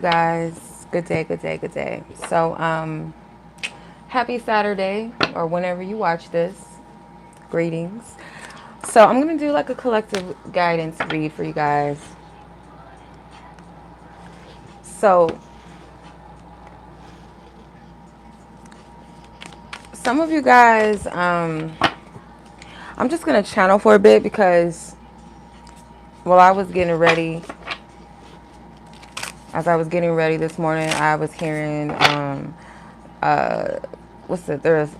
Guys, good day, good day, good day. So happy Saturday, or whenever you watch this, greetings. So I'm gonna do like a collective guidance read for you guys. So some of you guys, I'm just gonna channel for a bit because while I was getting ready, as I was getting ready this morning, I was hearing there's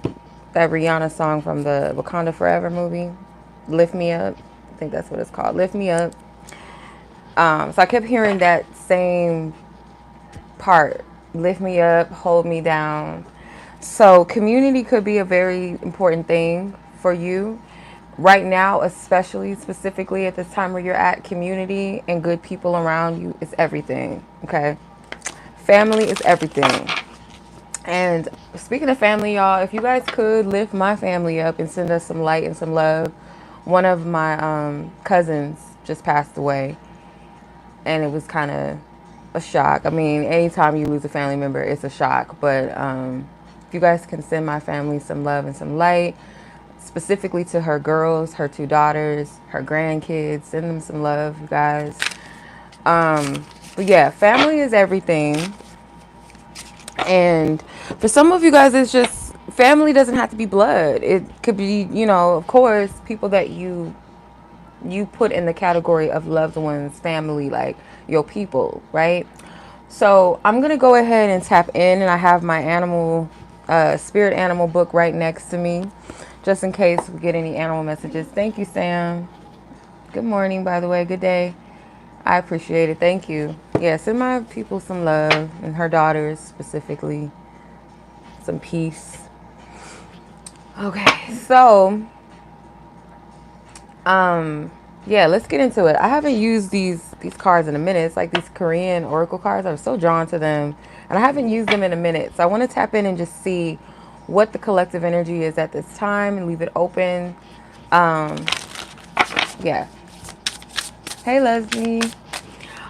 that Rihanna song from the Wakanda Forever movie, Lift Me Up. I think that's what it's called, Lift Me Up. So I kept hearing that same part, lift me up, hold me down. So community could be a very important thing for you right now, especially specifically at this time where you're at. Community and good people around you is everything. Okay, family is everything. And speaking of family, y'all, if you guys could lift my family up and send us some light and some love. One of my cousins just passed away, and it was kind of a shock. I mean, anytime you lose a family member, it's a shock. But if you guys can send my family some love and some light, specifically to her girls, her two daughters, her grandkids, send them some love, you guys. But yeah, family is everything. And for some of you guys, it's just family doesn't have to be blood. It could be, of course, people that you put in the category of loved ones, family, like your people, right? So I'm gonna go ahead and tap in, and I have my spirit animal book right next to me, just in case we get any animal messages. Thank you, Sam. Good morning, by the way. Good day. I appreciate it. Thank you. Yeah, send my people some love, and her daughters specifically, some peace. Okay, so yeah, let's get into it. I haven't used these cards in a minute. It's like these Korean oracle cards. I was so drawn to them, and I haven't used them in a minute. So I want to tap in and just see what the collective energy is at this time and leave it open. Yeah. Hey, Leslie.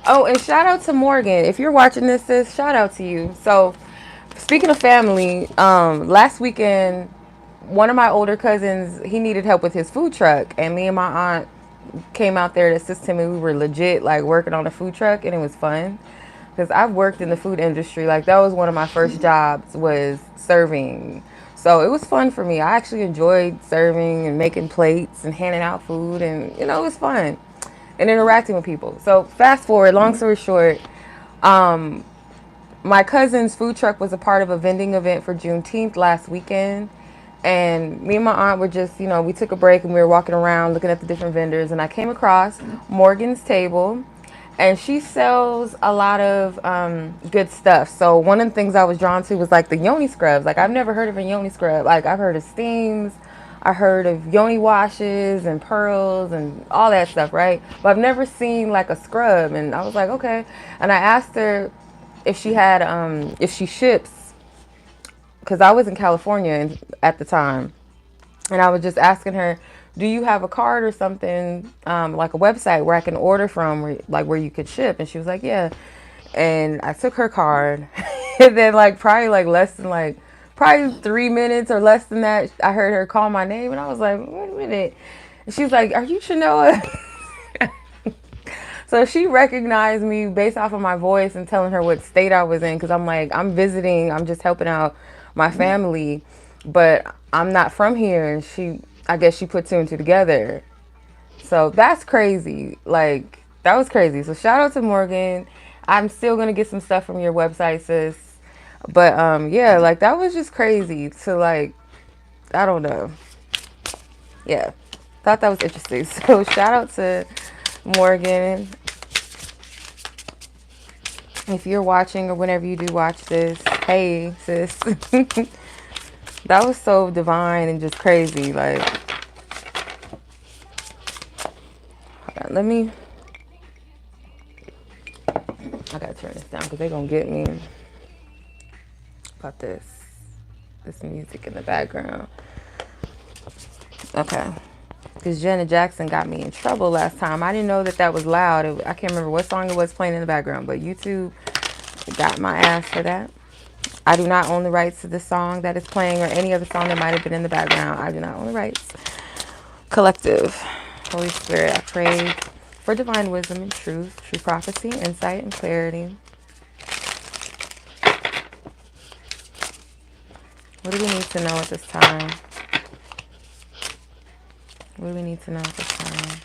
Oh, and shout out to Morgan. If you're watching this, sis, shout out to you. So, speaking of family, last weekend, one of my older cousins, he needed help with his food truck, and me and my aunt came out there to assist him, and we were legit like working on a food truck, and it was fun because I've worked in the food industry. Like that was one of my first jobs, was serving. So it was fun for me. I actually enjoyed serving and making plates and handing out food, and it was fun and interacting with people. So fast forward, long story short, my cousin's food truck was a part of a vending event for Juneteenth last weekend. And me and my aunt were just, we took a break and we were walking around looking at the different vendors. And I came across Morgan's table, and she sells a lot of good stuff. So one of the things I was drawn to was like the yoni scrubs. Like I've never heard of a yoni scrub. Like I've heard of steams, I heard of yoni washes and pearls and all that stuff, right? But I've never seen like a scrub. And I was like, okay. And I asked her if she had, if she ships, because I was in California at the time. And I was just asking her, do you have a card or something, like a website where I can order from, where you could ship? And she was like, yeah. And I took her card. And then probably less than probably 3 minutes or less than that, I heard her call my name. And I was like, wait a minute. And she was like, are you Chenoa? So she recognized me based off of my voice and telling her what state I was in. Because I'm like, I'm visiting. I'm just helping out my family. But I'm not from here. And I guess she put two and two together. So that's crazy. Like, that was crazy. So shout out to Morgan. I'm still going to get some stuff from your website, sis. But yeah, that was just crazy to I don't know. Yeah, thought that was interesting. So shout out to Morgan. If you're watching or whenever you do watch this, hey, sis. That was so divine and just crazy. Hold on, I gotta turn this down because they're gonna get me about this music in the background. Okay. Because Janet Jackson got me in trouble last time. I didn't know that was loud. I can't remember what song it was playing in the background, but YouTube got my ass for that. I do not own the rights to this song that is playing or any other song that might have been in the background. I do not own the rights. Collective. Holy Spirit, I pray for divine wisdom and truth, true prophecy, insight, and clarity. What do we need to know at this time? What do we need to know at this time?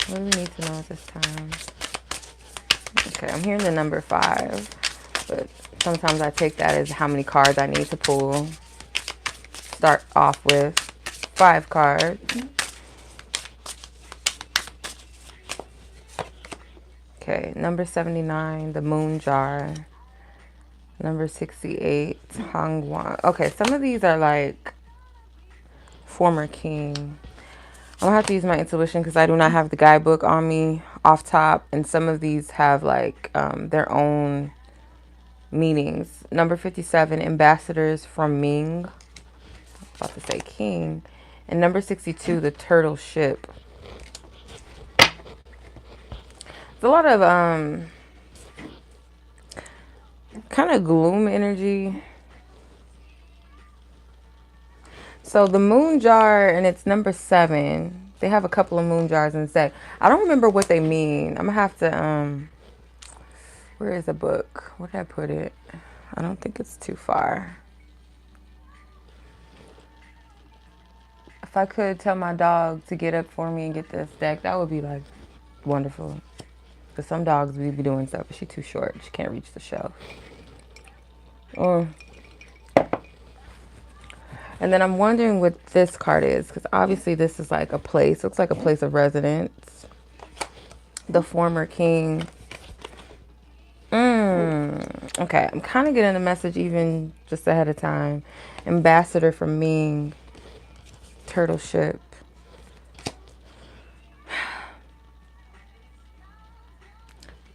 What do we need to know at this time? Okay, I'm hearing the number 5, but sometimes I take that as how many cards I need to pull. Start off with 5 cards. Okay, number 79, the moon jar. Number 68, 𝗛𝗏. Okay, some of these are like former king. I'm gonna have to use my intuition because I do not have the guidebook on me off top, and some of these have like their own meanings. Number 57, ambassadors from Ming. I was about to say king. And number 62, the turtle ship. It's a lot of kind of gloom energy. So the moon jar, and it's number 7. They have a couple of moon jars in the set. I don't remember what they mean. I'm gonna have to where is the book? Where did I put it? I don't think it's too far. If I could tell my dog to get up for me and get this deck, that would be like wonderful. Because some dogs will be doing stuff, but she's too short. She can't reach the shelf. And then I'm wondering what this card is, because obviously this is like a place. Looks like a place of residence. The former king. Okay, I'm kind of getting a message even just ahead of time. Ambassador from Ming. Turtle ship.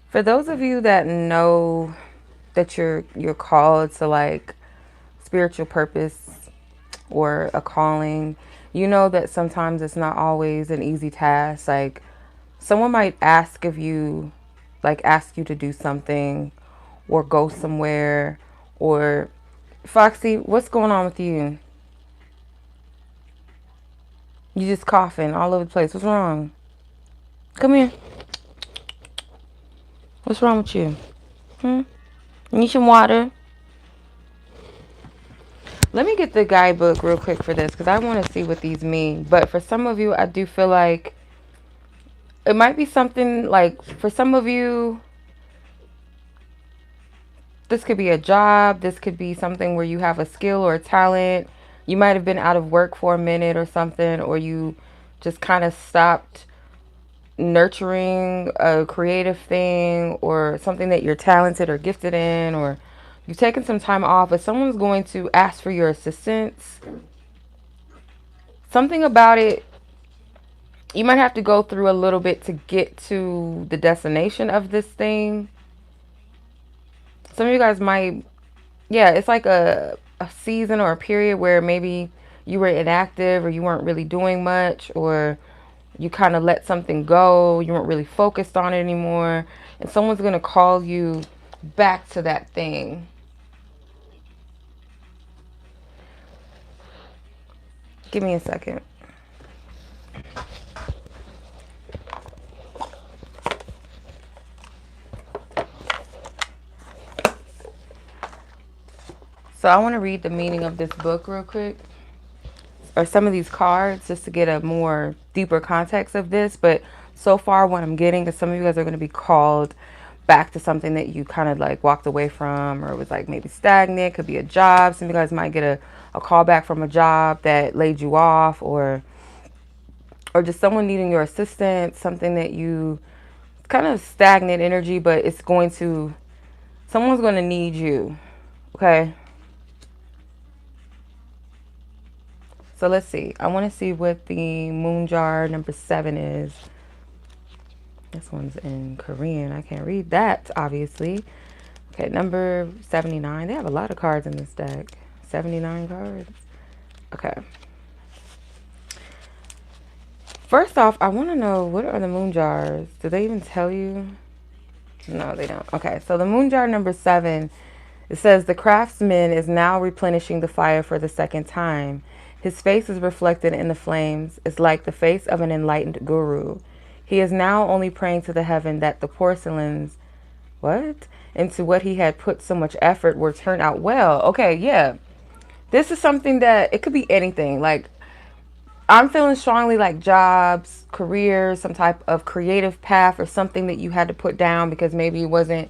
For those of you that know that you're called to like spiritual purpose or a calling, you know that sometimes it's not always an easy task. Like someone might ask of you, like ask you to do something or go somewhere, or Foxy, what's going on with you? You just coughing all over the place. What's wrong? Come here. What's wrong with you? You need some water? Let me get the guidebook real quick for this because I want to see what these mean. But for some of you, I do feel like it might be something like, for some of you, this could be a job. This could be something where you have a skill or a talent. You might have been out of work for a minute or something, or you just kind of stopped nurturing a creative thing or something that you're talented or gifted in, or you've taken some time off, but someone's going to ask for your assistance. Something about it, you might have to go through a little bit to get to the destination of this thing. Some of you guys might, yeah, it's like a season or a period where maybe you were inactive or you weren't really doing much, or you kind of let something go. You weren't really focused on it anymore. And someone's going to call you back to that thing. Give me a second. So I want to read the meaning of this book real quick, or some of these cards, just to get a more deeper context of this. But so far what I'm getting is some of you guys are going to be called back to something that you kind of like walked away from, or was like maybe stagnant. Could be a job. Some of you guys might get a call back from a job that laid you off, or just someone needing your assistance, something that you, kind of stagnant energy, but it's going to, someone's going to need you. Okay. So let's see. I want to see what the moon jar number 7 is. This one's in Korean. I can't read that, obviously. Okay, number 79. They have a lot of cards in this deck. 79 cards. Okay. First off, I want to know, what are the moon jars? Do they even tell you? No, they don't. Okay, so the moon jar number 7, it says the craftsman is now replenishing the fire for the second time. His face is reflected in the flames. It's like the face of an enlightened guru. He is now only praying to the heaven that the porcelains, what? Into what he had put so much effort will turn out well. Okay, yeah. This is something that, it could be anything. Like, I'm feeling strongly like jobs, careers, some type of creative path or something that you had to put down because maybe it wasn't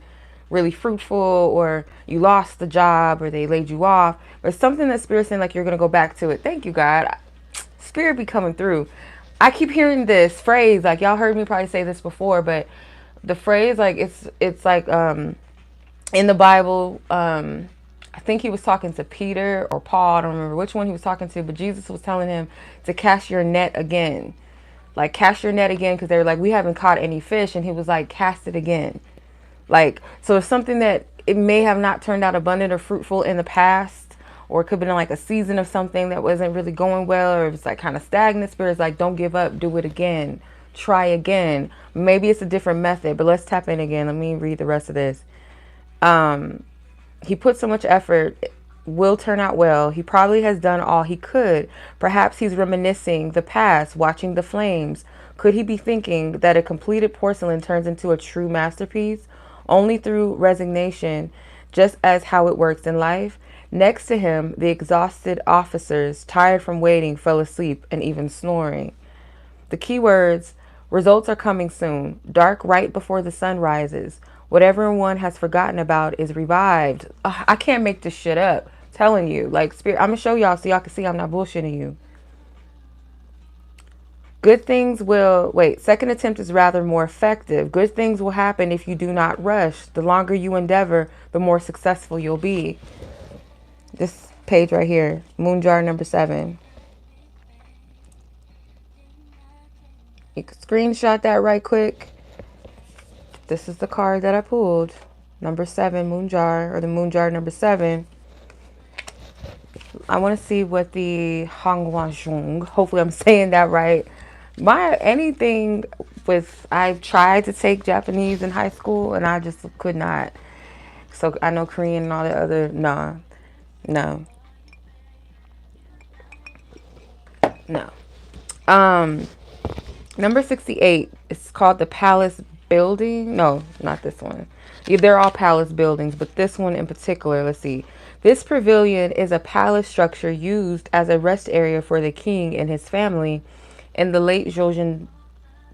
really fruitful, or you lost the job, or they laid you off, or something that Spirit's saying like you're going to go back to it. Thank you, God. Spirit be coming through. I keep hearing this phrase, like y'all heard me probably say this before, but the phrase, like it's like in the Bible, I think he was talking to Peter or Paul, I don't remember which one he was talking to, but Jesus was telling him to cast your net again. Like, cast your net again, because they were like, we haven't caught any fish. And he was like, cast it again. Like, so it's something that it may have not turned out abundant or fruitful in the past, or it could have been like a season of something that wasn't really going well, or it was like kind of stagnant. Spirit's like, don't give up, do it again, try again. Maybe it's a different method, but let's tap in again. Let me read the rest of this. He put so much effort, will turn out well. He probably has done all he could. Perhaps he's reminiscing the past, watching the flames. Could he be thinking that a completed porcelain turns into a true masterpiece only through resignation, just as how it works in life? Next to him, the exhausted officers, tired from waiting, fell asleep and even snoring. The key words: results are coming soon. Dark right before the sun rises. Whatever one has forgotten about is revived. Ugh, I can't make this shit up. Telling you, like, Spirit, I'm gonna show y'all so y'all can see I'm not bullshitting you. Good things will, wait, second attempt is rather more effective. Good things will happen if you do not rush. The longer you endeavor, the more successful you'll be. This page right here, moon jar number 7. You can screenshot that right quick. This is the card that I pulled. Number 7, moon jar, or the moon jar number 7. I want to see what the 𝗥𝗲𝗱𝗆, hopefully I'm saying that right. Anything with, I tried to take Japanese in high school and I just could not. So I know Korean and all the other, nah, no. Number 68, it's called the Palace Building. No, not this one. Yeah, they're all palace buildings, but this one in particular, let's see. This pavilion is a palace structure used as a rest area for the king and his family in the late Joseon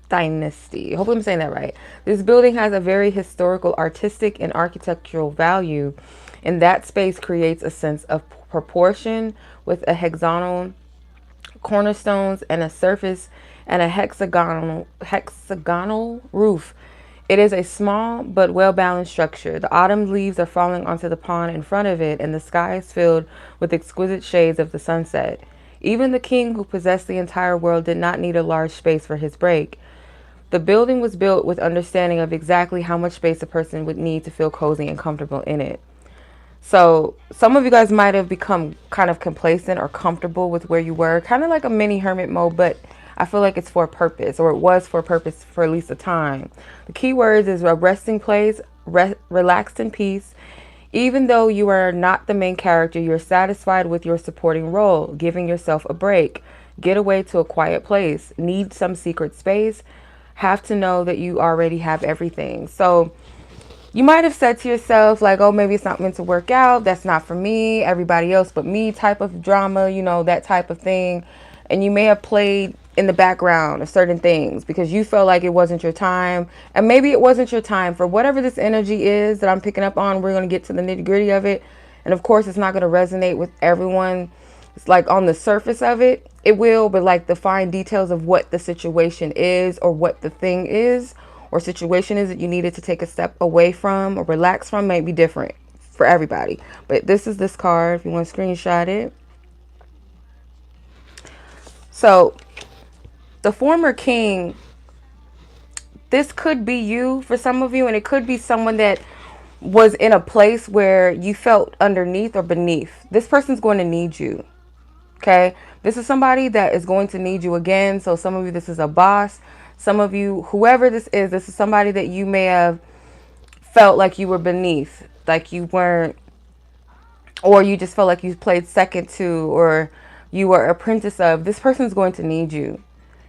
dynasty. Hopefully I'm saying that right. This building has a very historical, artistic, and architectural value, and that space creates a sense of proportion with a hexagonal cornerstones and a surface and a hexagonal roof. It is a small but well-balanced structure. The autumn leaves are falling onto the pond in front of it, and the sky is filled with exquisite shades of the sunset. Even the king, who possessed the entire world, did not need a large space for his break. The building was built with understanding of exactly how much space a person would need to feel cozy and comfortable in it. So some of you guys might have become kind of complacent or comfortable with where you were, kind of like a mini hermit mode, but I feel like it's for a purpose, or it was for a purpose for at least a time. The key words is a resting place, relaxed in peace. Even though you are not the main character, you're satisfied with your supporting role, giving yourself a break. Get away to a quiet place. Need some secret space. Have to know that you already have everything. So you might have said to yourself, like, oh, maybe it's not meant to work out. That's not for me. Everybody else but me type of drama, you know, that type of thing. And you may have played in the background of certain things because you felt like it wasn't your time. And maybe it wasn't your time for whatever this energy is that I'm picking up on. We're going to get to the nitty gritty of it. And of course, it's not going to resonate with everyone. It's like on the surface of it, it will, but like the fine details of what the situation is, or what the thing is or situation is that you needed to take a step away from or relax from might be different for everybody. But this is this card if you want to screenshot it. So the former king, this could be you for some of you, and it could be someone that was in a place where you felt underneath or beneath. This person's going to need you. Okay, This is somebody that is going to need you again. So some of you, this is a boss. Some of you, whoever this is somebody that you may have felt like you were beneath, like you weren't, or you just felt like you played second to, or you were apprentice of. This person's going to need you.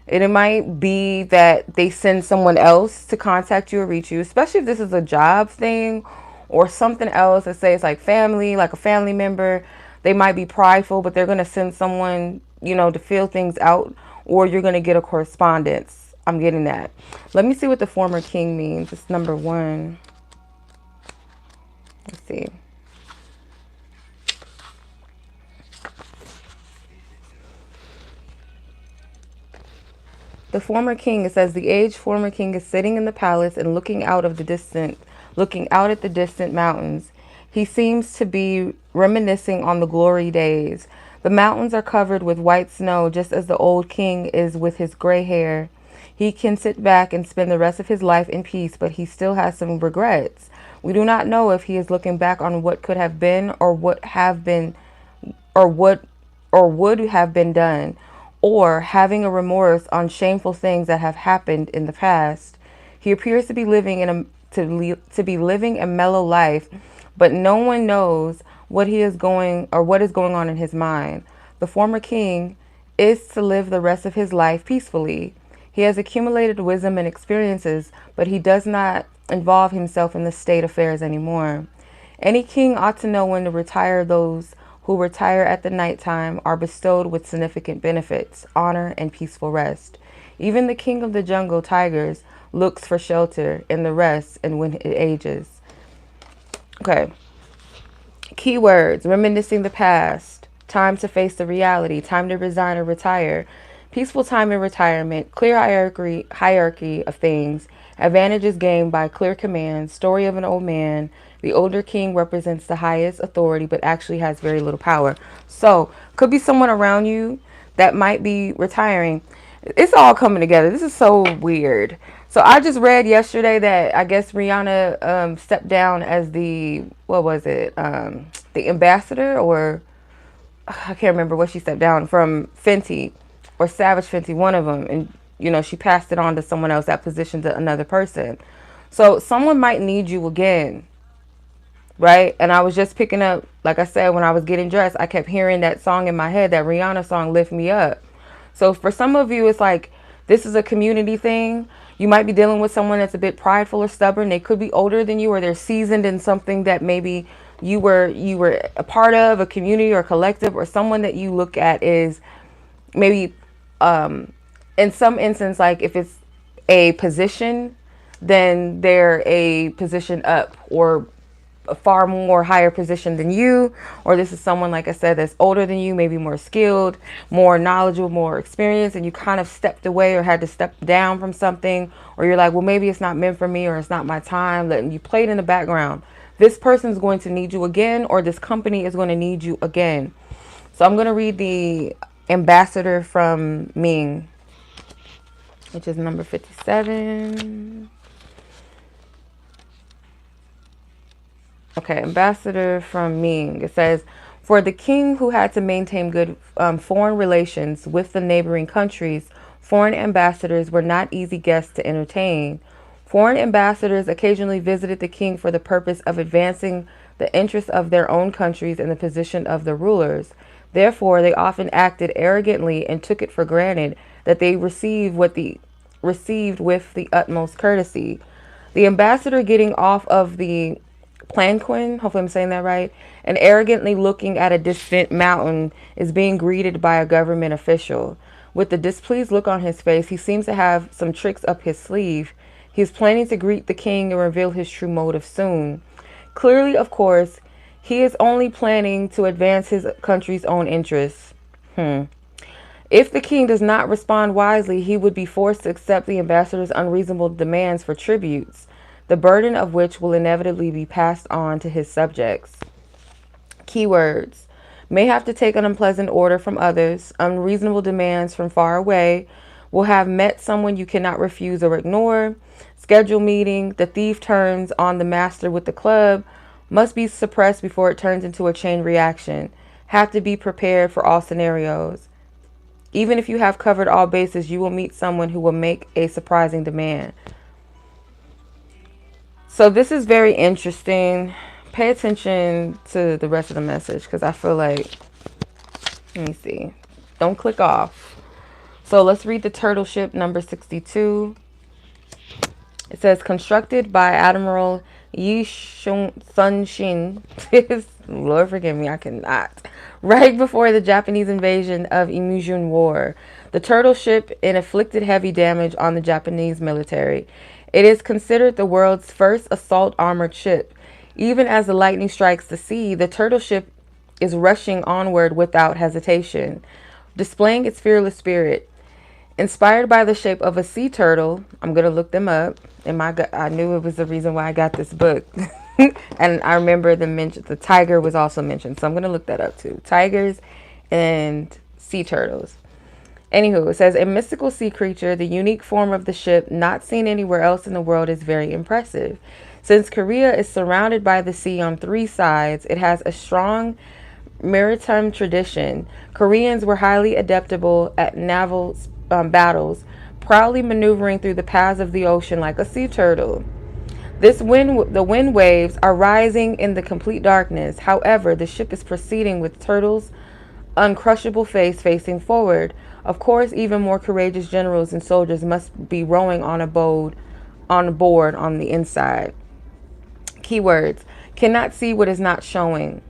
And it might be that they send someone else to contact you or reach you, especially if this is a job thing or something else. Let's say it's like family, like a family member. They might be prideful, but they're going to send someone, you know, to feel things out, or you're going to get a correspondence. I'm getting that. Let me see what the former king means. It's number 1. Let's see. The former king, it says, the aged former king is sitting in the palace and looking out at the distant mountains. He seems to be reminiscing on the glory days. The mountains are covered with white snow, just as the old king is with his gray hair. He can sit back and spend the rest of his life in peace, but he still has some regrets. We do not know if he is looking back on what could have been, or what have been, or would have been done, or having a remorse on shameful things that have happened in the past. He appears to be living a mellow life, but no one knows what is going on in his mind. The former king is to live the rest of his life peacefully. He has accumulated wisdom and experiences, but he does not involve himself in the state affairs anymore. Any king ought to know when to retire. Those who retire at the nighttime are bestowed with significant benefits, honor, and peaceful rest. Even the king of the jungle, tigers, looks for shelter in the rest and when it ages. Okay. Keywords: reminiscing the past, time to face the reality, time to resign or retire, peaceful time in retirement, clear hierarchy of things, advantages gained by clear commands, story of an old man. The older king represents the highest authority, but actually has very little power. So, could be someone around you that might be retiring. It's all coming together. This is so weird. So, I just read yesterday that I guess Rihanna stepped down as the, what was it? The ambassador, or I can't remember what she stepped down from, Fenty or Savage Fenty, one of them. And, you know, she passed it on to someone else, that position to another person. So, someone might need you again. Right? And I was just picking up, like I said, when I was getting dressed, I kept hearing that song in my head, that Rihanna song, Lift Me Up. So for some of you, it's like, this is a community thing. You might be dealing with someone that's a bit prideful or stubborn. They could be older than you, or they're seasoned in something that maybe you were a part of, a community or collective, or someone that you look at is maybe, in some instance, like if it's a position, then they're a position up, or a far more higher position than you, or this is someone, like I said, that's older than you, maybe more skilled, more knowledgeable, more experienced, and you kind of stepped away or had to step down from something, or you're like, well, maybe it's not meant for me, or it's not my time, and you played in the background. This person's going to need you again, or this company is going to need you again. So I'm going to read the ambassador from Ming, which is number 57. Okay, ambassador from Ming. It says, for the king who had to maintain good foreign relations with the neighboring countries, foreign ambassadors were not easy guests to entertain. Foreign ambassadors occasionally visited the king for the purpose of advancing the interests of their own countries and the position of the rulers. Therefore, they often acted arrogantly and took it for granted that they received with the utmost courtesy. The ambassador getting off of the planquin, hopefully I'm saying that right, and arrogantly looking at a distant mountain is being greeted by a government official. With a displeased look on his face, he seems to have some tricks up his sleeve. He is planning to greet the king and reveal his true motive soon. Clearly, of course, he is only planning to advance his country's own interests. If the king does not respond wisely, he would be forced to accept the ambassador's unreasonable demands for tributes, the burden of which will inevitably be passed on to his subjects. Keywords: may have to take an unpleasant order from others, unreasonable demands from far away, will have met someone you cannot refuse or ignore, schedule meeting, the thief turns on the master with the club, must be suppressed before it turns into a chain reaction, have to be prepared for all scenarios. Even if you have covered all bases, you will meet someone who will make a surprising demand. So this is very interesting. Pay attention to the rest of the message because I feel like, let me see. Don't click off. So let's read the turtle ship number 62. It says, constructed by Admiral 𝗟𝗃𝗃. Lord forgive me, I cannot. Right before the Japanese invasion of Imujin War, the turtle ship inflicted heavy damage on the Japanese military. It is considered the world's first assault armored ship. Even as the lightning strikes the sea, the turtle ship is rushing onward without hesitation, displaying its fearless spirit. Inspired by the shape of a sea turtle, I'm going to look them up. And I knew it was the reason why I got this book. And I remember the tiger was also mentioned. So I'm going to look that up too. Tigers and sea turtles. Anywho, it says, a mystical sea creature, the unique form of the ship, not seen anywhere else in the world, is very impressive. Since Korea is surrounded by the sea on 3 sides, it has a strong maritime tradition. Koreans were highly adaptable at naval battles, proudly maneuvering through the paths of the ocean like a sea turtle. The wind waves are rising in the complete darkness. However, the ship is proceeding with turtles' uncrushable face facing forward. Of course, even more courageous generals and soldiers must be rowing on board on the inside. Keywords: cannot see what is not showing.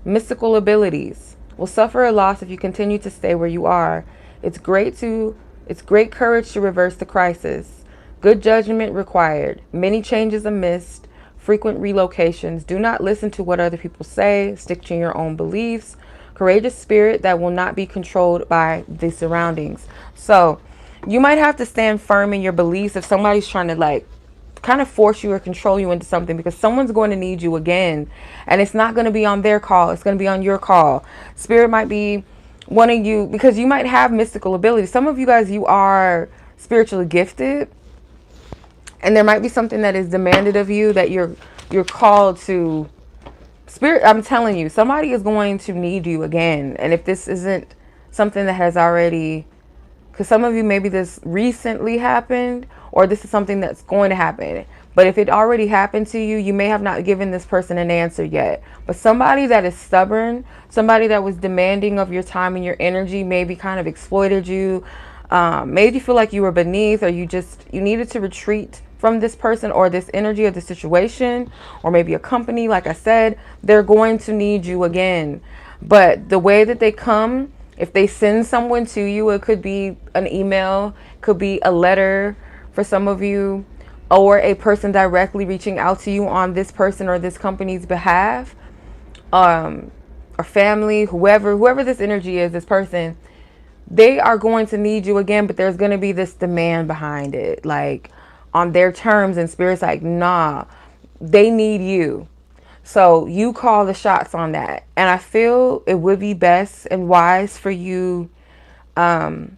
Mystical abilities: will suffer a loss if you continue to stay where you are. It's great courage to reverse the crisis. Good judgment required. Many changes amidst frequent relocations. Do not listen to what other people say. Stick to your own beliefs. Courageous spirit that will not be controlled by the surroundings. So you might have to stand firm in your beliefs if somebody's trying to like kind of force you or control you into something, because someone's going to need you again, and it's not going to be on their call. It's going to be on your call. Spirit might be wanting you because you might have mystical abilities. Some of you guys, you are spiritually gifted, and there might be something that is demanded of you that you're called to. Spirit, I'm telling you, somebody is going to need you again. And if this isn't something that has already, because some of you, maybe this recently happened, or this is something that's going to happen. But if it already happened to you, you may have not given this person an answer yet. But somebody that is stubborn, somebody that was demanding of your time and your energy, maybe kind of exploited you, made you feel like you were beneath, or you needed to retreat from this person or this energy or the situation, or maybe a company. Like I said, they're going to need you again. But the way that they come, if they send someone to you, it could be an email, could be a letter for some of you, or a person directly reaching out to you on this person or this company's behalf, or family, whoever this energy is, this person, they are going to need you again. But there's going to be this demand behind it, like on their terms, and Spirit's like, nah, they need you. So you call the shots on that. And I feel it would be best and wise for you to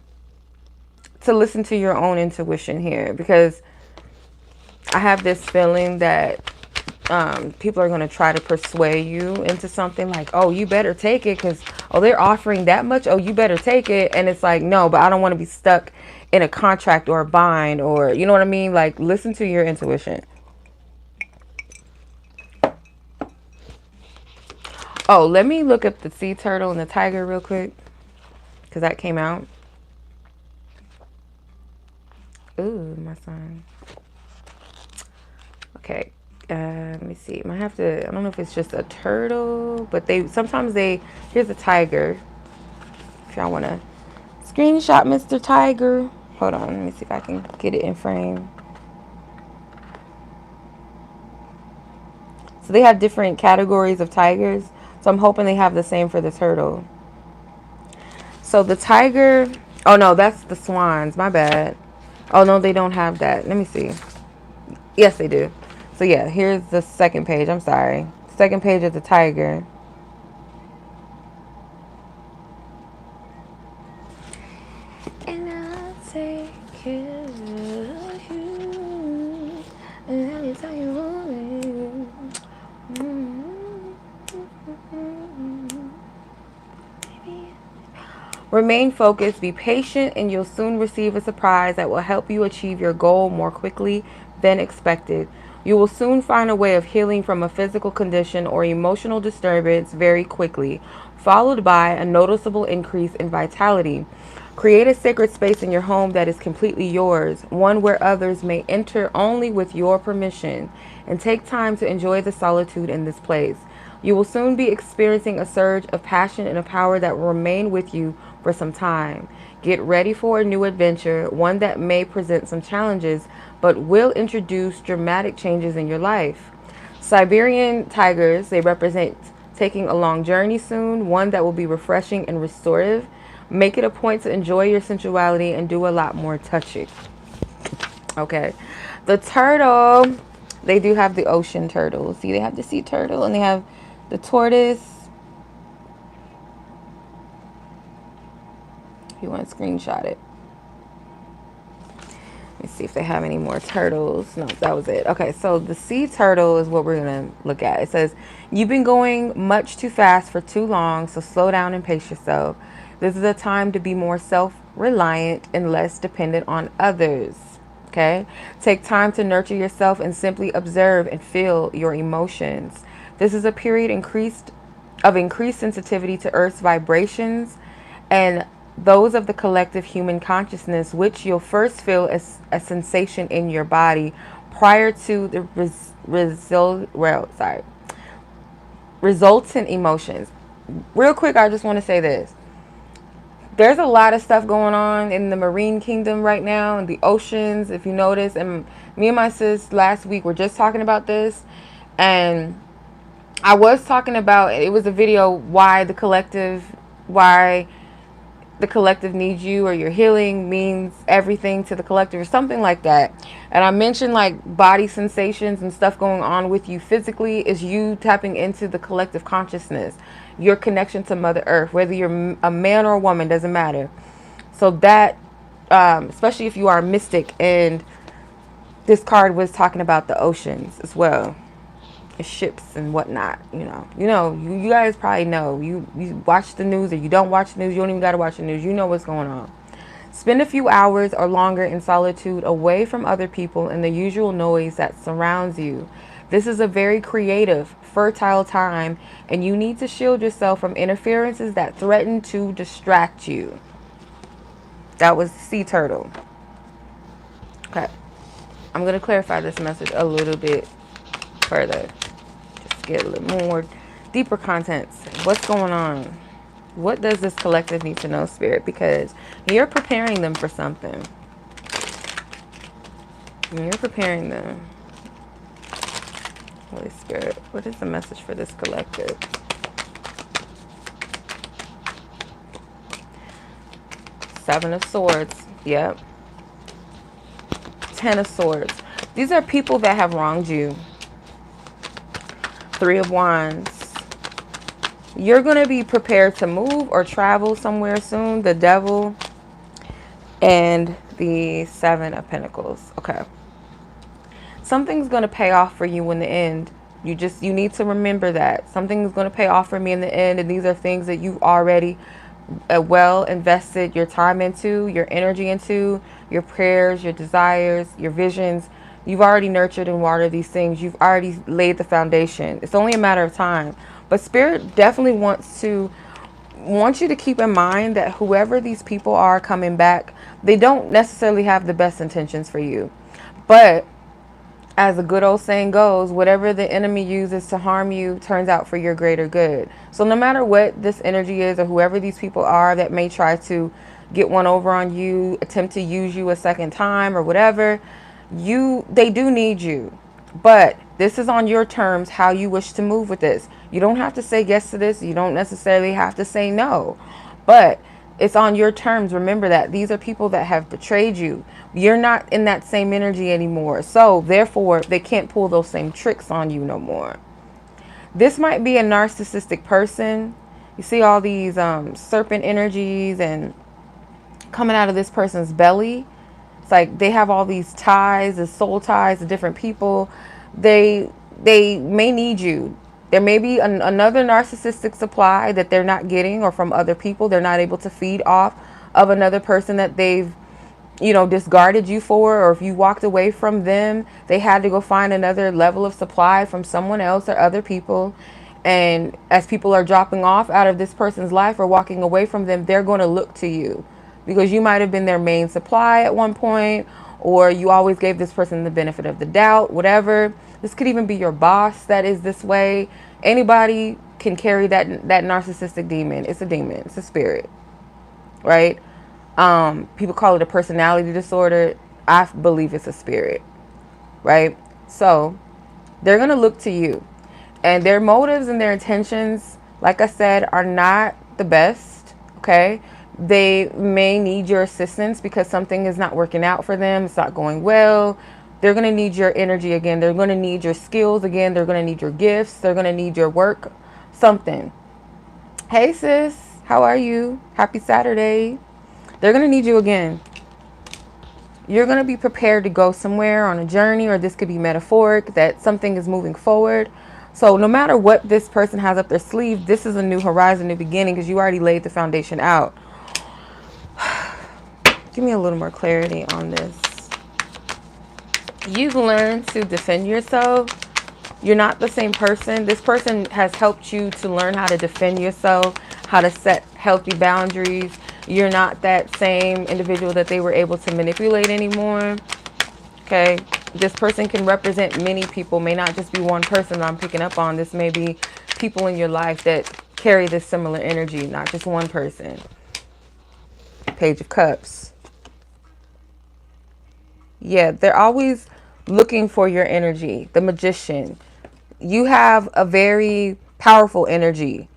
listen to your own intuition here, because I have this feeling that people are going to try to persuade you into something like, oh, you better take it because, oh, they're offering that much. Oh, you better take it. And it's like, no, but I don't want to be stuck in a contract or a bind, or, you know what I mean? Like, listen to your intuition. Oh, let me look up the sea turtle and the tiger real quick, because that came out. Ooh, my son. Okay. Let me see. Might have to, I don't know if it's just a turtle, but sometimes here's a tiger. If y'all want to screenshot Mr. Tiger. Hold on, let me see if I can get it in frame. So they have different categories of tigers. So I'm hoping they have the same for the turtle. So the tiger, oh no, that's the swans, my bad. Oh no, they don't have that. Let me see. Yes, they do. So yeah, here's the second page. I'm sorry. Second page of the tiger. And I'll take care of you. And let me tell you Remain focused, be patient, and you'll soon receive a surprise that will help you achieve your goal more quickly than expected. You will soon find a way of healing from a physical condition or emotional disturbance very quickly, followed by a noticeable increase in vitality. Create a sacred space in your home that is completely yours, one where others may enter only with your permission, and take time to enjoy the solitude in this place. You will soon be experiencing a surge of passion and a power that will remain with you for some time. Get ready for a new adventure, one that may present some challenges, but will introduce dramatic changes in your life. Siberian tigers, they represent taking a long journey soon, one that will be refreshing and restorative. Make it a point to enjoy your sensuality and do a lot more touching. Okay. The turtle, they do have the ocean turtle. See, they have the sea turtle and they have the tortoise. If you want to screenshot it. Let me see if they have any more turtles. No, that was it. Okay, so the sea turtle is what we're going to look at. It says, you've been going much too fast for too long, so slow down and pace yourself. This is a time to be more self-reliant and less dependent on others. Okay? Take time to nurture yourself and simply observe and feel your emotions. This is a period of increased sensitivity to Earth's vibrations and those of the collective human consciousness, which you'll first feel as a sensation in your body prior to the resultant emotions. Real quick, I just want to say this. There's a lot of stuff going on in the marine kingdom right now, in the oceans, if you notice. And me and my sis last week were just talking about this. And I was talking about, it was a video, why the collective needs you, or your healing means everything to the collective, or something like that. And I mentioned like body sensations and stuff going on with you physically is you tapping into the collective consciousness, your connection to Mother Earth, whether you're a man or a woman, doesn't matter. So that, especially if you are a mystic, and this card was talking about the oceans as well. Ships and whatnot, you guys probably know. You watch the news, or you don't watch the news, you don't even got to watch the news, you know what's going on. Spend a few hours or longer in solitude, away from other people and the usual noise that surrounds you. This is a very creative, fertile time, and you need to shield yourself from interferences that threaten to distract you. That was sea turtle. Okay, I'm going to clarify this message a little bit further, just get a little more deeper contents. What's going on? What does this collective need to know, Spirit? Because you're preparing them for something. You're preparing them. Holy Spirit, what is the message for this collective? Seven of Swords. Yep. Ten of Swords. These are people that have wronged you. Three of Wands. You're going to be prepared to move or travel somewhere soon. The Devil and the Seven of Pentacles. Okay. Something's going to pay off for you in the end. You need to remember that. Something's going to pay off for me in the end. And these are things that you've already well invested your time into, your energy into, your prayers, your desires, your visions. You've already nurtured and watered these things. You've already laid the foundation. It's only a matter of time. But Spirit definitely wants you to keep in mind that whoever these people are coming back, they don't necessarily have the best intentions for you. But as a good old saying goes, whatever the enemy uses to harm you turns out for your greater good. So no matter what this energy is, or whoever these people are that may try to get one over on you, attempt to use you a second time or whatever, they do need you. But this is on your terms, how you wish to move with this. You don't have to say yes to this. You don't necessarily have to say no. But it's on your terms. Remember that. These are people that have betrayed you. You're not in that same energy anymore. So, therefore, they can't pull those same tricks on you no more. This might be a narcissistic person. You see all these serpent energies and coming out of this person's belly. It's like they have all these ties, the soul ties to different people. They may need you. There may be another narcissistic supply that they're not getting, or from other people. They're not able to feed off of another person that they've, you know, discarded you for, or if you walked away from them, they had to go find another level of supply from someone else or other people. And as people are dropping off out of this person's life or walking away from them, they're going to look to you because you might have been their main supply at one point, or you always gave this person the benefit of the doubt, whatever. This could even be your boss that is this way. Anybody can carry that narcissistic demon. It's a demon. It's a spirit, right? People call it a personality disorder. I believe it's a spirit, right? So they're going to look to you, and their motives and their intentions, like I said, are not the best. Okay. They may need your assistance because something is not working out for them. It's not going well. They're going to need your energy again. They're going to need your skills again. They're going to need your gifts. They're going to need your work, something. Hey sis, how are you? Happy Saturday. They're going to need you again. You're going to be prepared to go somewhere on a journey, or this could be metaphoric, that something is moving forward. So no matter what this person has up their sleeve, this is a new horizon, new beginning, because you already laid the foundation out. Give me a little more clarity on this. You've learned to defend yourself. You're not the same person. This person has helped you to learn how to defend yourself, how to set healthy boundaries. You're not that same individual that they were able to manipulate anymore. Okay. This person can represent many people, may not just be one person that I'm picking up on. This may be people in your life that carry this similar energy, not just one person. Page of Cups. Yeah, they're always looking for your energy. The Magician. You have a very powerful energy.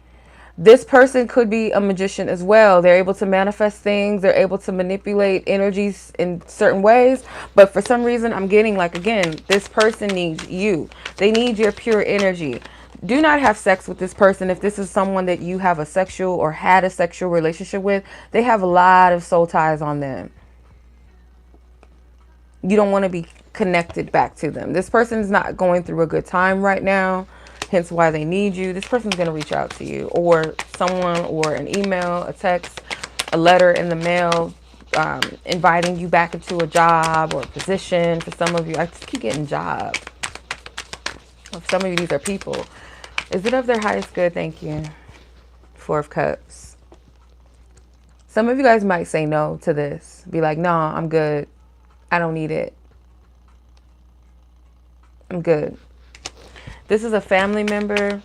This person could be a magician as well. They're able to manifest things. They're able to manipulate energies in certain ways. But for some reason, I'm getting like, again, this person needs you. They need your pure energy. Do not have sex with this person. If this is someone that you have a sexual or had a sexual relationship with, they have a lot of soul ties on them. You don't want to be connected back to them. This person is not going through a good time right now, hence why they need you. This person's going to reach out to you, or someone, or an email, a text, a letter in the mail, inviting you back into a job or a position. For some of you, I just keep getting job. For some of you, these are people. Is it of their highest good? Thank you. Four of Cups. Some of you guys might say no to this. Be like, no, I'm good. I don't need it. I'm good. This is a family member.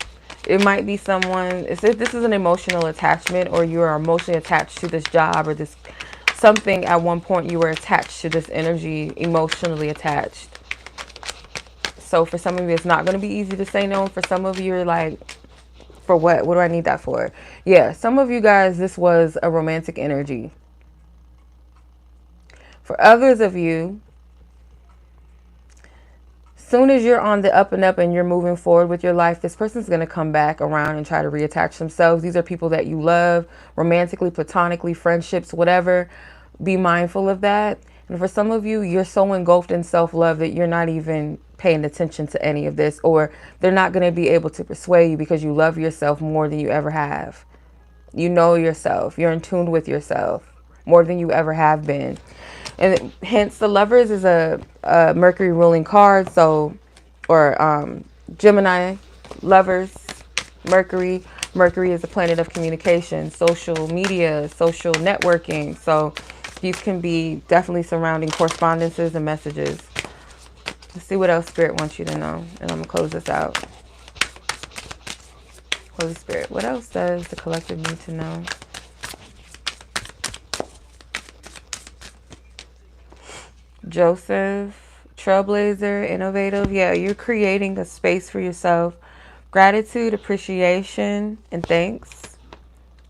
It might be someone. This is an emotional attachment, or you are emotionally attached to this job, or this something. At one point you were attached to this energy, emotionally attached. So for some of you, it's not going to be easy to say no. For some of you, you're like, for what? What do I need that for? Yeah, some of you guys, this was a romantic energy. For others of you, soon as you're on the up and up and you're moving forward with your life, this person's going to come back around and try to reattach themselves. These are people that you love, romantically, platonically, friendships, whatever. Be mindful of that. And for some of you, you're so engulfed in self-love that you're not even paying attention to any of this, or they're not going to be able to persuade you because you love yourself more than you ever have. You know yourself. You're in tune with yourself more than you ever have been. And hence the Lovers is a Mercury ruling card. So, or Gemini, Lovers, Mercury. Mercury is a planet of communication, social media, social networking. So these can be definitely surrounding correspondences and messages. Let's see what else Spirit wants you to know. And I'm going to close this out. Holy Spirit, what else does the collective need to know? Joseph, trailblazer, innovative. Yeah, you're creating a space for yourself. Gratitude, appreciation, and thanks.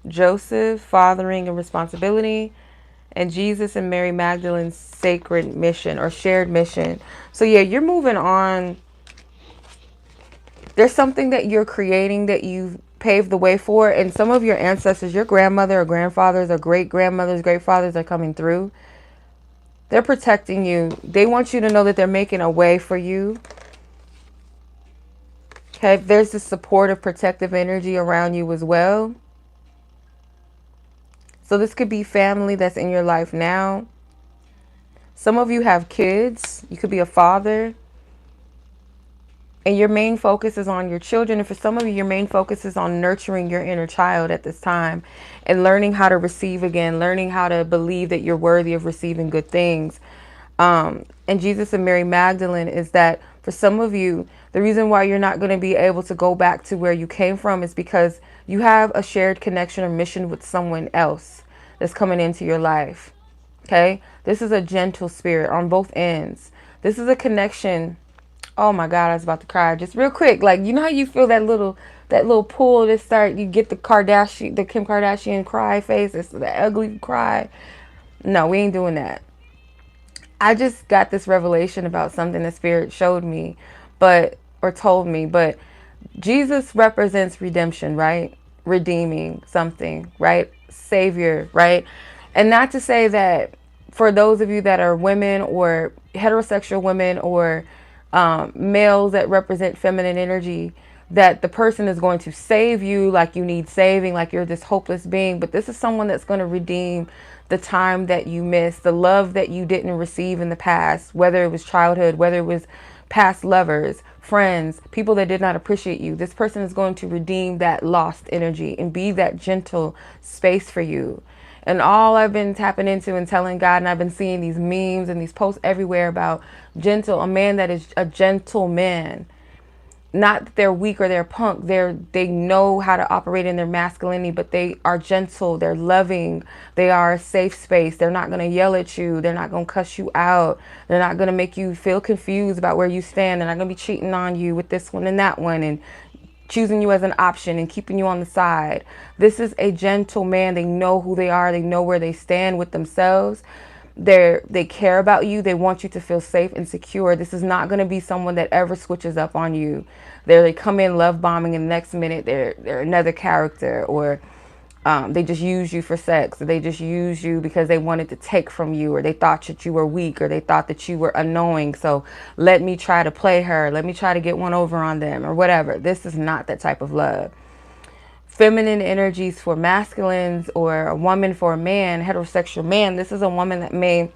Joseph, fathering and responsibility. And Jesus and Mary Magdalene's sacred mission or shared mission. So yeah, you're moving on. There's something that you're creating that you've paved the way for. And some of your ancestors, your grandmother or grandfathers or great-grandmothers, great-fathers are coming through. They're protecting you. They want you to know that they're making a way for you. Okay, if there's this supportive, protective energy around you as well. So this could be family that's in your life now. Some of you have kids. You could be a father. And your main focus is on your children. And for some of you, your main focus is on nurturing your inner child at this time and learning how to receive again, learning how to believe that you're worthy of receiving good things. And Jesus and Mary Magdalene is that for some of you, the reason why you're not going to be able to go back to where you came from is because you have a shared connection or mission with someone else that's coming into your life. Okay. This is a gentle spirit on both ends. This is a connection. Oh my God, I was about to cry. Just real quick, like, you know how you feel that little pull that start, you get the Kim Kardashian cry face. It's the ugly cry. No, we ain't doing that. I just got this revelation about something the Spirit showed me, or told me, but Jesus represents redemption, right? Redeeming something, right? Savior, right? And not to say that for those of you that are women or heterosexual women or males that represent feminine energy, that the person is going to save you like you need saving, like you're this hopeless being. But this is someone that's going to redeem the time that you missed, the love that you didn't receive in the past, whether it was childhood, whether it was past lovers, friends, people that did not appreciate you. This person is going to redeem that lost energy and be that gentle space for you. And all I've been tapping into and telling God, and I've been seeing these memes and these posts everywhere about a man that is a gentleman. Not that they're weak or they're punk. They know how to operate in their masculinity, but they are gentle. They're loving. They are a safe space. They're not going to yell at you. They're not going to cuss you out. They're not going to make you feel confused about where you stand. They're not going to be cheating on you with this one and that one and choosing you as an option and keeping you on the side. This is a gentle man. They know who they are. They know where they stand with themselves. They care about you. They want you to feel safe and secure. This is not going to be someone that ever switches up on you. They come in love bombing and the next minute they're another character, or they just use you for sex, or they just use you because they wanted to take from you, or they thought that you were weak, or they thought that you were annoying. So let me try to play her. Let me try to get one over on them or whatever. This is not that type of love. Feminine energies for masculines, or a woman for a man, heterosexual man. This is a woman that may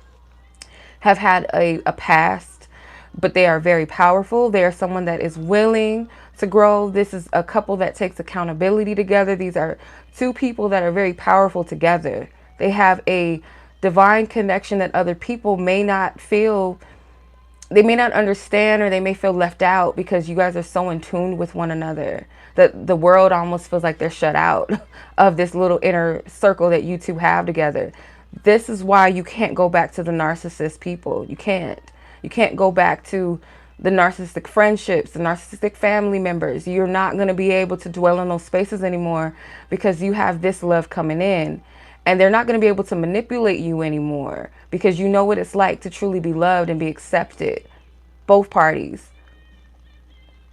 have had a past, but they are very powerful. They are someone that is willing to grow. This is a couple that takes accountability together. These are two people that are very powerful together. They have a divine connection that other people may not feel. They may not understand, or they may feel left out because you guys are so in tune with one another that the world almost feels like they're shut out of this little inner circle that you two have together. This is why you can't go back to the narcissist people. You can't. You can't go back to the narcissistic friendships, the narcissistic family members. You're not going to be able to dwell in those spaces anymore because you have this love coming in. And they're not going to be able to manipulate you anymore because you know what it's like to truly be loved and be accepted. Both parties.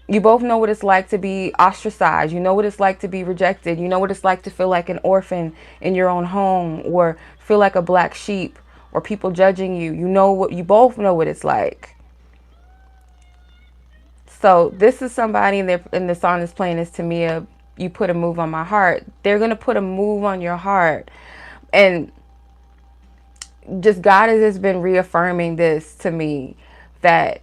You both know what it's like to be ostracized. You know what it's like to be rejected. You know what it's like to feel like an orphan in your own home, or feel like a black sheep, or people judging you. You both know what it's like. So this is somebody in the song that's playing is 𝗟𝗃, you put a move on my heart. They're going to put a move on your heart. And just God has just been reaffirming this to me, that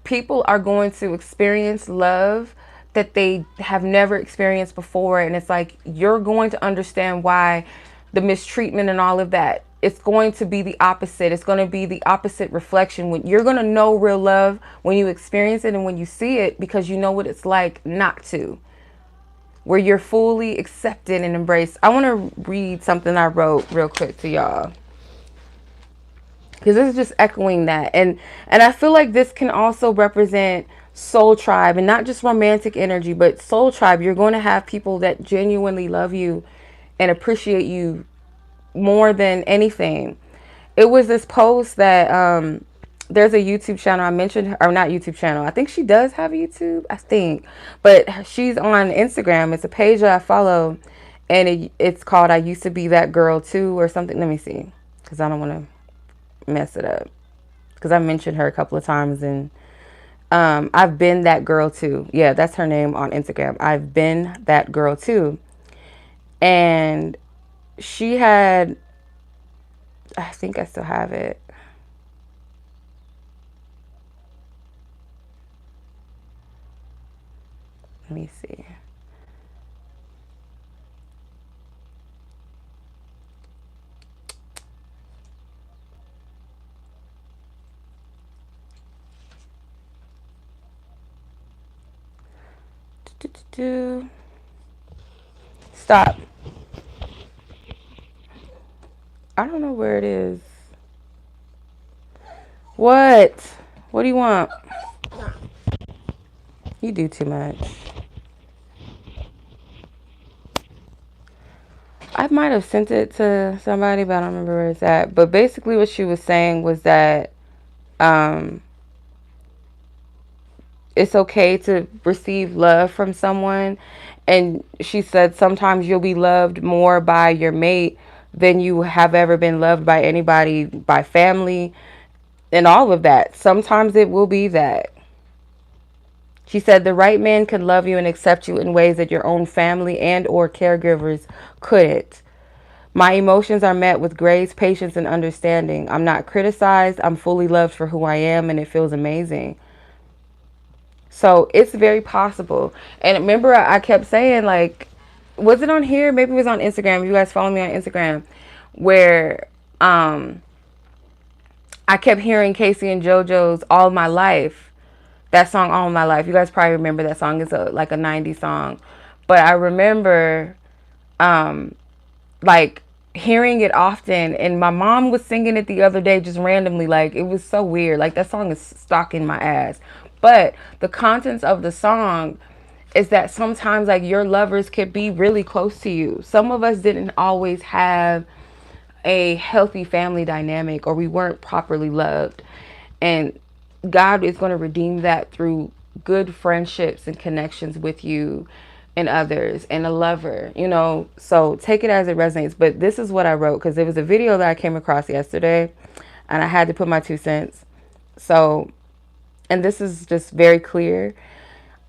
people are going to experience love that they have never experienced before. And it's like, you're going to understand why the mistreatment and all of that, it's going to be the opposite. It's going to be the opposite reflection. When you're going to know real love when you experience it and when you see it, because you know what it's like not to, where you're fully accepted and embraced. I want to read something I wrote real quick to y'all, because this is just echoing that. And I feel like this can also represent soul tribe, and not just romantic energy, but soul tribe. You're going to have people that genuinely love you and appreciate you more than anything. It was this post that there's a YouTube channel I mentioned, or not YouTube channel. I think she does have a YouTube, I think, but she's on Instagram. It's a page that I follow, and it's called I Used to Be That Girl Too, or something. Let me see, because I don't want to mess it up, because I mentioned her a couple of times, and I've been that girl too. Yeah, that's her name on Instagram. I've been that girl too. And she had, I think I still have it. Let me see. Stop. I don't know where it is. What? What do you want? You do too much. I might have sent it to somebody, but I don't remember where it's at. But basically what she was saying was that um, it's okay to receive love from someone. And she said sometimes you'll be loved more by your mate than you have ever been loved by anybody, by family, and all of that. Sometimes it will be that. She said the right man can love you and accept you in ways that your own family and or caregivers couldn't. My emotions are met with grace, patience, and understanding. I'm not criticized. I'm fully loved for who I am, and it feels amazing. So it's very possible. And remember, I kept saying, like, was it on here? Maybe it was on Instagram. You guys follow me on Instagram, where I kept hearing Casey and JoJo's "All My Life." That song, "All My Life." You guys probably remember that song. It's like a '90s song, but I remember like hearing it often, and my mom was singing it the other day just randomly. Like, it was so weird. Like, that song is stuck in my ass. But the contents of the song is that sometimes, like, your lovers could be really close to you. Some of us didn't always have a healthy family dynamic, or we weren't properly loved, and God is going to redeem that through good friendships and connections with you and others, and a lover, you know. So take it as it resonates. But this is what I wrote, because there was a video that I came across yesterday and I had to put my 2 cents. So, and this is just very clear.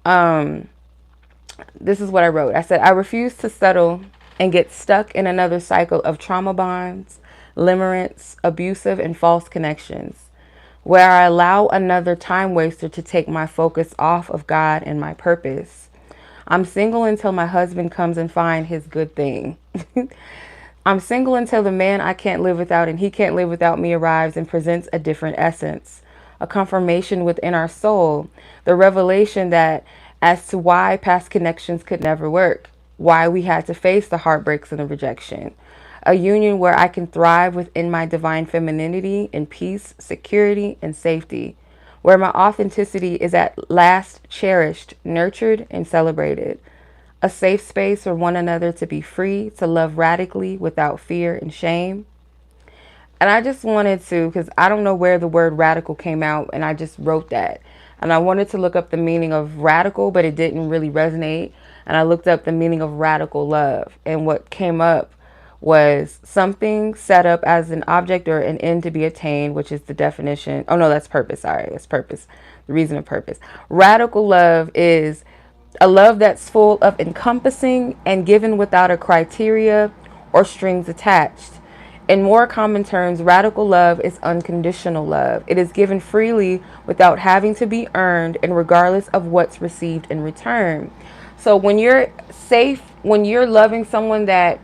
This is what I wrote. I said, I refuse to settle and get stuck in another cycle of trauma bonds, limerence, abusive and false connections, where I allow another time waster to take my focus off of God and my purpose. I'm single until my husband comes and find his good thing. I'm single until the man I can't live without and he can't live without me arrives and presents a different essence, a confirmation within our soul, the revelation that as to why past connections could never work, why we had to face the heartbreaks and the rejection. A union where I can thrive within my divine femininity in peace, security, and safety, where my authenticity is at last cherished, nurtured, and celebrated. A safe space for one another to be free, to love radically without fear and shame. And I just wanted to, because I don't know where the word radical came out, and I just wrote that. And I wanted to look up the meaning of radical, but it didn't really resonate. And I looked up the meaning of radical love. And what came up was something set up as an object or an end to be attained, which is the definition. Oh, no, that's purpose. Sorry, that's purpose. The reason of purpose. Radical love is a love that's full of encompassing and given without a criteria or strings attached. In more common terms, radical love is unconditional love. It is given freely without having to be earned and regardless of what's received in return. So when you're safe, when you're loving someone that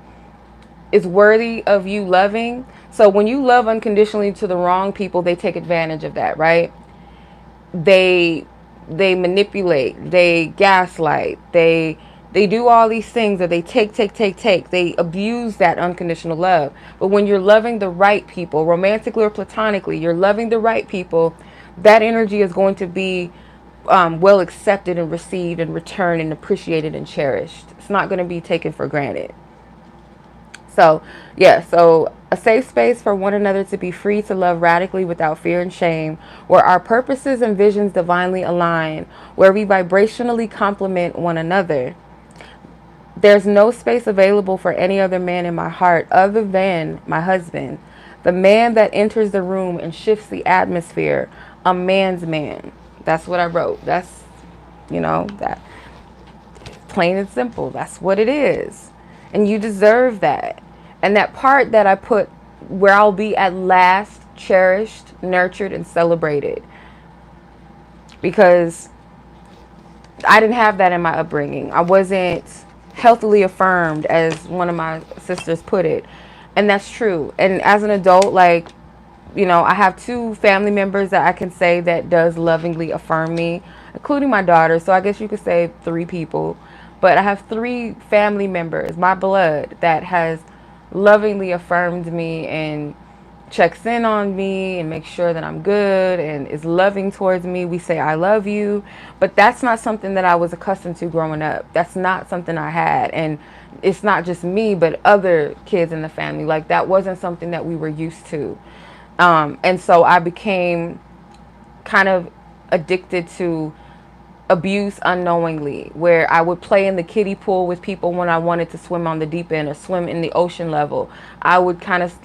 is worthy of you loving, so when you love unconditionally to the wrong people, they take advantage of that, right? They manipulate, they gaslight, they do all these things that they take. They abuse that unconditional love. But when you're loving the right people, romantically or platonically, you're loving the right people, that energy is going to be well accepted and received and returned and appreciated and cherished. It's not going to be taken for granted. So, yeah, so a safe space for one another to be free to love radically without fear and shame, where our purposes and visions divinely align, where we vibrationally complement one another. There's no space available for any other man in my heart other than my husband, the man that enters the room and shifts the atmosphere, a man's man. That's what I wrote. That's, that plain and simple. That's what it is. And you deserve that. And that part that I put, where I'll be at last cherished, nurtured, and celebrated. Because I didn't have that in my upbringing. I wasn't healthily affirmed, as one of my sisters put it. And that's true. And as an adult, like, I have 2 family members that I can say that does lovingly affirm me, including my daughter. So I guess you could say 3 people. But I have 3 family members, my blood, that has lovingly affirmed me and checks in on me and makes sure that I'm good and is loving towards me. We say, I love you. But that's not something that I was accustomed to growing up. That's not something I had. And it's not just me, but other kids in the family. Like, that wasn't something that we were used to. And so I became kind of addicted to abuse unknowingly, where I would play in the kiddie pool with people when I wanted to swim on the deep end or swim in the ocean level. I would kind of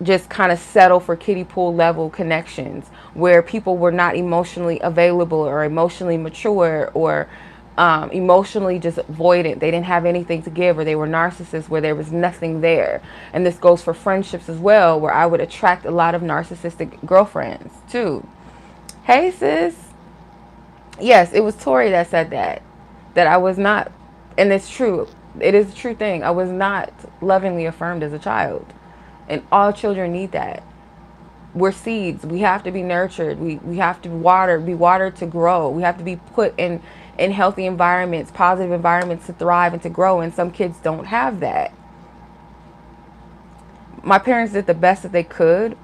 just kind of settle for kiddie pool level connections where people were not emotionally available or emotionally mature or emotionally just avoidant. They didn't have anything to give, or they were narcissists where there was nothing there. And this goes for friendships as well, where I would attract a lot of narcissistic girlfriends too. Hey sis. Yes, it was Tori that said that I was not, and it's true. It is a true thing. I was not lovingly affirmed as a child. And all children need that. We're seeds. We have to be nurtured. We have to be watered to grow. We have to be put in healthy environments, positive environments to thrive and to grow. And some kids don't have that. My parents did the best that they could.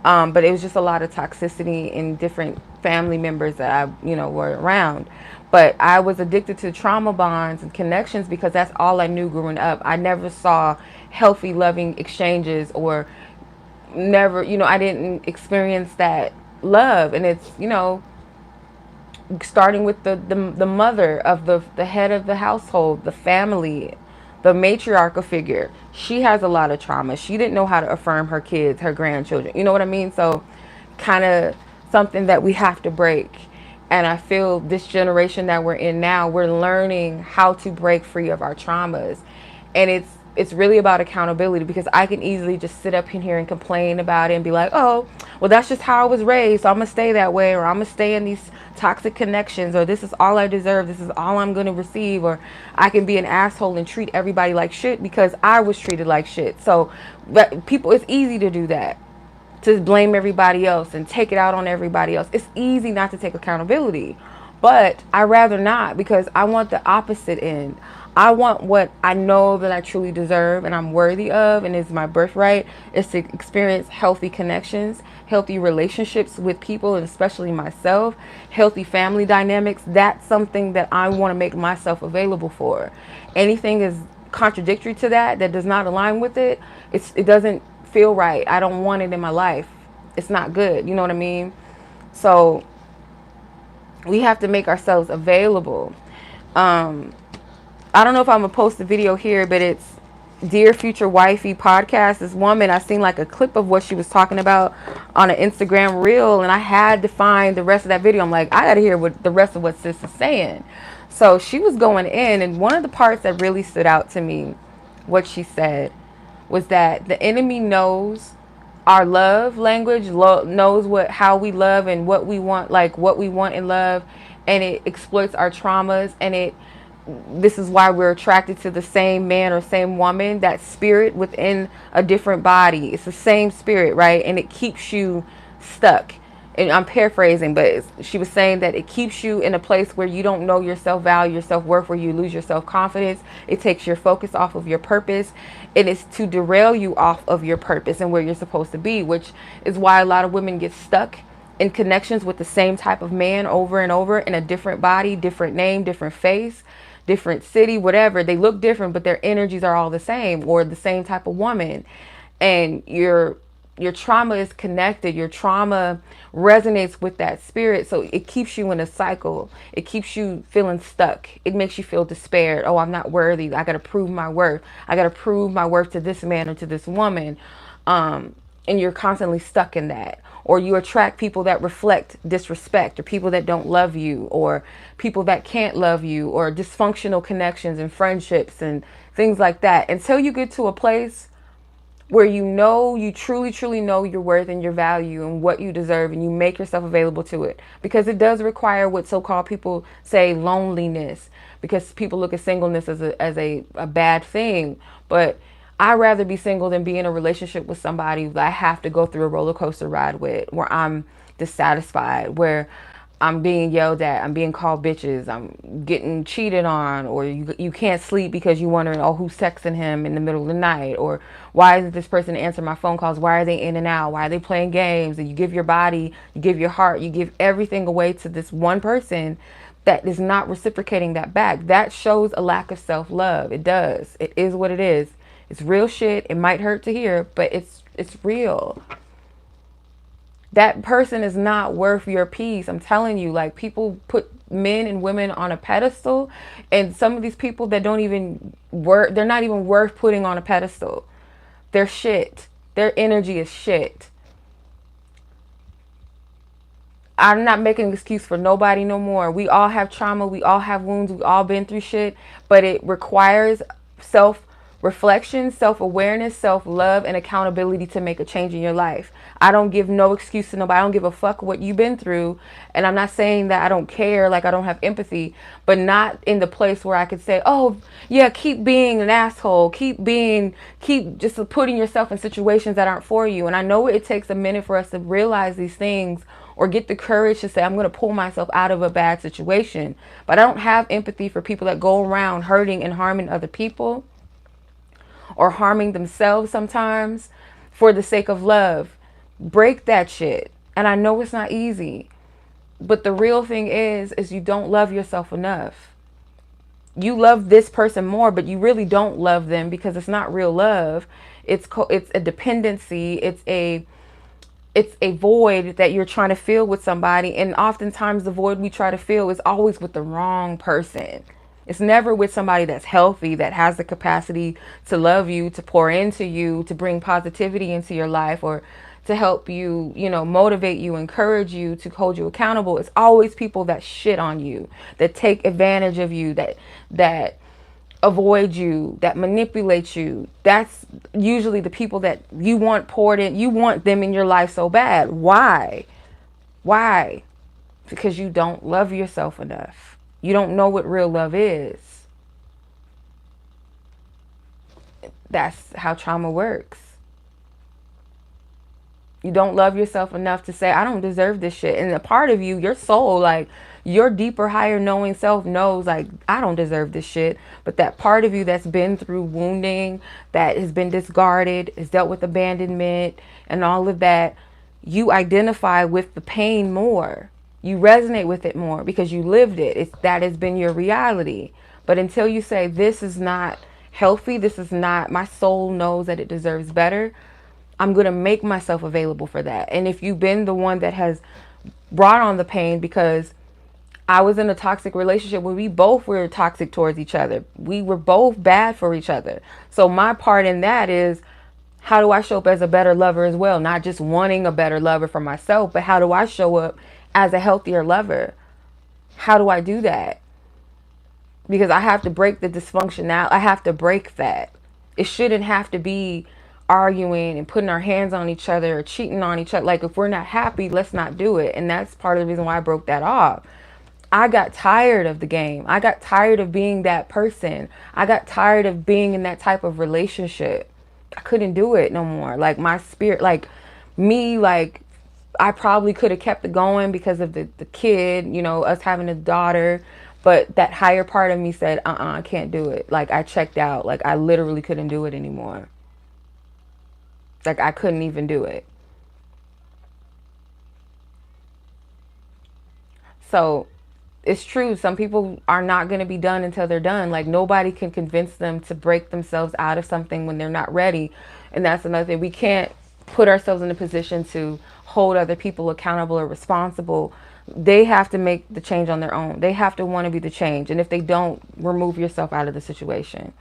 But it was just a lot of toxicity in different family members that I, were around. But I was addicted to trauma bonds and connections because that's all I knew growing up. I never saw healthy, loving exchanges, or never, I didn't experience that love. And it's, starting with the mother of the head of the household, the family, the matriarchal figure. She has a lot of trauma. She didn't know how to affirm her kids, her grandchildren. You know what I mean? So kind of something that we have to break. And I feel this generation that we're in now, we're learning how to break free of our traumas. And it's really about accountability, because I can easily just sit up in here and complain about it and be like, oh, well, that's just how I was raised, so I'm going to stay that way, or I'm going to stay in these toxic connections, or this is all I deserve, this is all I'm going to receive, or I can be an asshole and treat everybody like shit because I was treated like shit. So people, it's easy to do that, to blame everybody else and take it out on everybody else. It's easy not to take accountability, but I rather not, because I want the opposite end. I want what I know that I truly deserve and I'm worthy of, and is my birthright, is to experience healthy connections, healthy relationships with people, and especially myself, healthy family dynamics. That's something that I want to make myself available for. Anything is contradictory to that does not align with it, it doesn't feel right. I don't want it in my life. It's not good. You know what I mean? So we have to make ourselves available. I don't know if I'm gonna post the video here, but it's Dear Future Wifey podcast. This woman, I seen like a clip of what she was talking about on an Instagram reel, and I had to find the rest of that video. I'm like, I gotta hear what the rest of what sis is saying. So she was going in, and one of the parts that really stood out to me, what she said, was that the enemy knows our love language, knows how we love and what we want, like what we want in love, and it exploits our traumas, and this is why we're attracted to the same man or same woman, that spirit within a different body. It's the same spirit, right? And it keeps you stuck. And I'm paraphrasing, but she was saying that it keeps you in a place where you don't know your self-value, your self-worth, where you lose your self-confidence. It takes your focus off of your purpose. And it's to derail you off of your purpose and where you're supposed to be, which is why a lot of women get stuck in connections with the same type of man over and over, in a different body, different name, different face, different city, whatever. They look different, but their energies are all the same, or the same type of woman. And your trauma is connected. Your trauma resonates with that spirit. So it keeps you in a cycle. It keeps you feeling stuck. It makes you feel despaired. Oh, I'm not worthy. I got to prove my worth. I got to prove my worth to this man or to this woman. And you're constantly stuck in that. or you attract people that reflect disrespect, or people that don't love you, or people that can't love you, or dysfunctional connections and friendships and things like that. Until you get to a place where you know, you truly, truly know your worth and your value and what you deserve, and you make yourself available to it. Because it does require what so-called people say loneliness, because people look at singleness as a bad thing. But I'd rather be single than be in a relationship with somebody that I have to go through a roller coaster ride with, where I'm dissatisfied, where I'm being yelled at, I'm being called bitches, I'm getting cheated on, or you can't sleep because you're wondering, oh, who's texting him in the middle of the night, or why isn't this person answering my phone calls, why are they in and out, why are they playing games? And you give your body, you give your heart, you give everything away to this one person that is not reciprocating that back. That shows a lack of self-love. It does. It is what it is. It's real shit. It might hurt to hear, but it's real. That person is not worth your peace. I'm telling you, like, people put men and women on a pedestal, and some of these people that don't even work, they're not even worth putting on a pedestal. They're shit. Their energy is shit. I'm not making an excuse for nobody no more. We all have trauma. We all have wounds. We all been through shit, but it requires self-reflection, self-awareness, self-love, and accountability to make a change in your life. I don't give no excuse to nobody. I don't give a fuck what you've been through. And I'm not saying that I don't care, like I don't have empathy, but not in the place where I could say, oh yeah, keep being an asshole. Keep just putting yourself in situations that aren't for you. And I know it takes a minute for us to realize these things, or get the courage to say, I'm going to pull myself out of a bad situation. But I don't have empathy for people that go around hurting and harming other people, or harming themselves sometimes for the sake of love. Break that shit. And I know it's not easy, but the real thing is you don't love yourself enough. You love this person more, but you really don't love them, because it's not real love. It's a dependency. It's a void that you're trying to fill with somebody. And oftentimes the void we try to fill is always with the wrong person. It's never with somebody that's healthy, that has the capacity to love you, to pour into you, to bring positivity into your life, or to help you, motivate you, encourage you, to hold you accountable. It's always people that shit on you, that take advantage of you, that avoid you, that manipulate you. That's usually the people that you want poured in. You want them in your life so bad. Why? Because you don't love yourself enough. You don't know what real love is. That's how trauma works. You don't love yourself enough to say, I don't deserve this shit. And a part of you, your soul, like your deeper, higher knowing self knows, like, I don't deserve this shit. But that part of you that's been through wounding, that has been discarded, has dealt with abandonment and all of that, you identify with the pain more. You resonate with it more because you lived it. That has been your reality. But until you say, this is not healthy, this is not, my soul knows that it deserves better, I'm going to make myself available for that. And if you've been the one that has brought on the pain, because I was in a toxic relationship where we both were toxic towards each other. We were both bad for each other. So my part in that is, how do I show up as a better lover as well? Not just wanting a better lover for myself, but how do I show up as a healthier lover? How do I do that? Because I have to break the dysfunction out. I have to break that. It shouldn't have to be arguing and putting our hands on each other or cheating on each other. Like, if we're not happy, let's not do it. And that's part of the reason why I broke that off. I got tired of the game. I got tired of being that person. I got tired of being in that type of relationship. I couldn't do it no more. Like, my spirit, like me, like, I probably could have kept it going because of the kid, us having a daughter. But that higher part of me said, I can't do it. Like, I checked out. Like, I literally couldn't do it anymore. Like, I couldn't even do it. So it's true. Some people are not going to be done until they're done. Like, nobody can convince them to break themselves out of something when they're not ready. And that's another thing. We can't put ourselves in a position to hold other people accountable or responsible. They have to make the change on their own. They have to want to be the change. And if they don't, remove yourself out of the situation.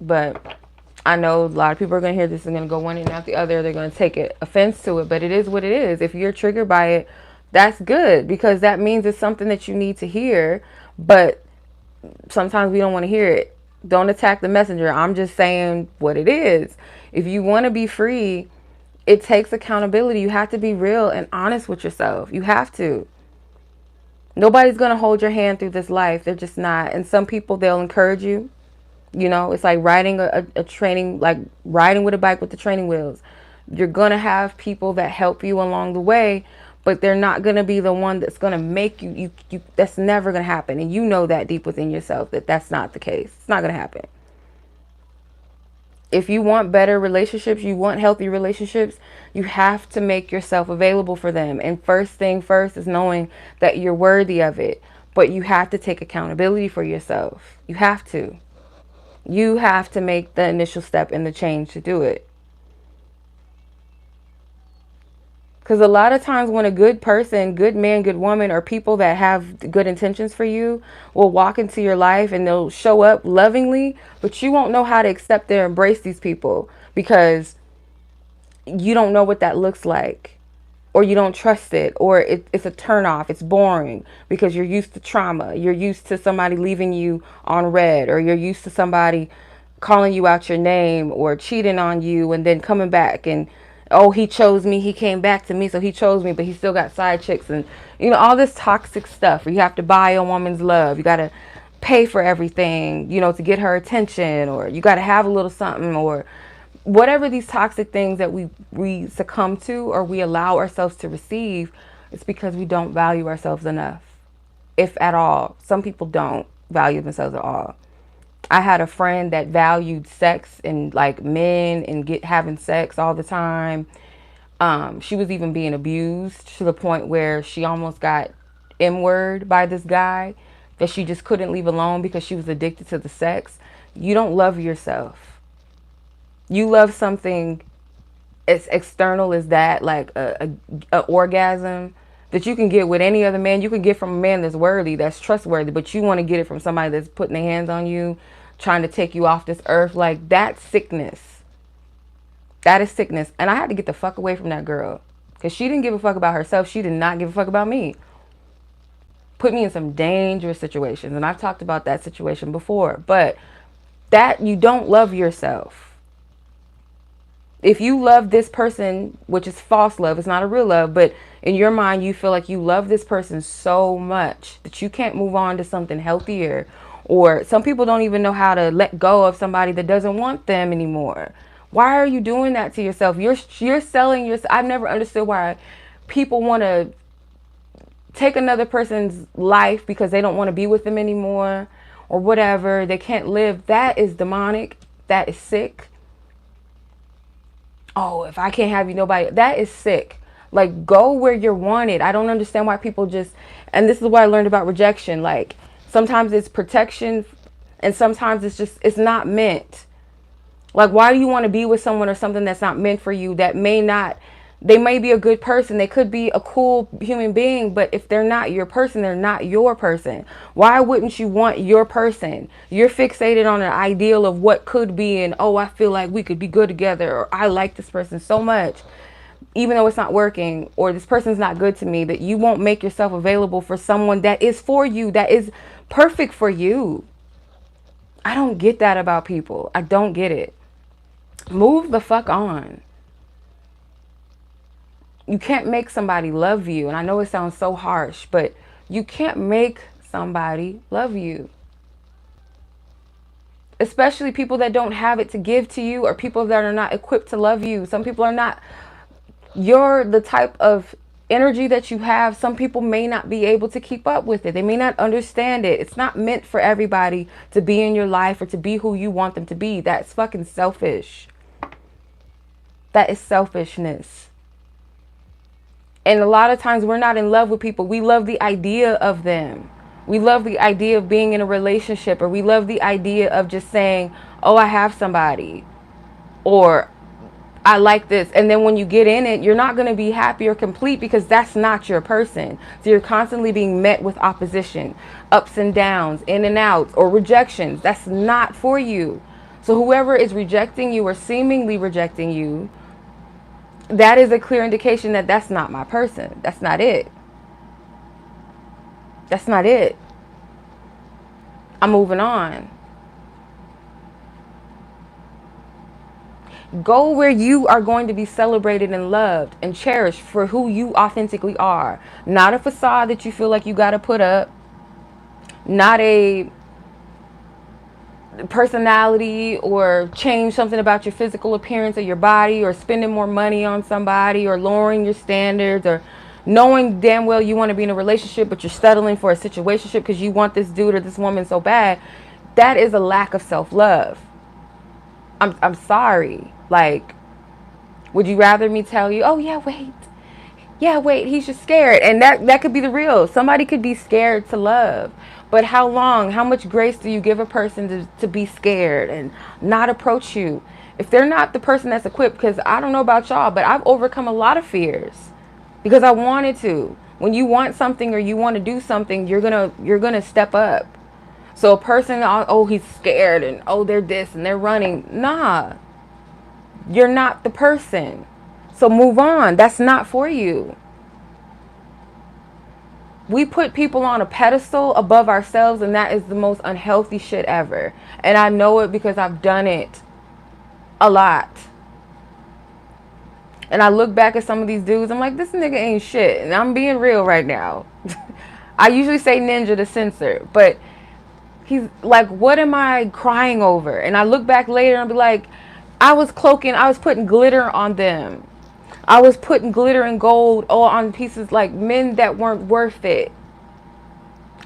But I know a lot of people are going to hear this and going to go one and out the other. They're going to take it offense to it, but it is what it is. If you're triggered by it, that's good, because that means it's something that you need to hear. But sometimes we don't want to hear it. Don't attack the messenger. I'm just saying what it is. If you want to be free, it takes accountability. You have to be real and honest with yourself. You have to. Nobody's going to hold your hand through this life. They're just not. And some people, they'll encourage you. You know, it's like riding a training, like riding with a bike with the training wheels. You're going to have people that help you along the way, but they're not going to be the one that's going to make you, that's never going to happen. And you know that deep within yourself that that's not the case. It's not going to happen. If you want better relationships, you want healthy relationships, you have to make yourself available for them. And first thing first is knowing that you're worthy of it. But you have to take accountability for yourself. You have to. You have to make the initial step in the change to do it. Because a lot of times when a good person, good man, good woman, or people that have good intentions for you will walk into your life and they'll show up lovingly, but you won't know how to accept or embrace these people because you don't know what that looks like, or you don't trust it, or it's a turnoff. It's boring because you're used to trauma. You're used to somebody leaving you on red, or you're used to somebody calling you out your name or cheating on you and then coming back and, oh, he chose me, he came back to me, so he chose me, but he still got side chicks and, you know, all this toxic stuff where you have to buy a woman's love. You got to pay for everything, you know, to get her attention, or you got to have a little something, or whatever these toxic things that we succumb to or we allow ourselves to receive. It's because we don't value ourselves enough, if at all. Some people don't value themselves at all. I had a friend that valued sex and like men and having sex all the time. She was even being abused to the point where she almost got M-word by this guy that she just couldn't leave alone because she was addicted to the sex. You don't love yourself. You love something as external as that, like a orgasm that you can get with any other man. You can get from a man that's worthy, that's trustworthy, but you want to get it from somebody that's putting their hands on you, trying to take you off this earth. Like, that's sickness. That is sickness. And I had to get the fuck away from that girl because she didn't give a fuck about herself. She did not give a fuck about me. Put me in some dangerous situations. And I've talked about that situation before. But that, you don't love yourself. If you love this person, which is false love, it's not a real love, but in your mind, you feel like you love this person so much that you can't move on to something healthier. Or some people don't even know how to let go of somebody that doesn't want them anymore. Why are you doing that to yourself? You're selling yourself. I've never understood why people want to take another person's life because they don't want to be with them anymore or whatever. They can't live. That is demonic. That is sick. Oh, if I can't have you, nobody. That is sick. Like, go where you're wanted. I don't understand why people just, and this is what I learned about rejection. Like, sometimes it's protection and sometimes it's not meant. Like, why do you want to be with someone or something that's not meant for you, that may not, they may be a good person, they could be a cool human being, but if they're not your person, they're not your person. Why wouldn't you want your person? You're fixated on an ideal of what could be, and oh, I feel like we could be good together, or I like this person so much, even though it's not working, or this person's not good to me, that you won't make yourself available for someone that is for you, that is perfect for you. I don't get that about people. I don't get it. Move the fuck on. You can't make somebody love you. And I know it sounds so harsh, but you can't make somebody love you. Especially people that don't have it to give to you, or people that are not equipped to love you. Some people are not, you're the type of energy that you have. Some people may not be able to keep up with it. They may not understand it. It's not meant for everybody to be in your life or to be who you want them to be. That's fucking selfish. That is selfishness. And a lot of times we're not in love with people. We love the idea of them. We love the idea of being in a relationship, or we love the idea of just saying, oh, I have somebody, or I like this. And then when you get in it, you're not going to be happy or complete because that's not your person. So you're constantly being met with opposition, ups and downs, in and outs, or rejections. That's not for you. So whoever is rejecting you or seemingly rejecting you, that is a clear indication that that's not my person. That's not it. That's not it. I'm moving on. Go where you are going to be celebrated and loved and cherished for who you authentically are. Not a facade that you feel like you got to put up. Not a personality or change something about your physical appearance or your body or spending more money on somebody or lowering your standards or knowing damn well you want to be in a relationship but you're settling for a situationship because you want this dude or this woman so bad. That is a lack of self-love. I'm sorry. Like, would you rather me tell you, oh yeah, wait, he's just scared? And that could be the real. Somebody could be scared to love. But how long, how much grace do you give a person to be scared and not approach you? If they're not the person that's equipped, because I don't know about y'all, but I've overcome a lot of fears because I wanted to. When you want something or you want to do something, you're gonna step up. So a person, oh, he's scared and oh, they're this and they're running. Nah, you're not the person. So move on. That's not for you. We put people on a pedestal above ourselves, and that is the most unhealthy shit ever. And I know it because I've done it a lot. And I look back at some of these dudes, I'm like, this nigga ain't shit. And I'm being real right now. I usually say ninja to censor, but he's like, what am I crying over? And I look back later and be like, I was putting glitter on them. I was putting glitter and gold all on pieces, like men that weren't worth it.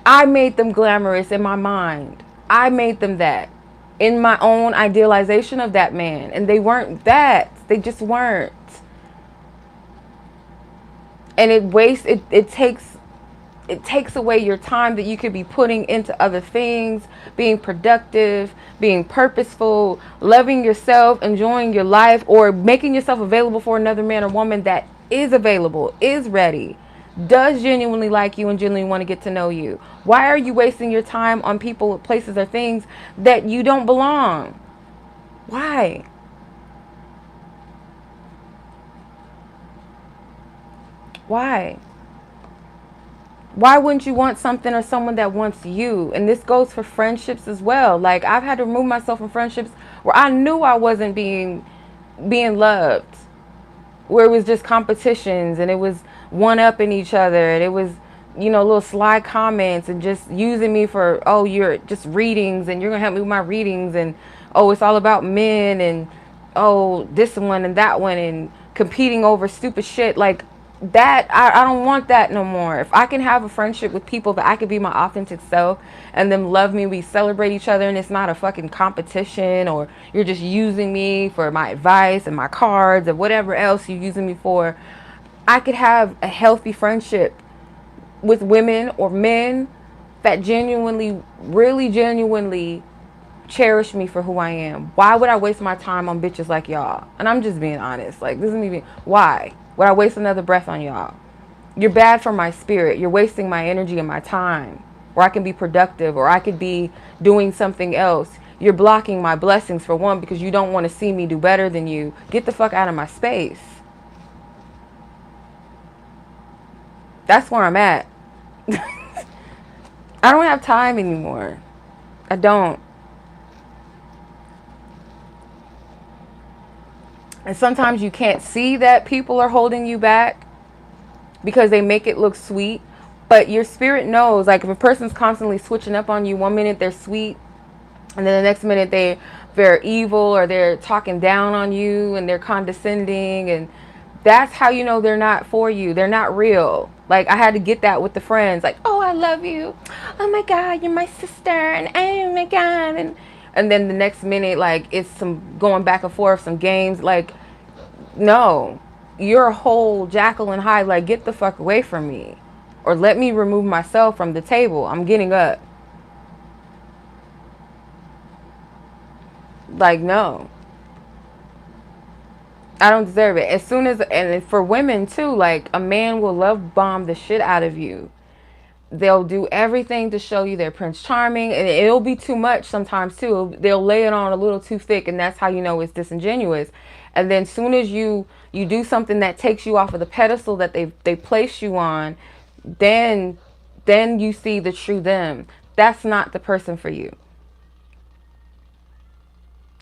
I made them glamorous in my mind. I made them that in my own idealization of that man. And they weren't that. They just weren't. And it takes away your time that you could be putting into other things, being productive, being purposeful, loving yourself, enjoying your life, or making yourself available for another man or woman that is available, is ready, does genuinely like you and genuinely want to get to know you. Why are you wasting your time on people, places, or things that you don't belong? Why? Why? Why wouldn't you want something or someone that wants you? And this goes for friendships as well. Like, I've had to remove myself from friendships where I knew I wasn't being loved, where it was just competitions and it was one-upping each other and it was, little sly comments and just using me for, oh, you're just readings and you're gonna help me with my readings, and oh, it's all about men, and oh, this one and that one, and competing over stupid shit like that. I don't want that no more. If I can have a friendship with people that I could be my authentic self and them love me, we celebrate each other, and it's not a fucking competition or you're just using me for my advice and my cards or whatever else you're using me for. I could have a healthy friendship with women or men that genuinely, really genuinely cherish me for who I am. Why would I waste my time on bitches like y'all? And I'm just being honest. Like, this isn't even, why would I waste another breath on y'all? You're bad for my spirit. You're wasting my energy and my time. Or I can be productive, or I could be doing something else. You're blocking my blessings, for one, because you don't want to see me do better than you. Get the fuck out of my space. That's where I'm at. I don't have time anymore. I don't. And sometimes you can't see that people are holding you back because they make it look sweet. But your spirit knows, like, if a person's constantly switching up on you, one minute they're sweet, and then the next minute they're evil, or they're talking down on you and they're condescending, and that's how you know they're not for you. They're not real. Like, I had to get that with the friends. Like, oh, I love you. Oh my God, you're my sister. And oh my God. And then the next minute, like, it's some going back and forth, some games. Like, no, you're a whole Jekyll and Hyde. Like, get the fuck away from me. Or let me remove myself from the table. I'm getting up. Like, no. I don't deserve it. As soon as, and for women too, like, a man will love bomb the shit out of you. They'll do everything to show you they're Prince Charming, and it'll be too much sometimes too. They'll lay it on a little too thick, and that's how you know it's disingenuous. And then soon as you do something that takes you off of the pedestal that they place you on, then you see the true them. That's not the person for you.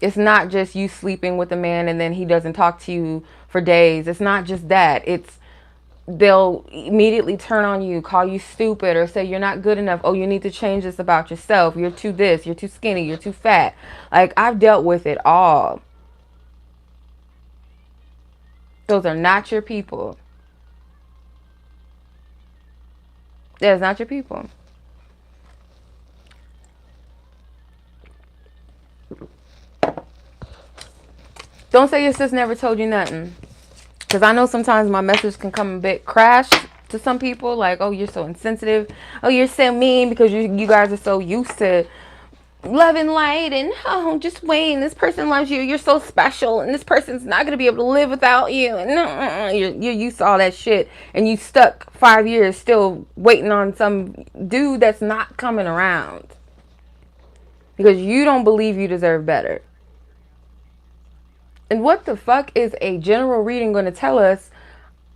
It's not just you sleeping with a man and then he doesn't talk to you for days. It's not just that. It's they'll immediately turn on you, call you stupid, or say you're not good enough. Oh, you need to change this about yourself. You're too this, you're too skinny, you're too fat. Like, I've dealt with it all. Those are not your people. That's not your people. Don't say your sis never told you nothing. Because I know sometimes my message can come a bit crash to some people. Like, oh, you're so insensitive. Oh, you're so mean because you guys are so used to love and light. And, oh, just wait. And this person loves you. You're so special. And this person's not going to be able to live without you. And you're used to all that shit. And you stuck 5 years still waiting on some dude that's not coming around. Because you don't believe you deserve better. And what the fuck is a general reading going to tell us?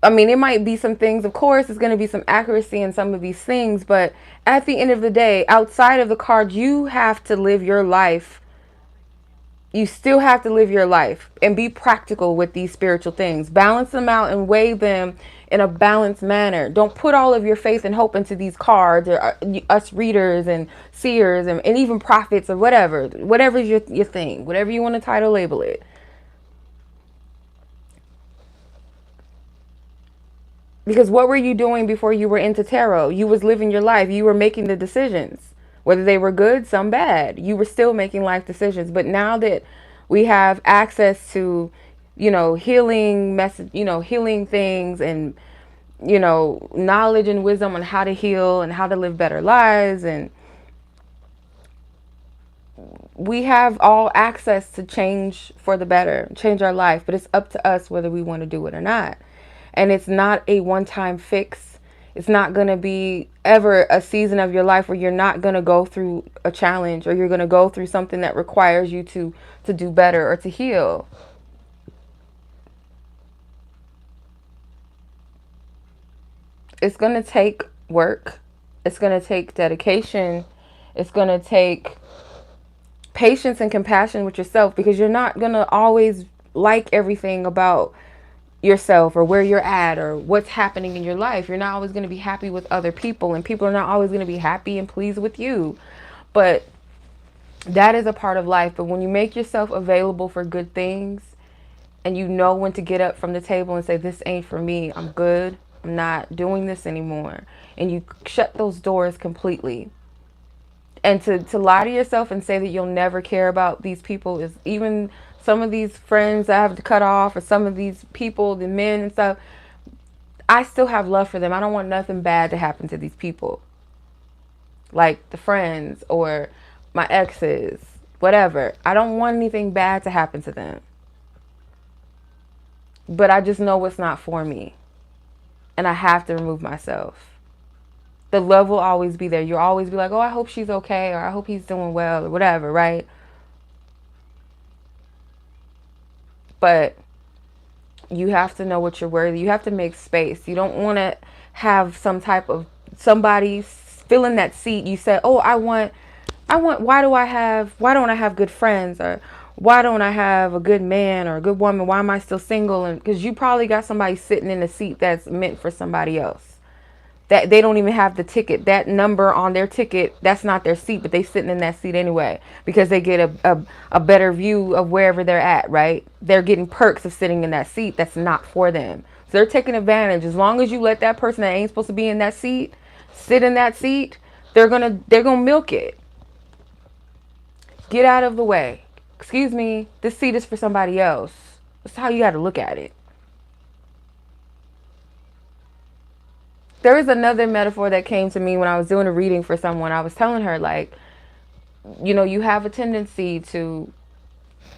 I mean, it might be some things, of course, there's going to be some accuracy in some of these things, but at the end of the day, outside of the card, you have to live your life. You still have to live your life and be practical with these spiritual things. Balance them out and weigh them in a balanced manner. Don't put all of your faith and hope into these cards or us readers and seers and even prophets or whatever's your thing, whatever you want to title label it. Because what were you doing before you were into tarot? You was living your life. You were making the decisions. Whether they were good, some bad. You were still making life decisions. But now that we have access to, healing healing things and, knowledge and wisdom on how to heal and how to live better lives. And we have all access to change for the better, change our life. But it's up to us whether we want to do it or not. And it's not a one-time fix. It's not going to be ever a season of your life where you're not going to go through a challenge or you're going to go through something that requires you to do better or to heal. It's going to take work. It's going to take dedication. It's going to take patience and compassion with yourself, because you're not going to always like everything about yourself or where you're at or what's happening in your life. You're not always going to be happy with other people, and people are not always going to be happy and pleased with you. But that is a part of life. But when you make yourself available for good things and you know when to get up from the table and say, this ain't for me, I'm good, I'm not doing this anymore, and you shut those doors completely. And to lie to yourself and say that you'll never care about these people, is even some of these friends I have to cut off, or some of these people, the men and stuff, I still have love for them. I don't want nothing bad to happen to these people. Like the friends or my exes, whatever. I don't want anything bad to happen to them. But I just know it's not for me. And I have to remove myself. The love will always be there. You'll always be like, oh, I hope she's okay, or I hope he's doing well, or whatever, right? But you have to know what you're worthy. You have to make space. You don't want to have some type of somebody filling that seat. You say, oh, I want, why don't I have good friends? Or why don't I have a good man or a good woman? Why am I still single? And because you probably got somebody sitting in a seat that's meant for somebody else. That they don't even have the ticket, that number on their ticket, that's not their seat, but they sitting in that seat anyway, because they get a better view of wherever they're at, right? They're getting perks of sitting in that seat that's not for them. So they're taking advantage. As long as you let that person that ain't supposed to be in that seat sit in that seat, they're gonna milk it. Get out of the way. Excuse me, this seat is for somebody else. That's how you got to look at it. There is another metaphor that came to me when I was doing a reading for someone. I was telling her, like, you have a tendency to,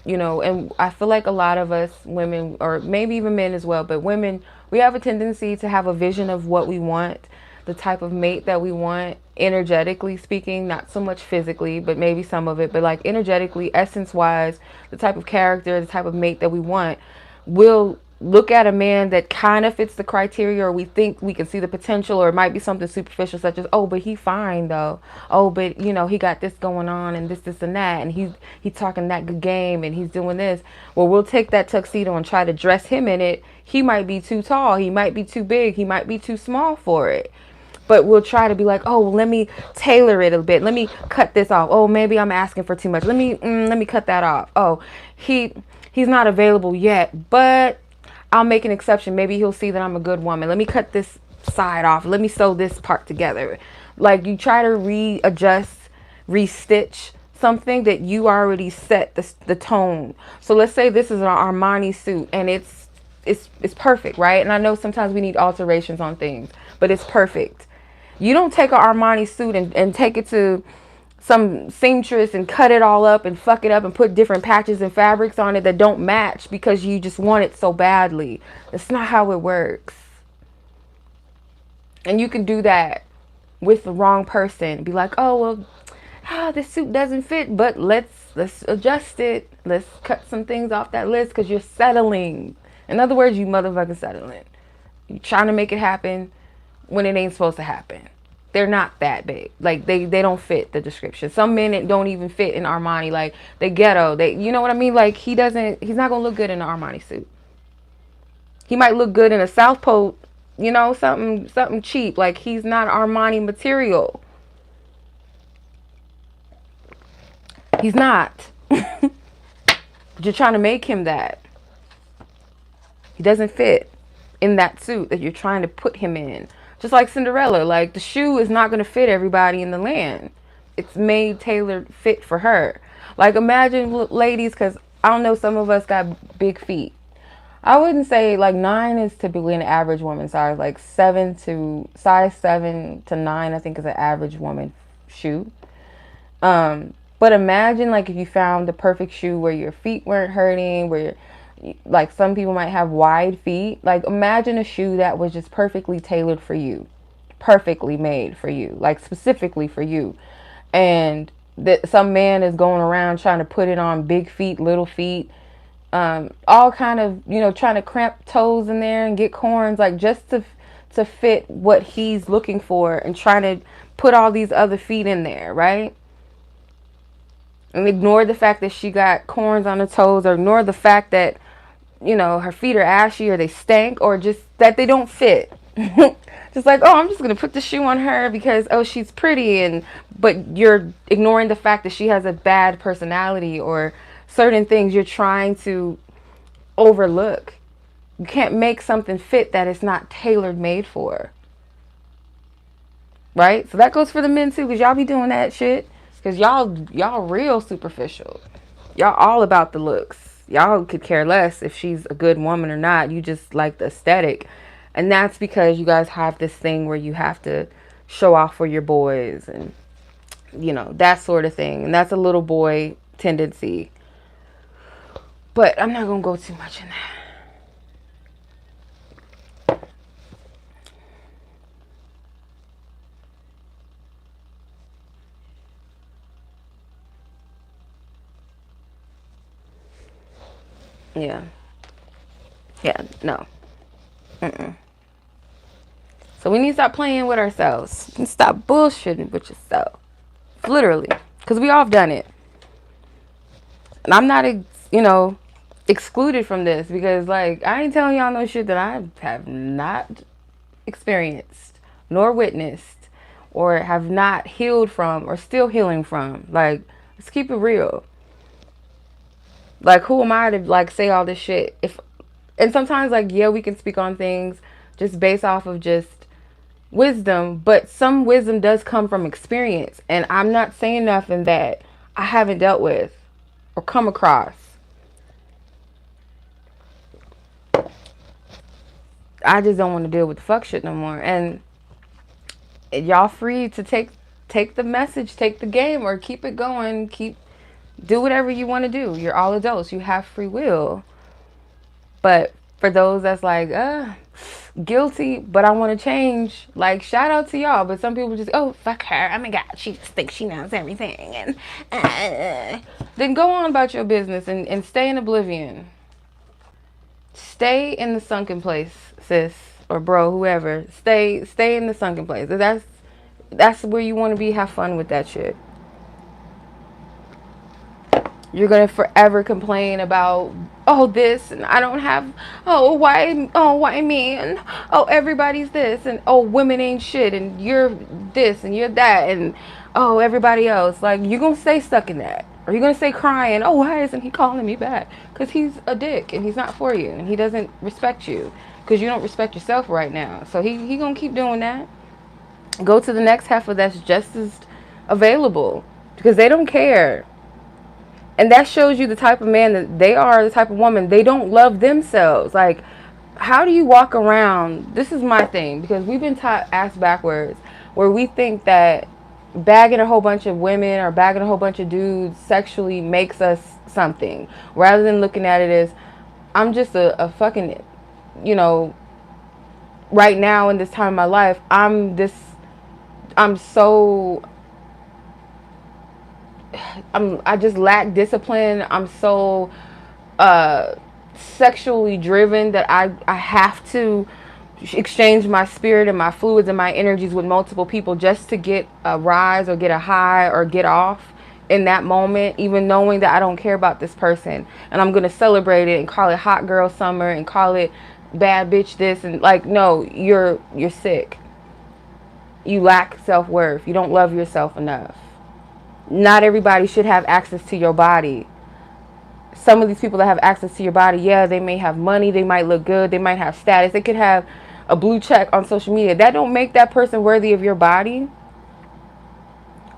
and I feel like a lot of us women, or maybe even men as well, but women, we have a tendency to have a vision of what we want. the type of mate that we want, energetically speaking, not so much physically, but maybe some of it, but like energetically, essence wise, the type of character, the type of mate that we want, we'll look at a man that kind of fits the criteria, or we think we can see the potential, or it might be something superficial such as, oh, but he fine though, oh, but you know, he got this going on and this and that, and he's talking that good game and he's doing this. Well, we'll take that tuxedo and try to dress him in it. He might be too tall, he might be too big, he might be too small for it. But we'll try to be like, oh, well, let me tailor it a bit. Let me cut this off. Oh, maybe I'm asking for too much. Let me cut that off. Oh, he's not available yet, but I'll make an exception. Maybe he'll see that I'm a good woman. Let me cut this side off. Let me sew this part together. Like, you try to readjust, restitch something that you already set the tone. So let's say this is an Armani suit and it's perfect, right? And I know sometimes we need alterations on things, but it's perfect. You don't take an Armani suit and take it to some seamstress and cut it all up and fuck it up and put different patches and fabrics on it that don't match because you just want it so badly. That's not how it works. And you can do that with the wrong person. Be like, oh, well, this suit doesn't fit, but let's adjust it. Let's cut some things off that list because you're settling. In other words, you motherfucking settling. You're trying to make it happen when it ain't supposed to happen. They're not that big. Like, they don't fit the description. Some men don't even fit in Armani. Like, they ghetto. You know what I mean? Like, he's not going to look good in an Armani suit. He might look good in a South Pole, you know, something cheap. Like, he's not Armani material. He's not. But you're trying to make him that. He doesn't fit in that suit that you're trying to put him in. Just like Cinderella, like, the shoe is not going to fit everybody in the land. It's made tailored fit for her. Like, imagine, ladies, because I don't know, some of us got big feet. I wouldn't say, like, 9 is typically an average woman size. Like, size 7 to 9, I think, is an average woman shoe. But imagine, like, if you found the perfect shoe where your feet weren't hurting, where like, some people might have wide feet. Like, imagine a shoe that was just perfectly tailored for you, perfectly made for you, like, specifically for you. And that some man is going around trying to put it on big feet, little feet, all kind of, you know, trying to cramp toes in there and get corns, like, just to fit what he's looking for, and trying to put all these other feet in there, right? And ignore the fact that she got corns on her toes, or ignore the fact that, you know, her feet are ashy, or they stank, or just that they don't fit. Just like, oh, I'm just going to put the shoe on her because, oh, she's pretty. But you're ignoring the fact that she has a bad personality, or certain things you're trying to overlook. You can't make something fit that it's not tailored made for. Right? So that goes for the men too, because y'all be doing that shit. Because y'all real superficial. Y'all all about the looks. Y'all could care less if she's a good woman or not. You just like the aesthetic. And that's because you guys have this thing where you have to show off for your boys and, you know, that sort of thing. And that's a little boy tendency. But I'm not going to go too much in that. Yeah. Yeah, no. So we need to stop playing with ourselves and stop bullshitting with yourself. Literally. Because we all have done it. And I'm not, you know, excluded from this, because, like, I ain't telling y'all no shit that I have not experienced nor witnessed or have not healed from or still healing from. Like, let's keep it real. Like, who am I to, like, say all this shit? And sometimes, like, yeah, we can speak on things just based off of just wisdom, but some wisdom does come from experience. And I'm not saying nothing that I haven't dealt with or come across. I just don't want to deal with the fuck shit no more. And y'all free to take the message, take the game, or keep it going. Do whatever you want to do. You're all adults. You have free will. But for those that's like, guilty, but I want to change. Like, shout out to y'all. But some people just, oh, fuck her. Oh my God, she just thinks she knows everything. And then go on about your business and stay in oblivion. Stay in the sunken place, sis or bro, whoever. Stay in the sunken place. That's where you want to be. Have fun with that shit. You're going to forever complain about, oh, this, and I don't have, oh, why me, and oh, everybody's this, and oh, women ain't shit, and you're this, and you're that, and oh, everybody else. Like, you're going to stay stuck in that. Or you're going to stay crying, oh, why isn't he calling me back? Because he's a dick, and he's not for you, and he doesn't respect you, because you don't respect yourself right now. So he going to keep doing that. Go to the next heifer that's just as available, because they don't care. And that shows you the type of man that they are, the type of woman. They don't love themselves. Like, how do you walk around? This is my thing, because we've been taught ass backwards, where we think that bagging a whole bunch of women or bagging a whole bunch of dudes sexually makes us something, rather than looking at it as, I'm just a fucking, you know, right now in this time of my life, I'm I just lack discipline. I'm so sexually driven that I have to exchange my spirit and my fluids and my energies with multiple people just to get a rise or get a high or get off in that moment, even knowing that I don't care about this person, and I'm gonna celebrate it and call it hot girl summer and call it bad bitch this, and like, no, you're sick. You lack self-worth. You don't love yourself enough. Not everybody should have access to your body. Some of these people that have access to your body, yeah, they may have money, they might look good, they might have status, they could have a blue check on social media. That don't make that person worthy of your body.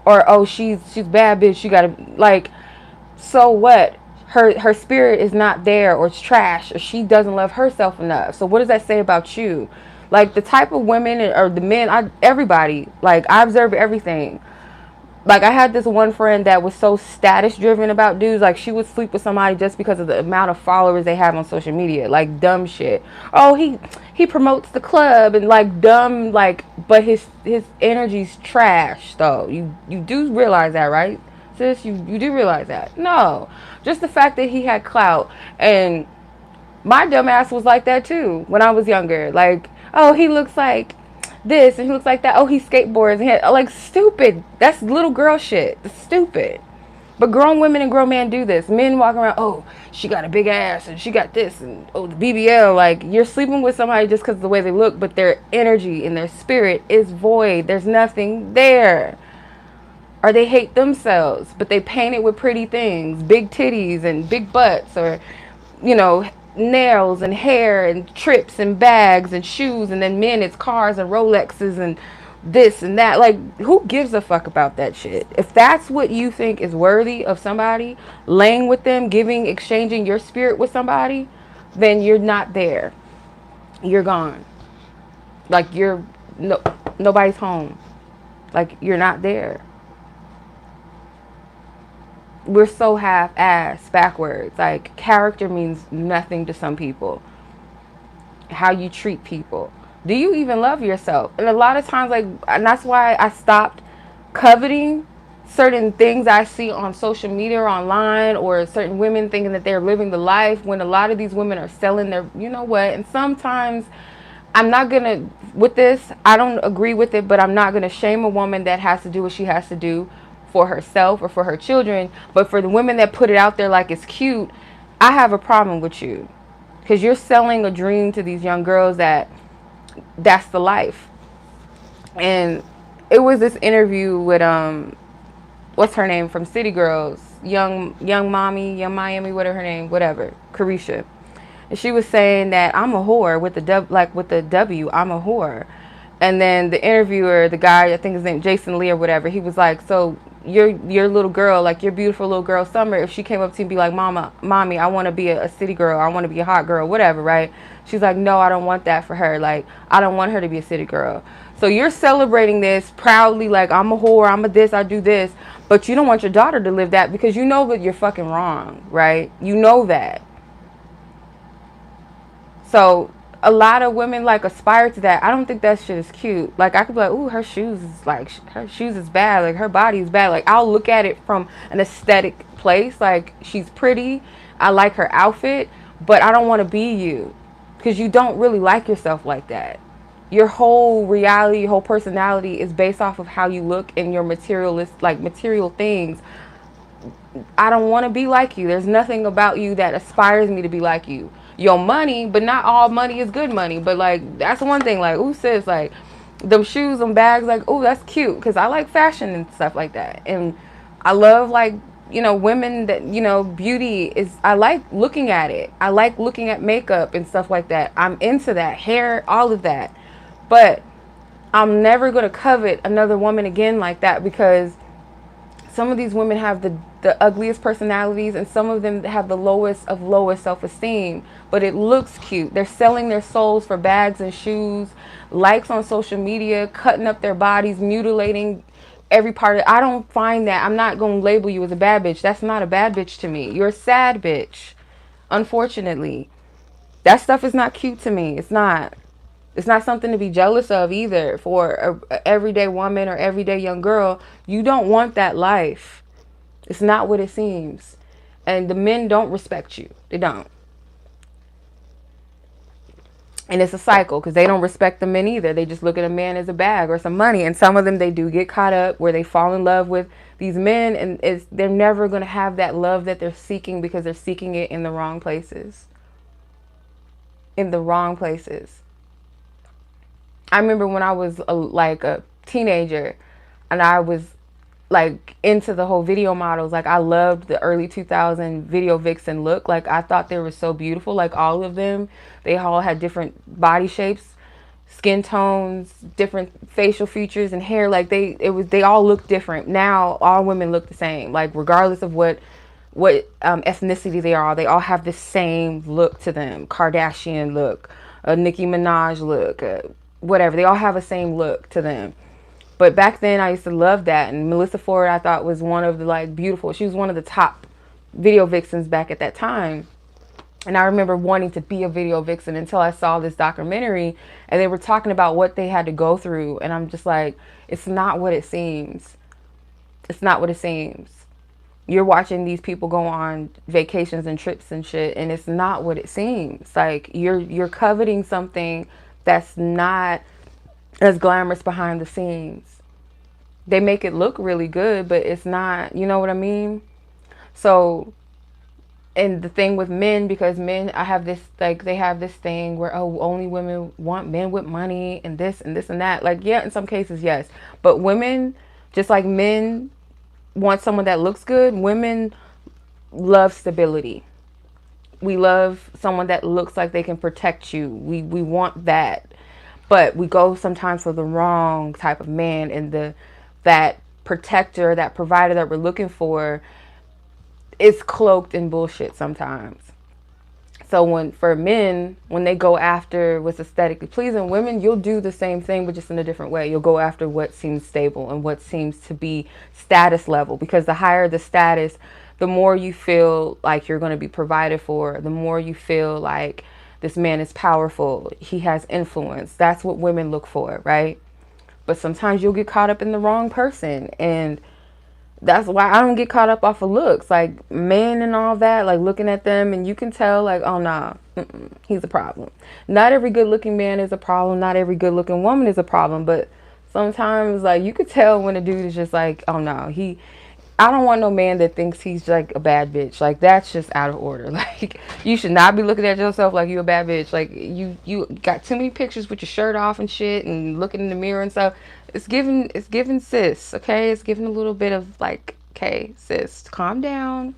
Or, oh, she's bad bitch, she gotta, like, so what? Her spirit is not there, or it's trash, or she doesn't love herself enough. So what does that say about you? Like, the type of women or the men, everybody, like, I observe everything. Like, I had this one friend that was so status driven about dudes. Like, she would sleep with somebody just because of the amount of followers they have on social media. Like, dumb shit. Oh, he promotes the club and like dumb, like, but his energy's trash though. You do realize that, right, sis? You do realize that? No. Just the fact that he had clout. And my dumb ass was like that too when I was younger. Like, oh, he looks like this and he looks like that. Oh, he skateboards and like, stupid. That's little girl shit. It's stupid. But grown women and grown men do this. Men walk around, oh, she got a big ass and she got this and oh, the BBL. Like, you're sleeping with somebody just because of the way they look, but their energy and their spirit is void. There's nothing there. Or they hate themselves, but they paint it with pretty things, big titties and big butts, or, you know, nails and hair and trips and bags and shoes. And then men, it's cars and Rolexes and this and that. Like, who gives a fuck about that shit? If that's what you think is worthy of somebody, laying with them, exchanging your spirit with somebody, then you're not there. You're gone. Like, nobody's home. Like, you're not there. We're so half-ass backwards. Like, character means nothing to some people. How you treat people. Do you even love yourself? And a lot of times, like, and that's why I stopped coveting certain things I see on social media or online, or certain women thinking that they're living the life, when a lot of these women are selling their, you know what? And sometimes I'm not gonna, with this, I don't agree with it, but I'm not gonna shame a woman that has to do what she has to do for herself or for her children. But for the women that put it out there like it's cute, I have a problem with you, because you're selling a dream to these young girls that's the life. And it was this interview with what's her name from City Girls, young Miami, whatever her name, whatever, Carisha. And she was saying that I'm a whore with the W, I'm a whore. And then the interviewer, the guy, I think his name Jason Lee or whatever, he was like, so your little girl, like your beautiful little girl Summer, if she came up to you and be like, mommy, I want to be a city girl, I want to be a hot girl, whatever, right? She's like, no, I don't want that for her. Like, I don't want her to be a city girl. So you're celebrating this proudly, like, I'm a whore, I'm a this, I do this, but you don't want your daughter to live that, because you know that you're fucking wrong, right? You know that. So a lot of women like aspire to that. I don't think that shit is cute. Like I could be like, ooh, her shoes is like her shoes is bad. Like her body is bad. Like I'll look at it from an aesthetic place. Like she's pretty. I like her outfit, but I don't want to be you, because you don't really like yourself like that. Your whole reality, your whole personality is based off of how you look and your materialist, like material things. I don't want to be like you. There's nothing about you that aspires me to be like you. Your money, but not all money is good money. But like that's one thing. Like, ooh, sis, like them shoes, them bags, like, ooh, that's cute, because I like fashion and stuff like that. And I love, like, you know, women that, you know, beauty is, I like looking at it. I like looking at makeup and stuff like that. I'm into that, hair, all of that. But I'm never going to covet another woman again like that, because some of these women have the ugliest personalities, and some of them have the lowest of lowest self-esteem, but it looks cute. They're selling their souls for bags and shoes, likes on social media, cutting up their bodies, mutilating every part of it. I don't find that. I'm not going to label you as a bad bitch. That's not a bad bitch to me. You're a sad bitch, unfortunately. That stuff is not cute to me. It's not. It's not something to be jealous of either for a everyday woman or everyday young girl. You don't want that life. It's not what it seems. And the men don't respect you. They don't. And it's a cycle, because they don't respect the men either. They just look at a man as a bag or some money. And some of them, they do get caught up where they fall in love with these men, and they're never going to have that love that they're seeking, because they're seeking it in the wrong places. In the wrong places. I remember when I was like a teenager, and I was like into the whole video models. Like I loved the early 2000 video vixen look. Like I thought they were so beautiful. Like all of them, they all had different body shapes, skin tones, different facial features and hair. Like they all look different. Now all women look the same. Like regardless of what ethnicity they are, they all have the same look to them. Kardashian look, a Nicki Minaj look, whatever. They all have the same look to them. But back then I used to love that. And Melissa Ford, I thought, was one of the like beautiful. She was one of the top video vixens back at that time. And I remember wanting to be a video vixen until I saw this documentary, and they were talking about what they had to go through. And I'm just like, it's not what it seems. It's not what it seems. You're watching these people go on vacations and trips and shit, and it's not what it seems. Like you're coveting something that's not as glamorous behind the scenes. They make it look really good, but it's not, you know what I mean? So, and the thing with men, because men, I have this, like, they have this thing where, oh, only women want men with money and this and this and that. Like, yeah, in some cases, yes. But women, just like men want someone that looks good, women love stability. We love someone that looks like they can protect you. We want that. But we go sometimes for the wrong type of man, and that protector, that provider that we're looking for is cloaked in bullshit sometimes. So for men, when they go after what's aesthetically pleasing, women, you'll do the same thing, but just in a different way. You'll go after what seems stable and what seems to be status level, because the higher the status, the more you feel like you're going to be provided for, the more you feel like this man is powerful, he has influence. That's what women look for, right? But sometimes you'll get caught up in the wrong person, and that's why I don't get caught up off of looks. Like men and all that, like looking at them and you can tell, like, oh nah, he's a problem. Not every good looking man is a problem. Not every good looking woman is a problem. But sometimes, like, you could tell when a dude is just like, oh no, I don't want no man that thinks he's like a bad bitch. Like that's just out of order. Like you should not be looking at yourself like you a bad bitch. Like you got too many pictures with your shirt off and shit and looking in the mirror and stuff. It's giving sis, okay? It's giving a little bit of like, okay, sis, calm down.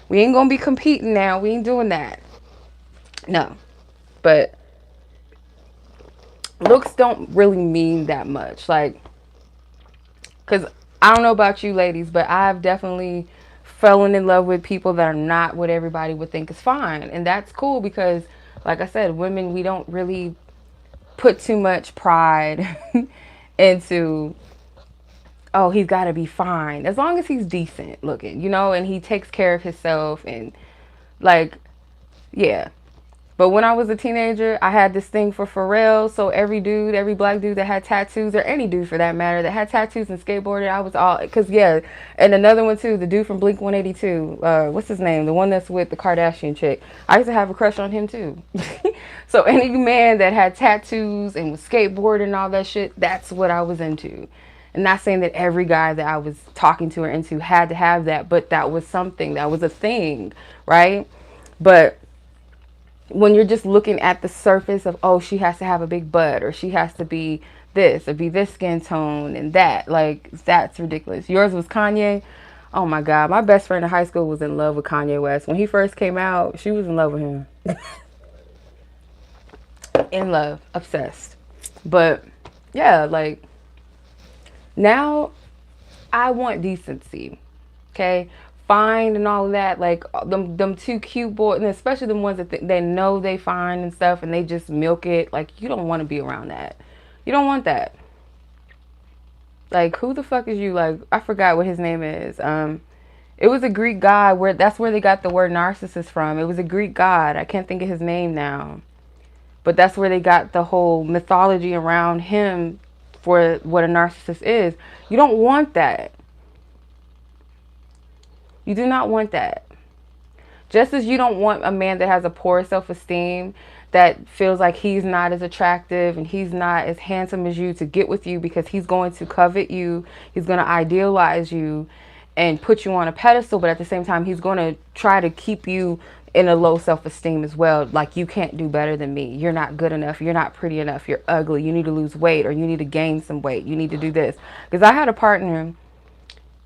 We ain't gonna be competing now. We ain't doing that. No. But looks don't really mean that much. Like, cause I don't know about you ladies, but I've definitely fallen in love with people that are not what everybody would think is fine. And that's cool because, like I said, women, we don't really put too much pride into, oh, he's got to be fine. As long as he's decent looking, you know, and he takes care of himself and, like, yeah. But when I was a teenager, I had this thing for Pharrell. So every dude, every black dude that had tattoos, or any dude for that matter, that had tattoos and skateboarded, I was all, because yeah. And another one too, the dude from Blink 182, what's his name? The one that's with the Kardashian chick. I used to have a crush on him too. So any man that had tattoos and was skateboarding and all that shit, that's what I was into. And not saying that every guy that I was talking to or into had to have that, but that was something, that was a thing, right? But when you're just looking at the surface of, oh, she has to have a big butt, or she has to be this, or be this skin tone and that, like, that's ridiculous. Yours was Kanye. Oh my God, my best friend in high school was in love with Kanye West. When he first came out, she was in love with him. In love, obsessed. But yeah, like, now I want decency, okay? Fine and all of that, like them two cute boys, and especially the ones that they know they fine and stuff, and they just milk it. Like, you don't want to be around that. You don't want that. Like, who the fuck is you? Like, I forgot what his name is. It was a Greek god, where that's where they got the word narcissist from. It was a Greek god. I can't think of his name now, but that's where they got the whole mythology around him for what a narcissist is. You don't want that. You do not want that. Just as you don't want a man that has a poor self-esteem, that feels like he's not as attractive and he's not as handsome as you, to get with you, because he's going to covet you, he's going to idealize you and put you on a pedestal, but at the same time he's going to try to keep you in a low self-esteem as well. Like, you can't do better than me, you're not good enough, you're not pretty enough, you're ugly, you need to lose weight, or you need to gain some weight, you need to do this. Because I had a partner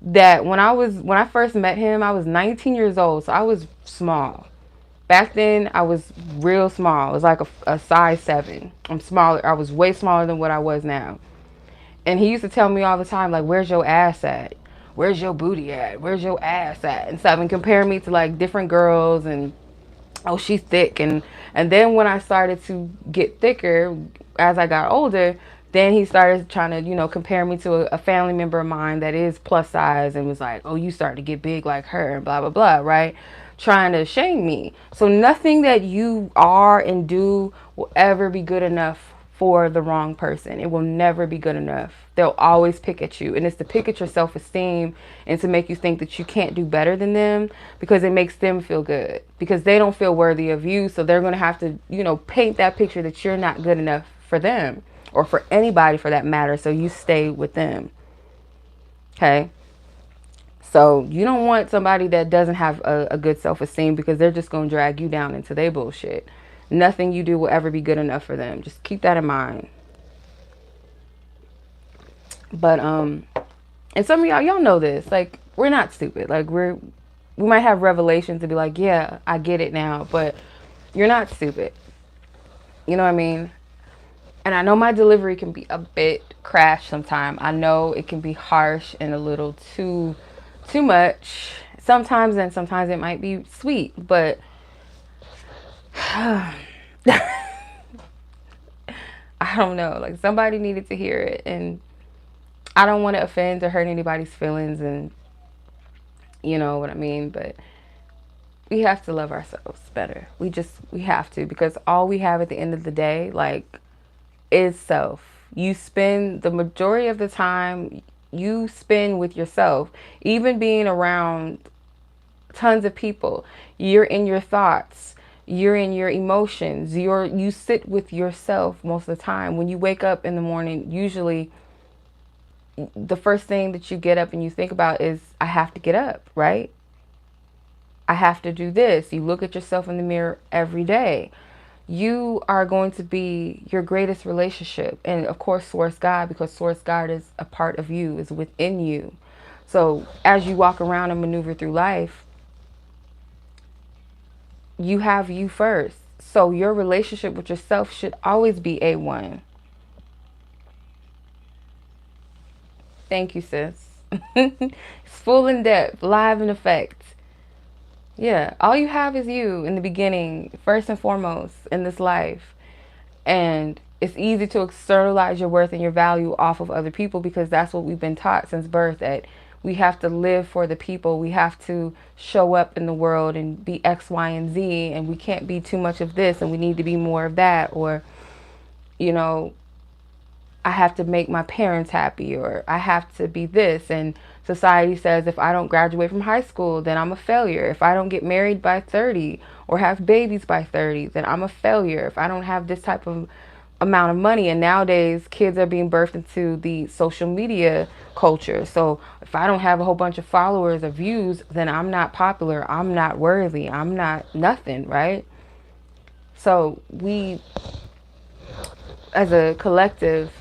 that when I first met him, I was 19 years old, so I was small. Back then, I was real small. It was like a size 7. I'm smaller. I was way smaller than what I was now. And he used to tell me all the time, like, where's your ass at? Where's your booty at? Where's your ass at? And stuff, and compare me to, like, different girls, and, oh, she's thick. And then when I started to get thicker as I got older, then he started trying to, you know, compare me to a family member of mine that is plus size, and was like, oh, you starting to get big like her, and blah, blah, blah, right? Trying to shame me. So nothing that you are and do will ever be good enough for the wrong person. It will never be good enough. They'll always pick at you. And it's to pick at your self-esteem and to make you think that you can't do better than them, because it makes them feel good, because they don't feel worthy of you. So they're going to have to, you know, paint that picture that you're not good enough for them, or for anybody for that matter. So you stay with them. Okay. So you don't want somebody that doesn't have a good self-esteem, because they're just going to drag you down into their bullshit. Nothing you do will ever be good enough for them. Just keep that in mind. But, and some of y'all know this, like, we're not stupid. Like, we might have revelations to be like, yeah, I get it now, but you're not stupid. You know what I mean? And I know my delivery can be a bit crash sometimes. I know it can be harsh and a little too much sometimes, and sometimes it might be sweet, but I don't know. Like, somebody needed to hear it, and I don't want to offend or hurt anybody's feelings, and you know what I mean, but we have to love ourselves better. We have to, because all we have at the end of the day, like, is self. You spend the majority of the time you spend with yourself. Even being around tons of people, you're in your thoughts, you're in your emotions, you sit with yourself most of the time. When you wake up in the morning, usually the first thing that you get up and you think about is, I have to get up, right? I have to do this. You look at yourself in the mirror every day. You are going to be your greatest relationship. And of course, Source God, because Source God is a part of you, is within you. So as you walk around and maneuver through life, you have you first. So your relationship with yourself should always be A1. Thank you, sis. It's full in depth, live in effect. Yeah, all you have is you in the beginning, first and foremost, in this life. And it's easy to externalize your worth and your value off of other people, because that's what we've been taught since birth, that We have to live for the people. We have to show up in the world and be X, Y, and Z. And we can't be too much of this and we need to be more of that. Or, you know, I have to make my parents happy, or I have to be this. And society says if I don't graduate from high school, then I'm a failure. If I don't get married by 30 or have babies by 30, then I'm a failure. If I don't have this type of amount of money. And nowadays kids are being birthed into the social media culture. So if I don't have a whole bunch of followers or views, then I'm not popular. I'm not worthy. I'm not nothing, right? So we, as a collective,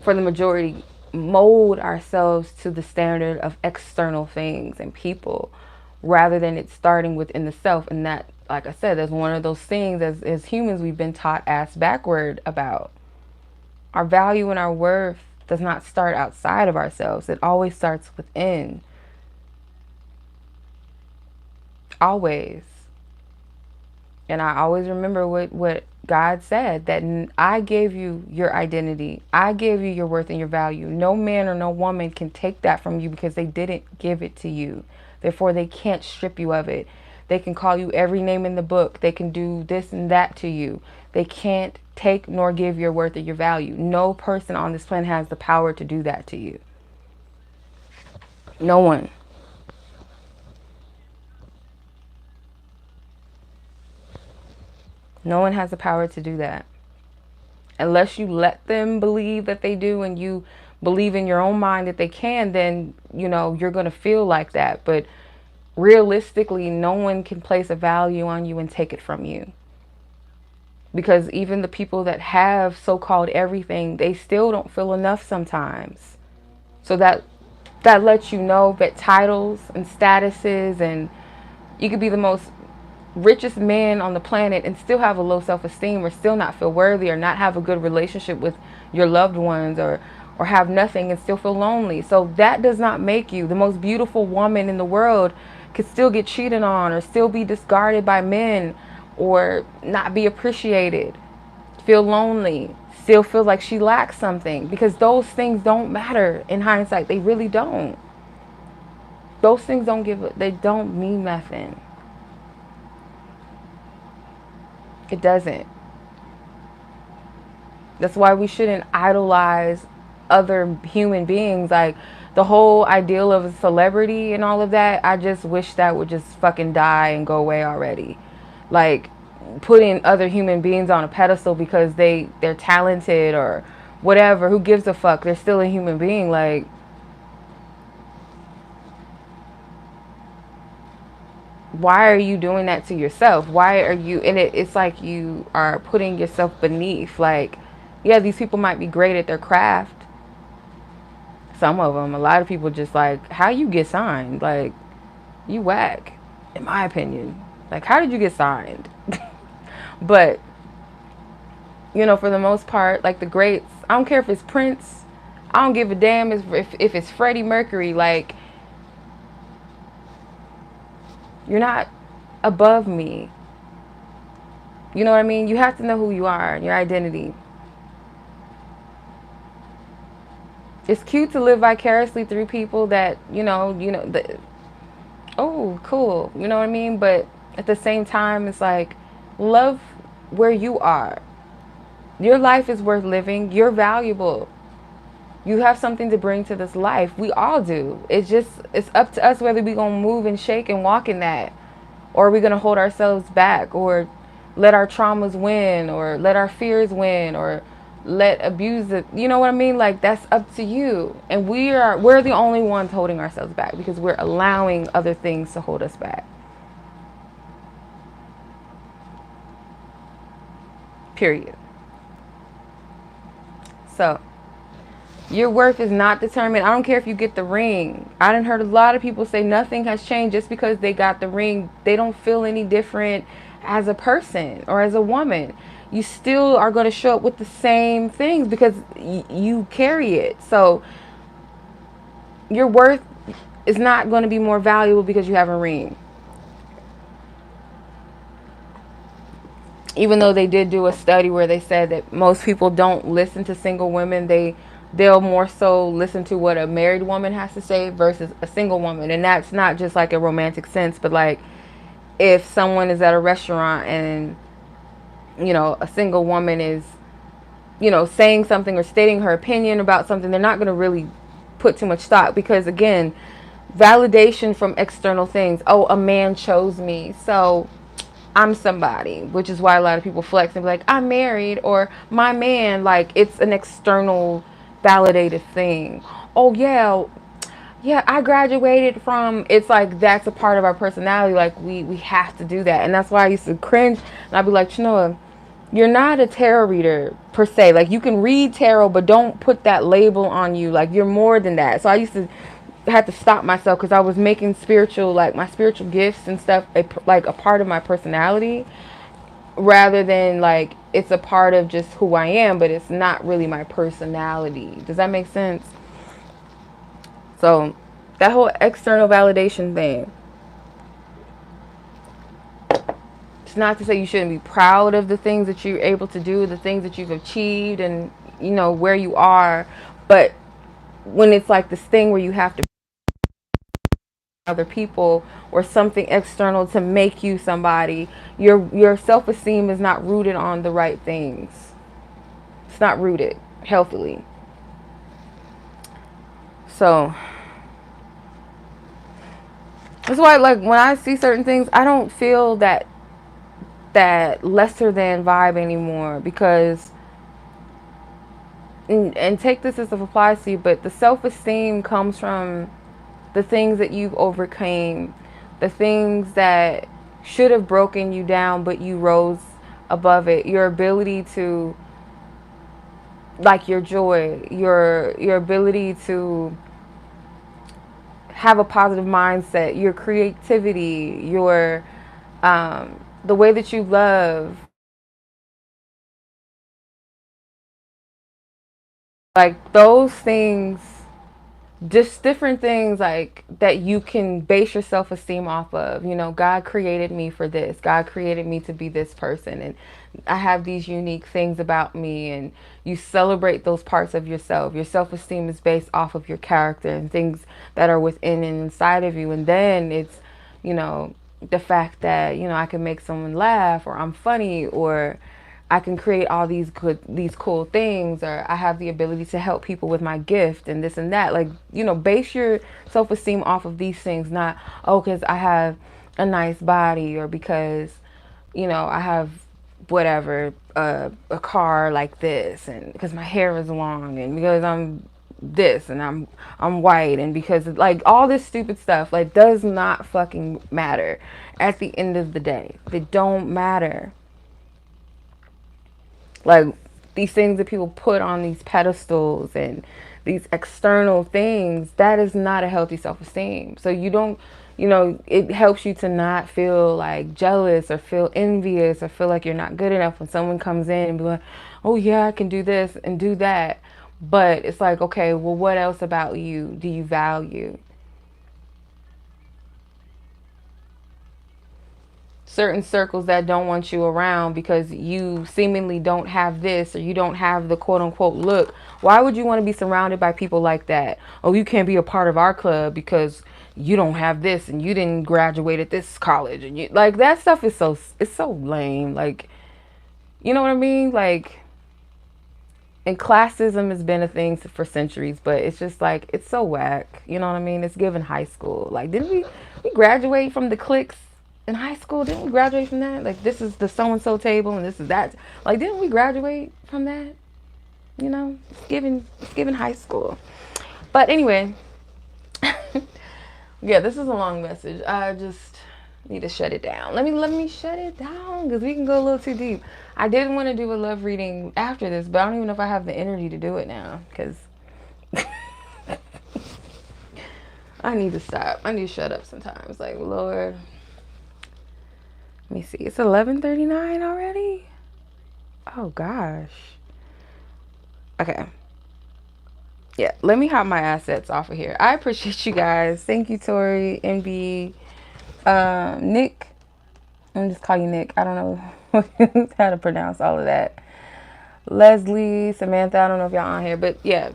for the majority, mold ourselves to the standard of external things and people rather than it starting within the self. And that, like I said, that's one of those things as humans we've been taught ass backward about. Our value and our worth does not start outside of ourselves. It always starts within. Always. And I always remember what God said, that I gave you your identity. I gave you your worth and your value. No man or no woman can take that from you because they didn't give it to you. Therefore, they can't strip you of it. They can call you every name in the book. They can do this and that to you. They can't take nor give your worth or your value. No person on this planet has the power to do that to you. No one. No one has the power to do that. Unless you let them believe that they do and you believe in your own mind that they can, then, you know, you're going to feel like that. But realistically, no one can place a value on you and take it from you. Because even the people that have so-called everything, they still don't feel enough sometimes. So that lets you know that titles and statuses, and you could be the most richest man on the planet and still have a low self-esteem, or still not feel worthy, or not have a good relationship with your loved ones, or have nothing and still feel lonely. So that does not make you. The most beautiful woman in the world could still get cheated on, or still be discarded by men, or not be appreciated, feel lonely, still feel like she lacks something, because those things don't matter in hindsight. They really don't. Those things they don't mean nothing. It doesn't. That's why we shouldn't idolize other human beings. Like the whole ideal of a celebrity and all of that, I just wish that would just fucking die and go away already. Like putting other human beings on a pedestal because they're talented or whatever. Who gives a fuck? They're still a human being. Like, why are you doing that to yourself? Why are you, and it's like you are putting yourself beneath. Like, yeah, these people might be great at their craft. Some of them, a lot of people just like, how you get signed? Like, you whack, in my opinion. Like, how did you get signed? But, you know, for the most part, like the greats, I don't care if it's Prince. I don't give a damn if it's Freddie Mercury. Like, you're not above me. You know what I mean? You have to know who you are and your identity. It's cute to live vicariously through people that, oh, cool. You know what I mean? But at the same time, it's like, love where you are. Your life is worth living. You're valuable. You have something to bring to this life. We all do. It's up to us whether we're going to move and shake and walk in that, or are we going to hold ourselves back, or let our traumas win, or let our fears win, or let abuse it. You know what I mean? Like, that's up to you. And we're the only ones holding ourselves back because we're allowing other things to hold us back. Period. So, your worth is not determined. I don't care if you get the ring. I done heard a lot of people say nothing has changed just because they got the ring. They don't feel any different as a person or as a woman. You still are going to show up with the same things because you carry it. So your worth is not going to be more valuable because you have a ring. Even though they did do a study where they said that most people don't listen to single women, they they'll more so listen to what a married woman has to say versus a single woman. And that's not just like a romantic sense, but like if someone is at a restaurant and, you know, a single woman is, you know, saying something or stating her opinion about something, they're not going to really put too much stock, because again, validation from external things. Oh, a man chose me, so I'm somebody, which is why a lot of people flex and be like, I'm married, or my man. Like, it's an external validated thing. Oh yeah, yeah, I graduated from, it's like that's a part of our personality. Like we have to do that. And that's why I used to cringe, and I'd be like, Chenoa, you're not a tarot reader per se. Like, you can read tarot, but don't put that label on you. Like, you're more than that. So I used to have to stop myself, because I was making spiritual, like my spiritual gifts and stuff, like a part of my personality, rather than like it's a part of just who I am, but it's not really my personality. Does that make sense? So that whole external validation thing, it's not to say you shouldn't be proud of the things that you're able to do, the things that you've achieved, and you know where you are. But when it's like this thing where you have to other people or something external to make you somebody, your self-esteem is not rooted on the right things. It's not rooted healthily. So that's why, like, when I see certain things, I don't feel that lesser than vibe anymore, because and take this as it applies to you, but the self-esteem comes from the things that you've overcame, the things that should have broken you down, but you rose above it. Your ability to, like, your joy, your ability to have a positive mindset, your creativity, your the way that you love, like those things, just different things like that you can base your self-esteem off of. You know, God created me for this. God created me to be this person, and I have these unique things about me, and you celebrate those parts of yourself. Your self-esteem is based off of your character and things that are within and inside of you. And then it's, you know, the fact that, you know, I can make someone laugh, or I'm funny, or I can create all these cool things, or I have the ability to help people with my gift and this and that. Like, you know, base your self-esteem off of these things, not, oh, because I have a nice body, or because, you know, I have whatever, a car like this, and because my hair is long, and because I'm this, and I'm white, and because, like, all this stupid stuff, like, does not fucking matter at the end of the day. They don't matter. Like, these things that people put on these pedestals and these external things, that is not a healthy self-esteem. So you don't, you know, it helps you to not feel like jealous or feel envious or feel like you're not good enough when someone comes in and be like, oh yeah, I can do this and do that. But it's like, okay, well, what else about you do you value? Certain circles that don't want you around because you seemingly don't have this, or you don't have the quote unquote look. Why would you want to be surrounded by people like that? Oh, you can't be a part of our club because you don't have this and you didn't graduate at this college, and you, like, that stuff is so, it's so lame. Like, you know what I mean? Like, and classism has been a thing for centuries, but it's just like, it's so whack. You know what I mean? It's given high school. Like, didn't we graduate from the cliques in high school? Didn't we graduate from that? Like, this is the so-and-so table and this is that. Like, didn't we graduate from that? You know, it's given high school. But anyway, yeah, this is a long message. I just need to shut it down. Let me shut it down, because we can go a little too deep. I did want to do a love reading after this, but I don't even know if I have the energy to do it now, because I need to stop. I need to shut up sometimes. Like, Lord, let me see. It's 11:39 already? Oh gosh. Okay. Yeah, let me hop my assets off of here. I appreciate you guys. Thank you, Tori, NB, Nick. I'm just call you Nick. I don't know how to pronounce all of that. Leslie, Samantha. I don't know if y'all on here, but yeah.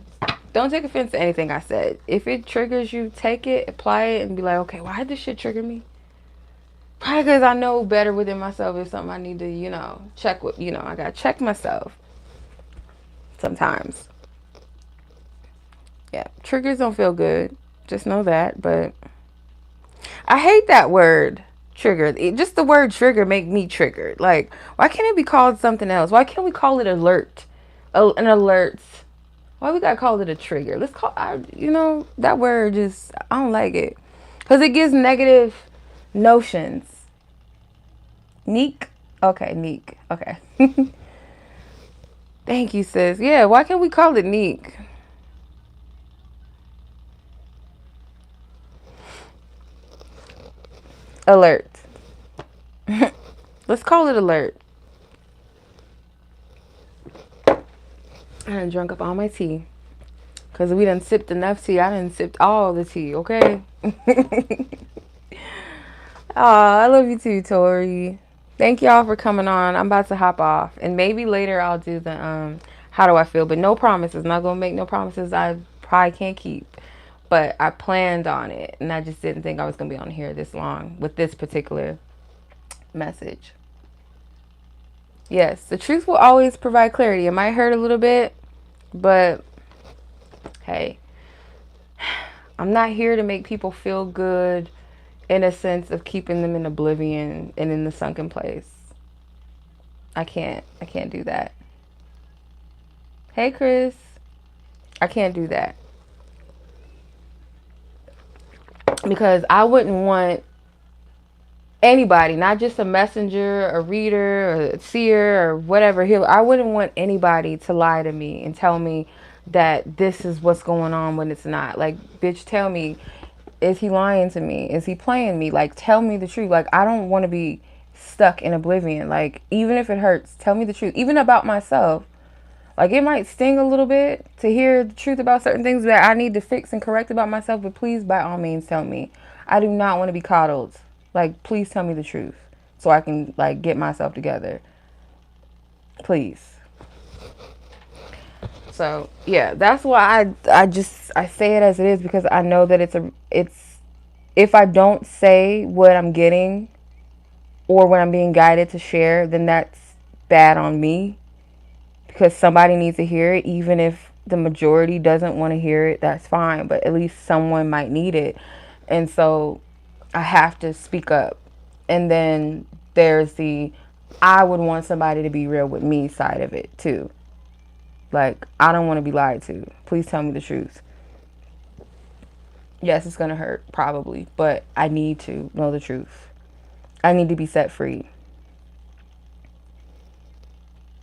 Don't take offense to anything I said. If it triggers you, take it, apply it, and be like, okay, why did this shit trigger me? Probably because I know better within myself is something I need to, check with, I gotta check myself sometimes. Yeah, triggers don't feel good. Just know that. But I hate that word, trigger. Just the word trigger make me triggered. Like, why can't it be called something else? Why can't we call it alert? An alert. Why we gotta call it a trigger? Let's call, that word just, I don't like it. Because it gives negative notions. Neek? Okay, neek. Okay. Thank you, sis. Yeah, why can't we call it neek? Alert. Let's call it alert. I done drunk up all my tea. Because we done sipped enough tea. I done sipped all the tea, okay? Aw, I love you too, Tori. Thank y'all for coming on. I'm about to hop off. And maybe later I'll do the how do I feel. But no promises. Not going to make no promises I probably can't keep. But I planned on it. And I just didn't think I was going to be on here this long with this particular message. Yes, the truth will always provide clarity. It might hurt a little bit. But hey, I'm not here to make people feel good in a sense of keeping them in oblivion and in the sunken place. I can't do that. Hey, Chris. I can't do that. Because I wouldn't want anybody, not just a messenger, a reader, or a seer, or whatever, I wouldn't want anybody to lie to me and tell me that this is what's going on when it's not. Like, bitch, tell me, is he lying to me? Is he playing me? Like, tell me the truth. Like, I don't want to be stuck in oblivion. Like, even if it hurts, tell me the truth. Even about myself. Like, it might sting a little bit to hear the truth about certain things that I need to fix and correct about myself, but please, by all means, tell me. I do not want to be coddled. Like, please tell me the truth so I can, like, get myself together. Please. So, yeah, that's why I say it as it is, because I know that it's if I don't say what I'm getting or when I'm being guided to share, then that's bad on me, because somebody needs to hear it. Even if the majority doesn't want to hear it, that's fine, but at least someone might need it. And so I have to speak up. And then there's I would want somebody to be real with me side of it too. Like, I don't want to be lied to. Please tell me the truth. Yes, it's going to hurt, probably, but I need to know the truth. I need to be set free.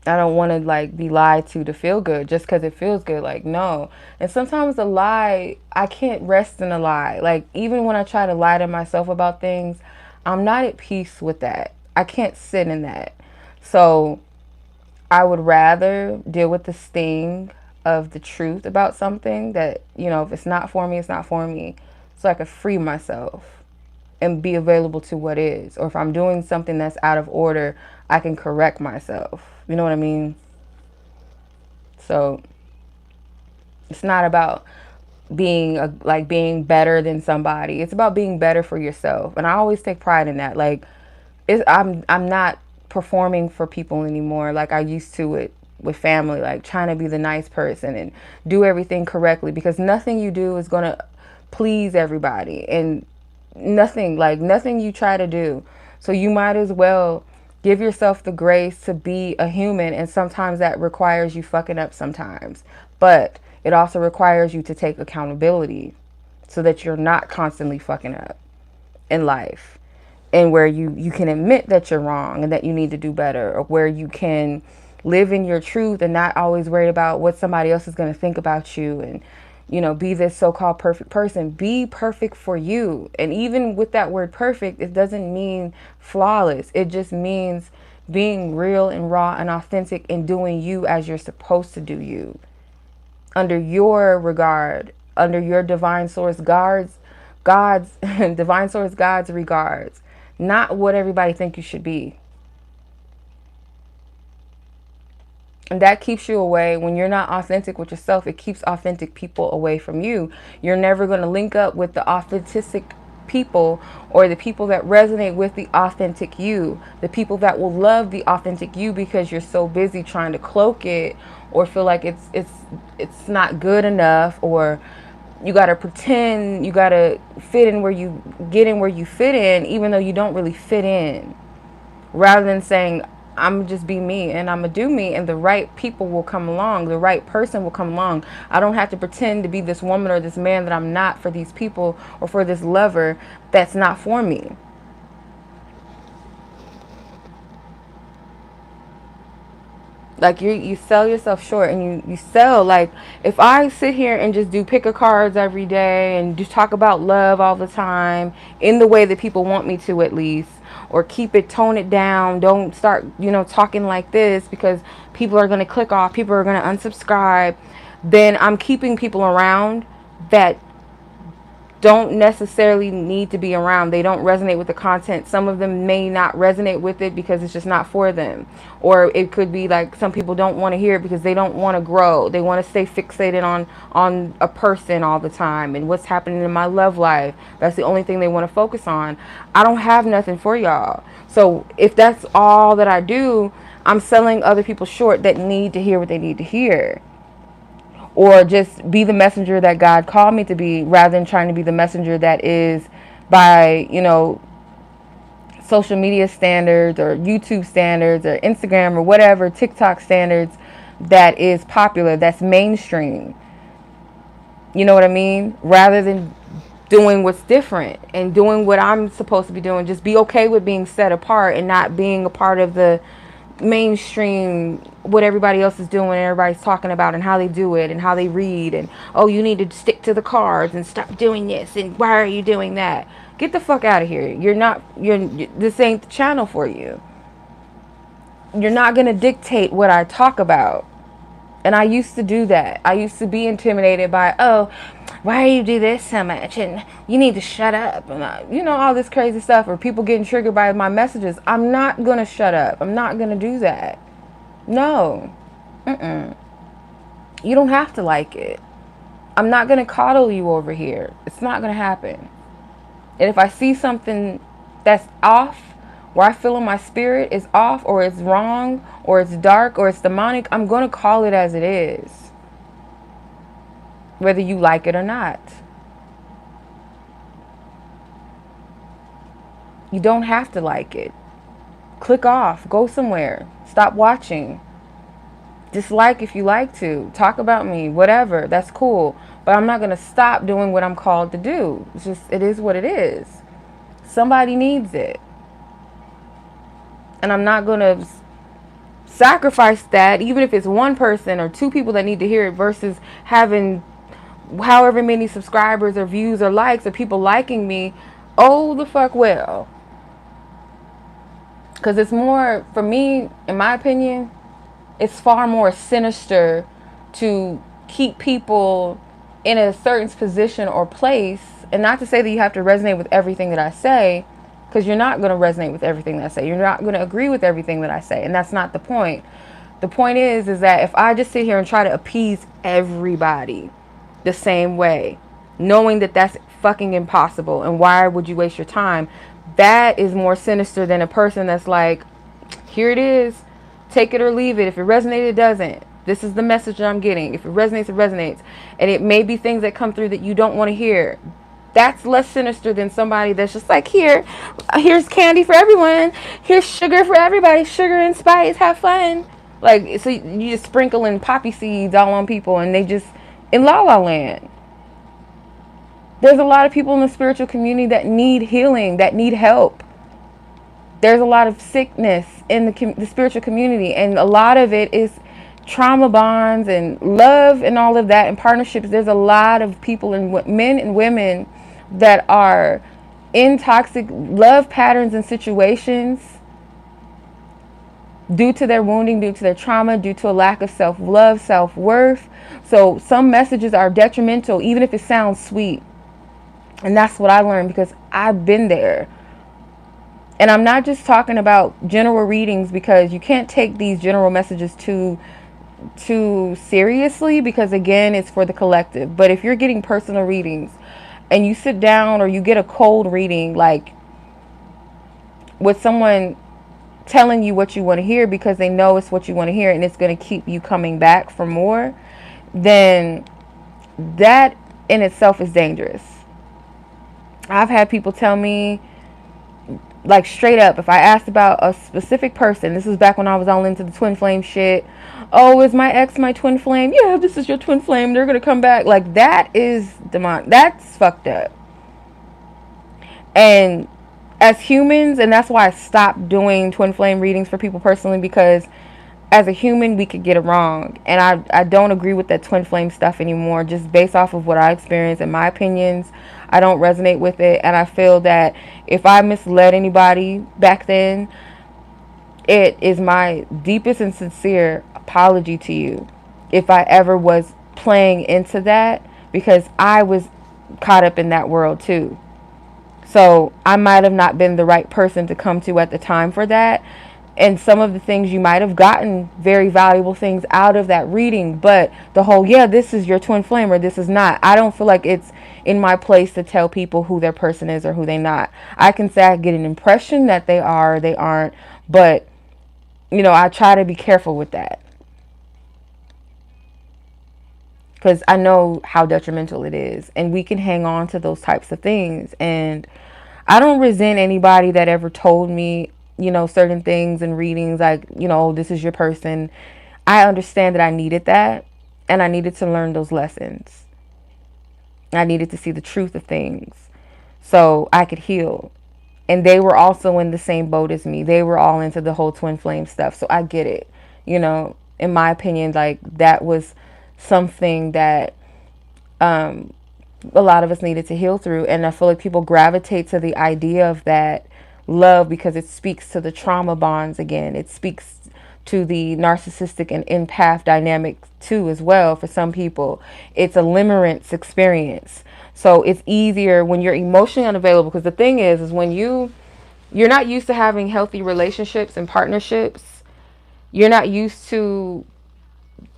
I don't want to, like, be lied to feel good just because it feels good. Like, no. And sometimes the lie, I can't rest in a lie. Like, even when I try to lie to myself about things, I'm not at peace with that. I can't sit in that. So I would rather deal with the sting of the truth about something that, if it's not for me, it's not for me. So I could free myself and be available to what is. Or if I'm doing something that's out of order, I can correct myself. You know what I mean? So it's not about being being better than somebody. It's about being better for yourself. And I always take pride in that. Like, I'm not performing for people anymore like I used to with family, like trying to be the nice person and do everything correctly, because nothing you do is going to please everybody, and nothing you try to do. So you might as well give yourself the grace to be a human, and sometimes that requires you fucking up sometimes, but it also requires you to take accountability so that you're not constantly fucking up in life. And where you can admit that you're wrong and that you need to do better, or where you can live in your truth and not always worried about what somebody else is going to think about you, and, be this so-called perfect person. Be perfect for you. And even with that word perfect, it doesn't mean flawless. It just means being real and raw and authentic and doing you as you're supposed to do you. Under your regard, under your divine source God's divine source God's regards. Not what everybody think you should be. And that keeps you away. When you're not authentic with yourself, it keeps authentic people away from you. You're never going to link up with the authentic people, or the people that resonate with the authentic you, the people that will love the authentic you, because you're so busy trying to cloak it, or feel like it's not good enough, or you got to pretend, you got to fit in where you get in where you fit in, even though you don't really fit in. Rather than saying, I'm just be me and I'm gonna do me, and the right people will come along, the right person will come along. I don't have to pretend to be this woman or this man that I'm not for these people, or for this lover that's not for me. Like, you sell yourself short, and you sell, like, if I sit here and just do pick a cards every day and just talk about love all the time in the way that people want me to, at least, or keep it, tone it down, don't start, talking like this, because people are going to click off, people are going to unsubscribe, then I'm keeping people around that don't necessarily need to be around. They don't resonate with the content. Some of them may not resonate with it because it's just not for them. Or it could be like, some people don't want to hear it because they don't want to grow. They want to stay fixated on a person all the time and what's happening in my love life. That's the only thing they want to focus on. I don't have nothing for y'all. So if that's all that I do, I'm selling other people short that need to hear what they need to hear. Or just be the messenger that God called me to be, rather than trying to be the messenger that is, by, social media standards, or YouTube standards, or Instagram, or whatever, TikTok standards, that is popular, that's mainstream. You know what I mean? Rather than doing what's different and doing what I'm supposed to be doing. Just be okay with being set apart and not being a part of the mainstream, what everybody else is doing and everybody's talking about, and how they do it and how they read, and, oh, you need to stick to the cards and stop doing this, and why are you doing that? Get the fuck out of here. This ain't the channel for you. You're not going to dictate what I talk about. And I used to do that. I used to be intimidated by, oh, why do you do this so much? And you need to shut up. And all this crazy stuff. Or people getting triggered by my messages. I'm not going to shut up. I'm not going to do that. No. You don't have to like it. I'm not going to coddle you over here. It's not going to happen. And if I see something that's off, where I feel in my spirit is off, or it's wrong, or it's dark, or it's demonic, I'm going to call it as it is, whether you like it or not. You don't have to like it. Click off. Go somewhere. Stop watching. Dislike if you like to. Talk about me. Whatever. That's cool. But I'm not going to stop doing what I'm called to do. It's just, it is what it is. Somebody needs it. And I'm not going to sacrifice that, even if it's one person or two people that need to hear it, versus having however many subscribers or views or likes or people liking me. Oh, the fuck well. Because it's more, for me, in my opinion, it's far more sinister to keep people in a certain position or place. And not to say that you have to resonate with everything that I say, because you're not going to resonate with everything that I say. You're not going to agree with everything that I say. And that's not the point. The point is that if I just sit here and try to appease everybody the same way, knowing that that's fucking impossible, and why would you waste your time? That is more sinister than a person that's like, here it is, take it or leave it. If it resonates, it doesn't. This is the message that I'm getting. If it resonates, it resonates. And it may be things that come through that you don't want to hear. That's less sinister than somebody that's just like, here's candy for everyone. Here's sugar for everybody. Sugar and spice. Have fun. Like, so you just sprinkling poppy seeds all on people, and they just in La La Land. There's a lot of people in the spiritual community that need healing, that need help. There's a lot of sickness in the spiritual community, and a lot of it is trauma bonds and love and all of that, and partnerships. There's a lot of people, and men and women, that are in toxic love patterns and situations due to their wounding, due to their trauma, due to a lack of self-love, self-worth. So some messages are detrimental, even if it sounds sweet. And that's what I learned, because I've been there. And I'm not just talking about general readings, because you can't take these general messages to too seriously, because again, it's for the collective. But if you're getting personal readings and you sit down or you get a cold reading, like with someone telling you what you want to hear because they know it's what you want to hear and it's going to keep you coming back for more, then that in itself is dangerous. I've had people tell me, like straight up, if I asked about a specific person, this was back when I was all into the twin flame shit. Oh, is my ex my twin flame? Yeah, this is your twin flame. They're gonna come back. Like, that is demon. That's fucked up. And as humans, and that's why I stopped doing twin flame readings for people personally, because as a human we could get it wrong, and I don't agree with that twin flame stuff anymore, just based off of what I experienced and my opinions. I don't resonate with it, and I feel that if I misled anybody back then, it is my deepest and sincere apology to you if I ever was playing into that, because I was caught up in that world too. So I might have not been the right person to come to at the time for that. And some of the things you might have gotten very valuable things out of that reading, but the whole, yeah, this is your twin flame or this is not. I don't feel like it's in my place to tell people who their person is or who they not. I can say I get an impression that they are or they aren't, but you know, I try to be careful with that because I know how detrimental it is, and we can hang on to those types of things. And I don't resent anybody that ever told me, you know, certain things in readings, like, you know, "Oh, this is your person." I understand that I needed that, and I needed to learn those lessons. I needed to see the truth of things so I could heal. And they were also in the same boat as me. They were all into the whole twin flame stuff. So I get it. You know, in my opinion, like, that was something that a lot of us needed to heal through. And I feel like people gravitate to the idea of that love because it speaks to the trauma bonds again. It speaks to the narcissistic and empath dynamic too as well. For some people, it's a limerence experience. So it's easier when you're emotionally unavailable, because the thing is when you're not used to having healthy relationships and partnerships. You're not used to,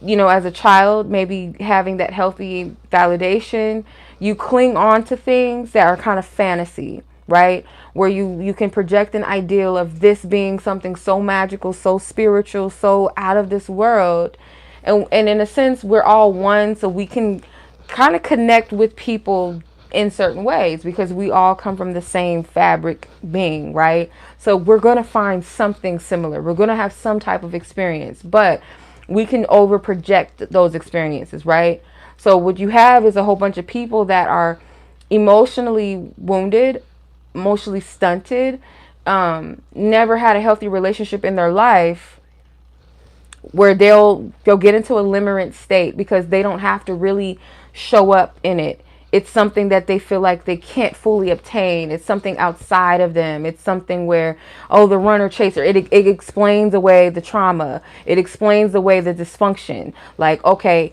you know, as a child, maybe having that healthy validation. You cling on to things that are kind of fantasy, right? Where you can project an ideal of this being something so magical, so spiritual, so out of this world. And in a sense, we're all one, so we can kind of connect with people in certain ways because we all come from the same fabric being, right? So we're going to find something similar. We're going to have some type of experience, but we can over project those experiences, right? So what you have is a whole bunch of people that are emotionally wounded, emotionally stunted, never had a healthy relationship in their life, where they'll get into a limerent state because they don't have to really show up in it. It's something that they feel like they can't fully obtain. It's something outside of them. It's something where, oh, the runner chaser. It explains away the trauma. It explains away the dysfunction. Like, okay,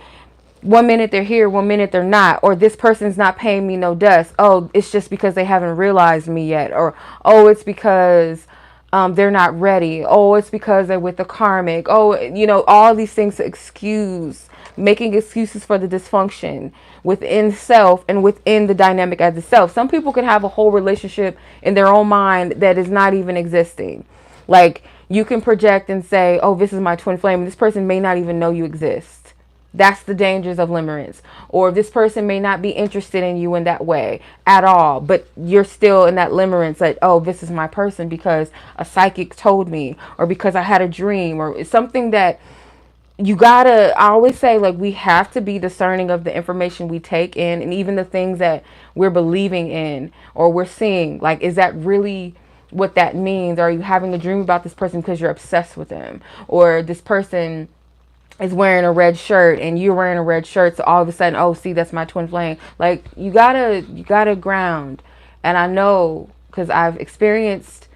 one minute they're here, one minute they're not. Or this person's not paying me no dust. Oh, it's just because they haven't realized me yet. Or, oh, it's because they're not ready. Oh, it's because they're with the karmic. Oh, you know, all these things to excuse, making excuses for the dysfunction within self and within the dynamic as itself. Some people can have a whole relationship in their own mind that is not even existing. Like, you can project and say, oh, this is my twin flame. And this person may not even know you exist. That's the dangers of limerence. Or this person may not be interested in you in that way at all, but you're still in that limerence, like, oh, this is my person because a psychic told me, or because I had a dream, or it's something that you gotta, I always say, like, we have to be discerning of the information we take in, and even the things that we're believing in or we're seeing. Like, is that really what that means? Are you having a dream about this person because you're obsessed with them? Or this person is wearing a red shirt and you're wearing a red shirt, so all of a sudden, oh, see, that's my twin flame. Like, you gotta ground. And I know, because I've experienced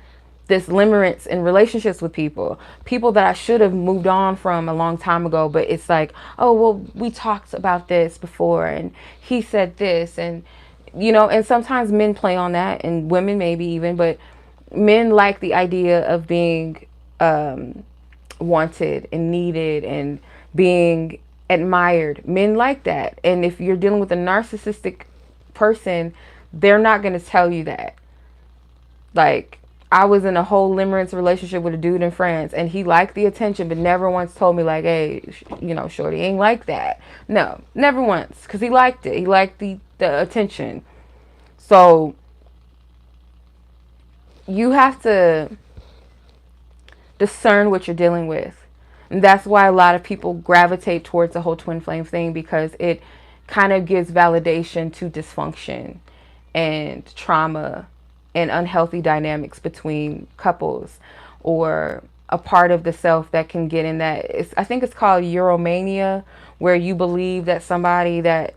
this limerence in relationships with people that I should have moved on from a long time ago, but it's like, oh, well, we talked about this before and he said this, and you know, and sometimes men play on that, and women maybe even, but men like the idea of being wanted and needed and being admired. Men like that. And if you're dealing with a narcissistic person, they're not going to tell you that. Like, I was in a whole limerence relationship with a dude in France, and he liked the attention, but never once told me, like, hey, shorty ain't like that. No, never once, because he liked it. He liked the attention. So you have to discern what you're dealing with. And that's why a lot of people gravitate towards the whole twin flame thing, because it kind of gives validation to dysfunction and trauma and unhealthy dynamics between couples, or a part of the self that can get in that. I think it's called Euromania, where you believe that somebody that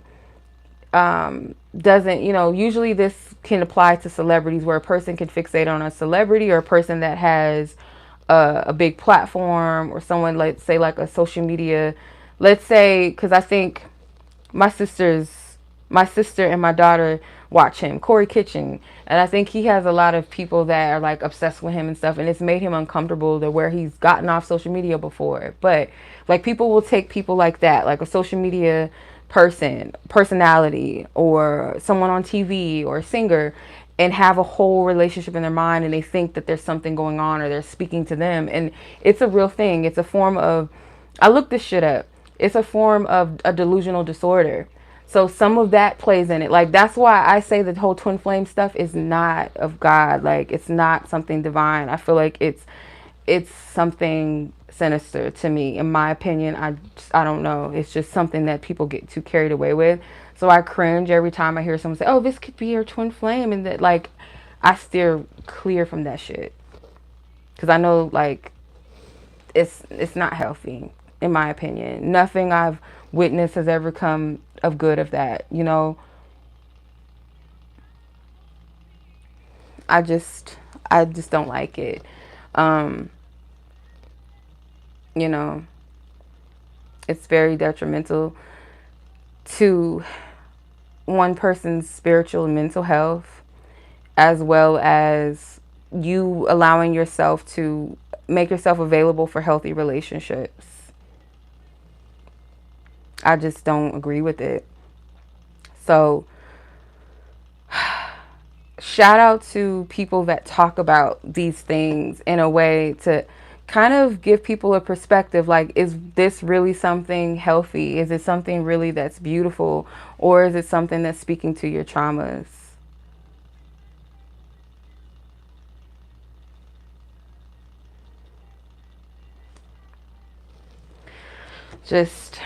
doesn't, usually this can apply to celebrities, where a person can fixate on a celebrity, or a person that has a big platform, or someone, let's say, like a social media, let's say, because I think my sister and my daughter watch him, 𝗟𝗏 Kitchen, and I think he has a lot of people that are like obsessed with him and stuff, and it's made him uncomfortable to where he's gotten off social media before. But like, people will take people like that, like a social media personality, or someone on TV, or a singer, and have a whole relationship in their mind, and they think that there's something going on, or they're speaking to them, and it's a real thing. It's a form of, I looked this shit up, it's a form of a delusional disorder. So some of that plays in it. Like, that's why I say the whole twin flame stuff is not of God. Like, it's not something divine. I feel like it's something sinister to me, in my opinion. I don't know. It's just something that people get too carried away with. So I cringe every time I hear someone say, "Oh, this could be your twin flame," and that, like, I steer clear from that shit, because I know, like, it's not healthy, in my opinion. Nothing I've witnessed has ever come of good of that. I just don't like it. You know, it's very detrimental to one person's spiritual and mental health, as well as you allowing yourself to make yourself available for healthy relationships. I just don't agree with it. So shout out to people that talk about these things in a way to kind of give people a perspective. Like, is this really something healthy? Is it something really that's beautiful? Or is it something that's speaking to your traumas? Just,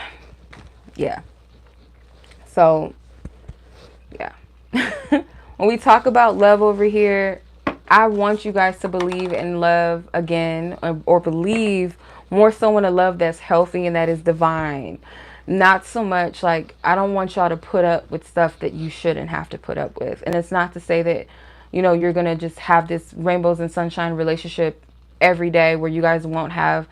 yeah. So, yeah. When we talk about love over here, I want you guys to believe in love again, or believe more so in a love that's healthy and that is divine. Not so much like, I don't want y'all to put up with stuff that you shouldn't have to put up with. And it's not to say that, you're going to just have this rainbows and sunshine relationship every day, where you guys won't have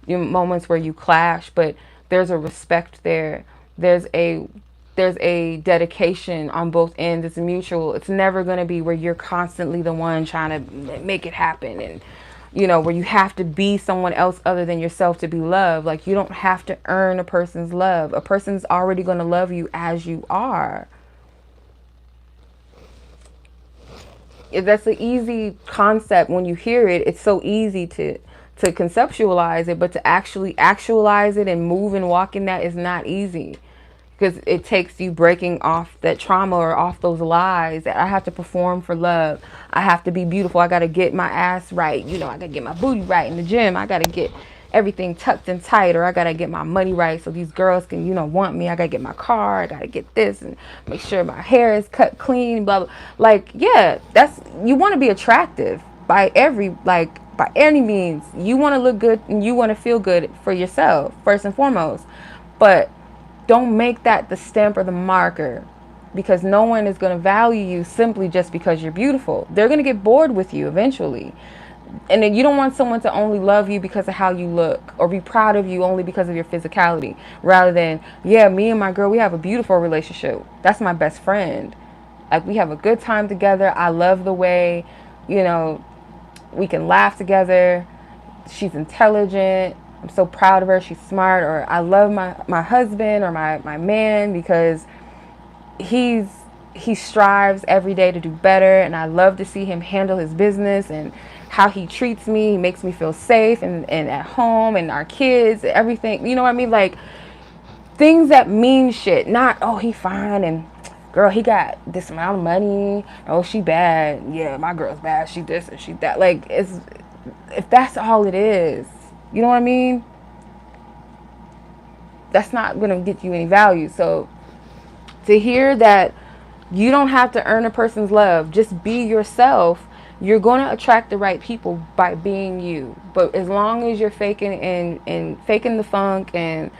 moments where you clash, but there's a respect there. There's a dedication on both ends. It's mutual. It's never going to be where you're constantly the one trying to make it happen, and where you have to be someone else other than yourself to be loved. Like, you don't have to earn a person's love. A person's already going to love you as you are. That's an easy concept when you hear it. It's so easy to conceptualize it, but to actually actualize it and move and walk in that is not easy. Because it takes you breaking off that trauma, or off those lies that I have to perform for love. I have to be beautiful. I got to get my ass right. I got to get my booty right in the gym. I got to get everything tucked and tight, or I got to get my money right so these girls can, want me. I got to get my car. I got to get this and make sure my hair is cut clean, blah, blah. Like, yeah, you want to be attractive by any means. You want to look good and you want to feel good for yourself, first and foremost. But don't make that the stamp or the marker, because no one is going to value you simply just because you're beautiful. They're going to get bored with you eventually. And then you don't want someone to only love you because of how you look, or be proud of you only because of your physicality, rather than, yeah, me and my girl, we have a beautiful relationship. That's my best friend. Like, we have a good time together. I love the way, we can laugh together. She's intelligent. I'm so proud of her. She's smart. Or I love my husband or my man because he's he strives every day to do better, and I love to see him handle his business and how he treats me. He makes me feel safe and at home, and our kids, everything. You know what I mean? Like things that mean shit. Not, oh, he fine and girl, he got this amount of money. Oh, she bad. Yeah, my girl's bad. She this and she that. Like it's if that's all it is, you know what I mean? That's not gonna get you any value. So to hear that you don't have to earn a person's love, just be yourself, you're going to attract the right people by being you. But as long as you're faking and faking the funk and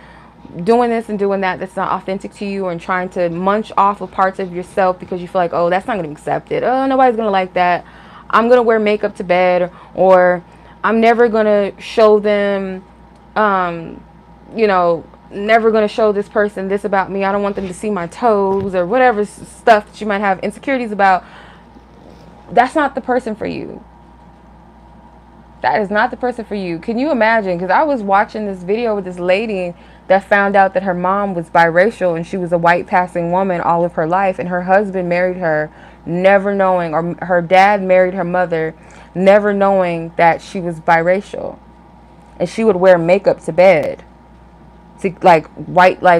doing this and doing that that's not authentic to you, and trying to munch off of parts of yourself because you feel like, oh, that's not going to be accepted, oh, nobody's going to like that, I'm going to wear makeup to bed, or I'm never going to show them you know, never going to show this person this about me, I don't want them to see my toes, or whatever stuff that you might have insecurities about. That's not the person for you. That is not the person for you. Can you imagine? Because I was watching this video with this lady that found out that her mom was biracial and she was a white passing woman all of her life, and her husband married her never knowing, or her dad married her mother never knowing that she was biracial. And she would wear makeup to bed, to like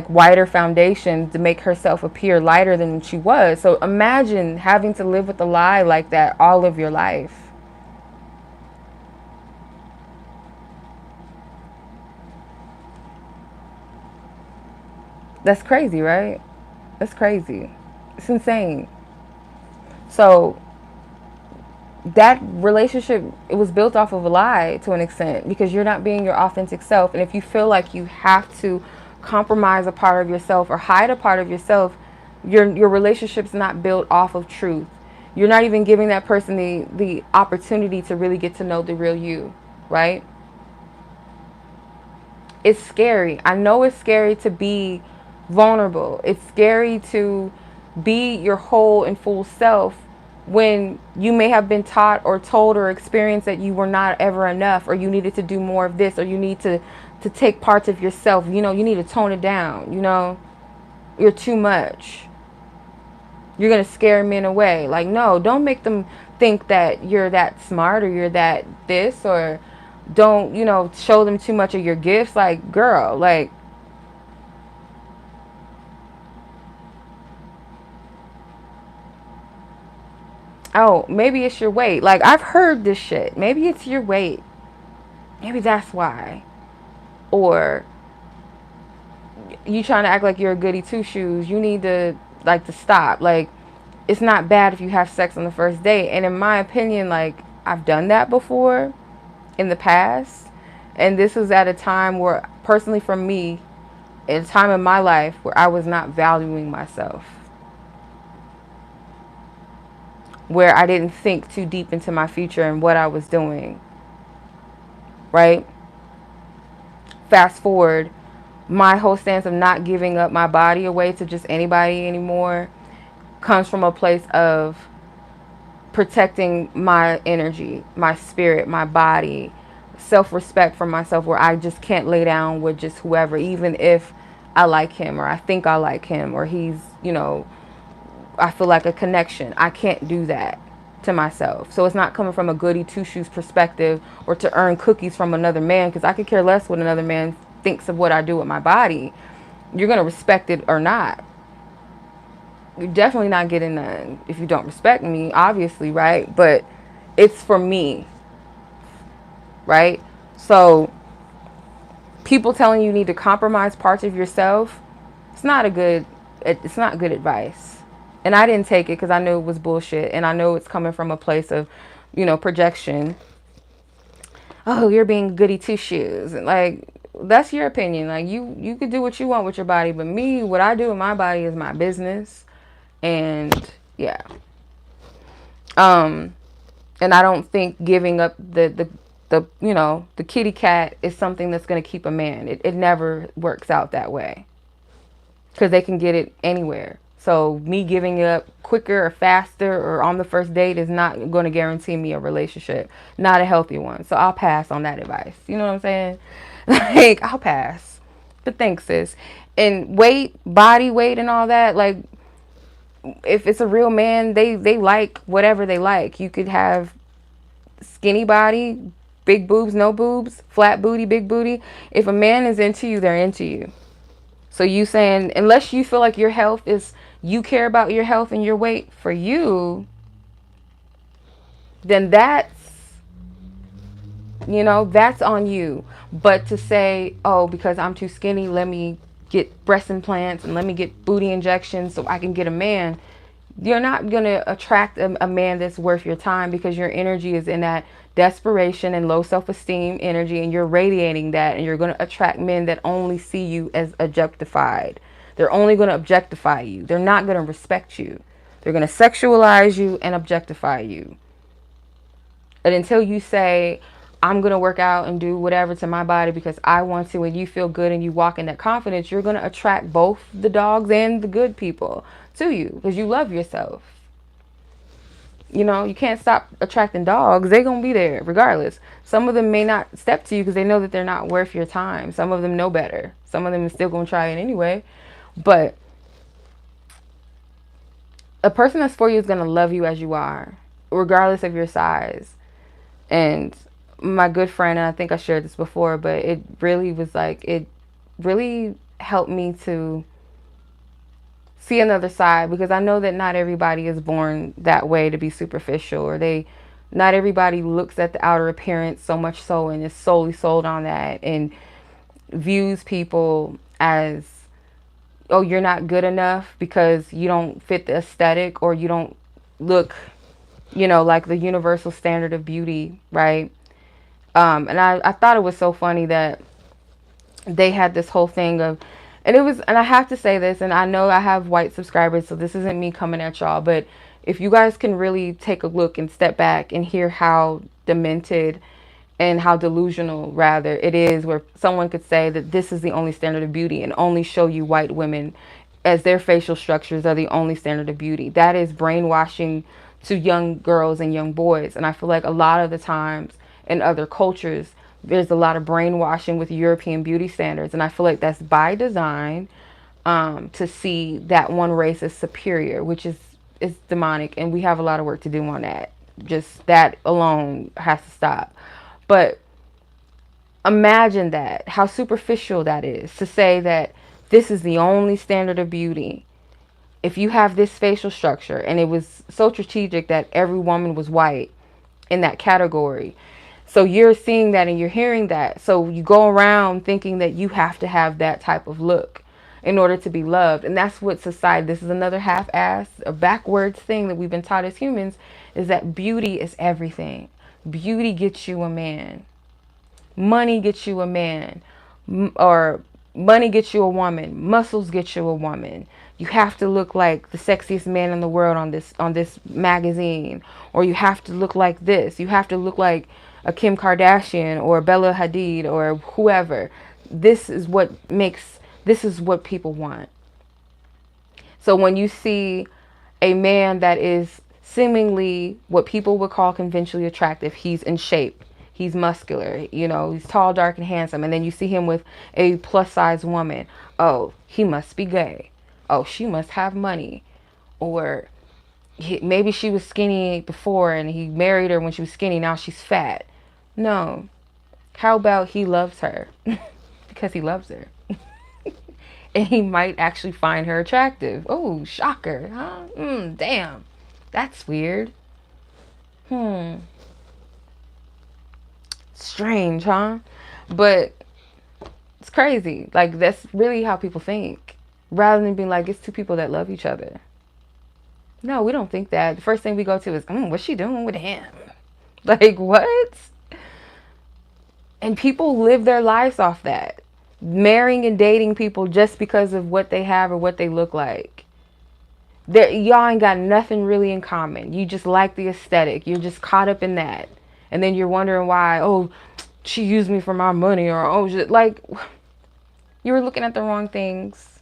whiter foundation to make herself appear lighter than she was. So imagine having to live with a lie like that all of your life. That's crazy, right? That's crazy. It's insane. So that relationship, it was built off of a lie to an extent, because you're not being your authentic self. And if you feel like you have to compromise a part of yourself or hide a part of yourself, your relationship's not built off of truth. You're not even giving that person the opportunity to really get to know the real you, right? It's scary. I know it's scary to be vulnerable. It's scary to be your whole and full self when you may have been taught or told or experienced that you were not ever enough, or you needed to do more of this, or you need to take parts of yourself, you know, you need to tone it down, you know, you're too much. You're going to scare men away. Like, no, don't make them think that you're that smart or you're that this, or don't, you know, show them too much of your gifts. Like, girl, like, oh, maybe it's your weight. Like, I've heard this shit. Maybe it's your weight. Maybe that's why. Or you trying to act like you're a goody two shoes. You need to, like, to stop. Like, it's not bad if you have sex on the first date. And in my opinion, like, I've done that before in the past. And this was at a time where, personally for me, at a time in my life where I was not valuing myself, where I didn't think too deep into my future and what I was doing, right? Fast forward, my whole stance of not giving up my body away to just anybody anymore comes from a place of protecting my energy, my spirit, my body, self-respect for myself, where I just can't lay down with just whoever, even if I like him, or I think I like him, or he's, you know, I feel like a connection. I can't do that to myself. So it's not coming from a goody two shoes perspective, or to earn cookies from another man, because I could care less what another man thinks of what I do with my body. You're going to respect it or not. You're definitely not getting none if you don't respect me, obviously, right? But it's for me, right? So people telling you need to compromise parts of yourself, it's not good advice. And I didn't take it because I knew it was bullshit, and I know it's coming from a place of, you know, projection. Oh, you're being goody two shoes, and like, that's your opinion. Like, you could do what you want with your body, but me, what I do with my body is my business. And yeah, and I don't think giving up the you know, the kitty cat is something that's going to keep a man. It never works out that way, because they can get it anywhere. So me giving it up quicker or faster or on the first date is not going to guarantee me a relationship, not a healthy one. So I'll pass on that advice. You know what I'm saying? Like, I'll pass. But thanks, sis. And weight, body weight and all that, like, if it's a real man, they like whatever they like. You could have skinny body, big boobs, no boobs, flat booty, big booty. If a man is into you, they're into you. So you saying, unless you feel like your health is, you care about your health and your weight for you, then that's, you know, that's on you. But to say, oh, because I'm too skinny, let me get breast implants and let me get booty injections so I can get a man, you're not going to attract a man that's worth your time, because your energy is in that desperation and low self-esteem energy, and you're radiating that, and you're going to attract men that only see you as objectified. They're only going to objectify you. They're not going to respect you. They're going to sexualize you and objectify you. And until you say, I'm going to work out and do whatever to my body because I want to, and you feel good and you walk in that confidence, you're going to attract both the dogs and the good people to you because you love yourself. You know, you can't stop attracting dogs. They're going to be there regardless. Some of them may not step to you because they know that they're not worth your time. Some of them know better. Some of them are still going to try it anyway. But a person that's for you is going to love you as you are, regardless of your size. And my good friend, and I think I shared this before, but it really was like, it really helped me to see another side, because I know that not everybody is born that way, to be superficial, or not everybody looks at the outer appearance so much so and is solely sold on that and views people as, oh, you're not good enough because you don't fit the aesthetic, or you don't look, you know, like the universal standard of beauty, right? And I thought it was so funny that they had this whole thing of, and I have to say this, and I know I have white subscribers, so this isn't me coming at y'all, but if you guys can really take a look and step back and hear how demented and how delusional, rather, it is, where someone could say that this is the only standard of beauty and only show you white women as their facial structures are the only standard of beauty. That is brainwashing to young girls and young boys. And I feel like a lot of the times in other cultures, there's a lot of brainwashing with European beauty standards. And I feel like that's by design, to see that one race as superior, which is demonic. And we have a lot of work to do on that. Just that alone has to stop. But imagine that, how superficial that is, to say that this is the only standard of beauty. If you have this facial structure, and it was so strategic that every woman was white in that category. So you're seeing that and you're hearing that. So you go around thinking that you have to have that type of look in order to be loved. And that's what society, this is another half-ass, a backwards thing that we've been taught as humans, is that beauty is everything. Beauty gets you a man. Money gets you a man. Or money gets you a woman. Muscles get you a woman. You have to look like the sexiest man in the world on this magazine, or you have to look like this. You have to look like a Kim Kardashian or Bella Hadid or whoever. This is what people want. So when you see a man that is seemingly what people would call conventionally attractive, he's in shape, he's muscular, you know, he's tall, dark, and handsome, and then you see him with a plus-size woman, oh, he must be gay. Oh, she must have money. Or maybe she was skinny before and he married her when she was skinny, now she's fat. No. How about he loves her? Because he loves her. And he might actually find her attractive. Oh, shocker, huh? Damn. That's weird. Strange, huh? But it's crazy. Like, that's really how people think. Rather than being like, it's two people that love each other. No, we don't think that. The first thing we go to is, what's she doing with him? Like, what? And people live their lives off that. Marrying and dating people just because of what they have or what they look like. Y'all ain't got nothing really in common. You just like the aesthetic. You're just caught up in that. And then you're wondering why, oh, she used me for my money, or, oh, like, you were looking at the wrong things.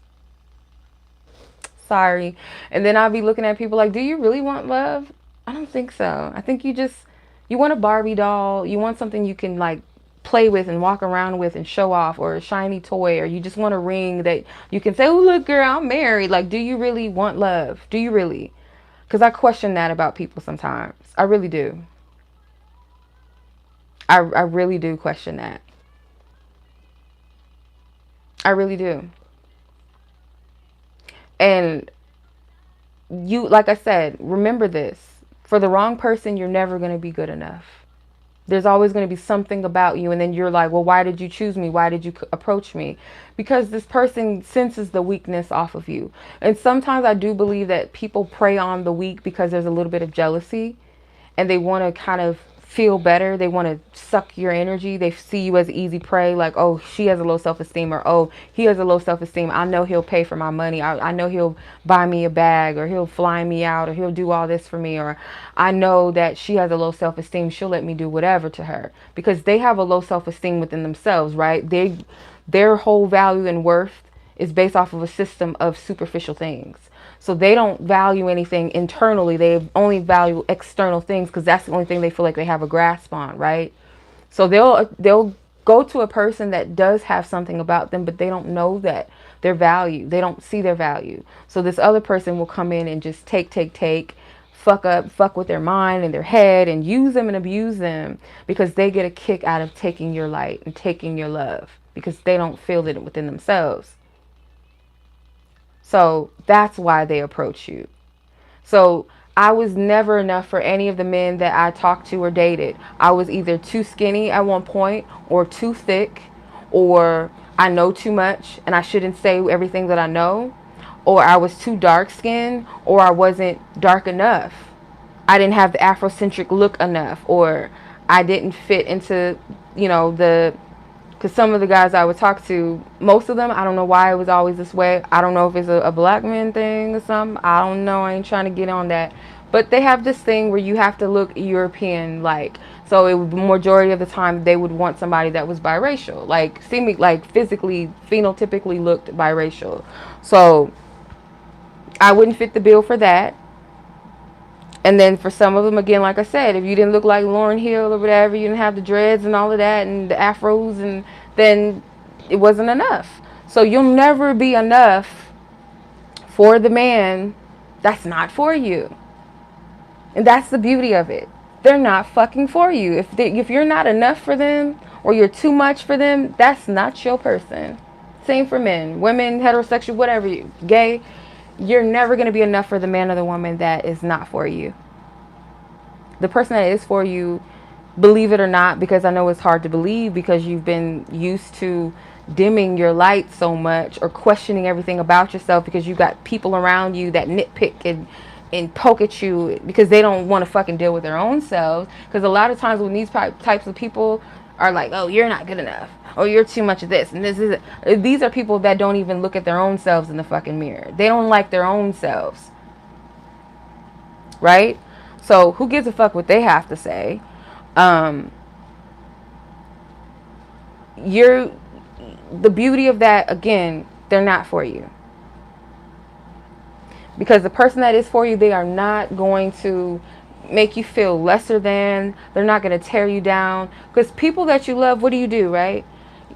sorry. And then I'll be looking at people like, do you really want love? I don't think so. I think you want a Barbie doll. You want something you can like play with and walk around with and show off, or a shiny toy, or you just want a ring that you can say, oh, look, girl, I'm married. Like, do you really want love? Do you really? Because I question that about people sometimes. I really do. I really do question that. I really do. And you, like I said, remember this. For the wrong person, you're never going to be good enough. There's always going to be something about you, and then you're like, well, why did you choose me? Why did you approach me? Because this person senses the weakness off of you. And sometimes I do believe that people prey on the weak because there's a little bit of jealousy, and they want to kind of feel better. They want to suck your energy. They see you as easy prey, like, oh, she has a low self-esteem, or oh, he has a low self-esteem. I know he'll pay for my money. I know he'll buy me a bag, or he'll fly me out, or he'll do all this for me, or I know that she has a low self-esteem. She'll let me do whatever to her, because they have a low self-esteem within themselves, right? Their whole value and worth is based off of a system of superficial things. So they don't value anything internally. They only value external things because that's the only thing they feel like they have a grasp on, right? So they'll go to a person that does have something about them, but they don't know that their value. They don't see their value. So this other person will come in and just take, fuck with their mind and their head, and use them and abuse them because they get a kick out of taking your light and taking your love because they don't feel it within themselves. So that's why they approach you. So I was never enough for any of the men that I talked to or dated. I was either too skinny at one point, or too thick, or I know too much and I shouldn't say everything that I know, or I was too dark skinned, or I wasn't dark enough. I didn't have the Afrocentric look enough, or I didn't fit into, because some of the guys I would talk to, most of them, I don't know why it was always this way. I don't know if it's a black man thing or something. I don't know. I ain't trying to get on that. But they have this thing where you have to look European-like. So it would, majority of the time, they would want somebody that was biracial. Like, physically, phenotypically looked biracial. So I wouldn't fit the bill for that. And then for some of them, again, like I said, if you didn't look like Lauryn Hill or whatever, you didn't have the dreads and all of that and the afros, and then it wasn't enough. So you'll never be enough for the man that's not for you. And that's the beauty of it. They're not fucking for you. If you're not enough for them, or you're too much for them, that's not your person. Same for men, women, heterosexual, whatever, gay. You're never going to be enough for the man or the woman that is not for you. The person that is for you, believe it or not, because I know it's hard to believe because you've been used to dimming your light so much, or questioning everything about yourself because you got people around you that nitpick and poke at you because they don't want to fucking deal with their own selves. Because a lot of times when these types of people are like, oh, you're not good enough, or you're too much of this, and this is it. These are people that don't even look at their own selves in the fucking mirror. They don't like their own selves, right? So who gives a fuck what they have to say? The beauty of that, again, they're not for you. Because the person that is for you, they are not going to make you feel lesser than. They're not going to tear you down. Because people that you love, what do, right?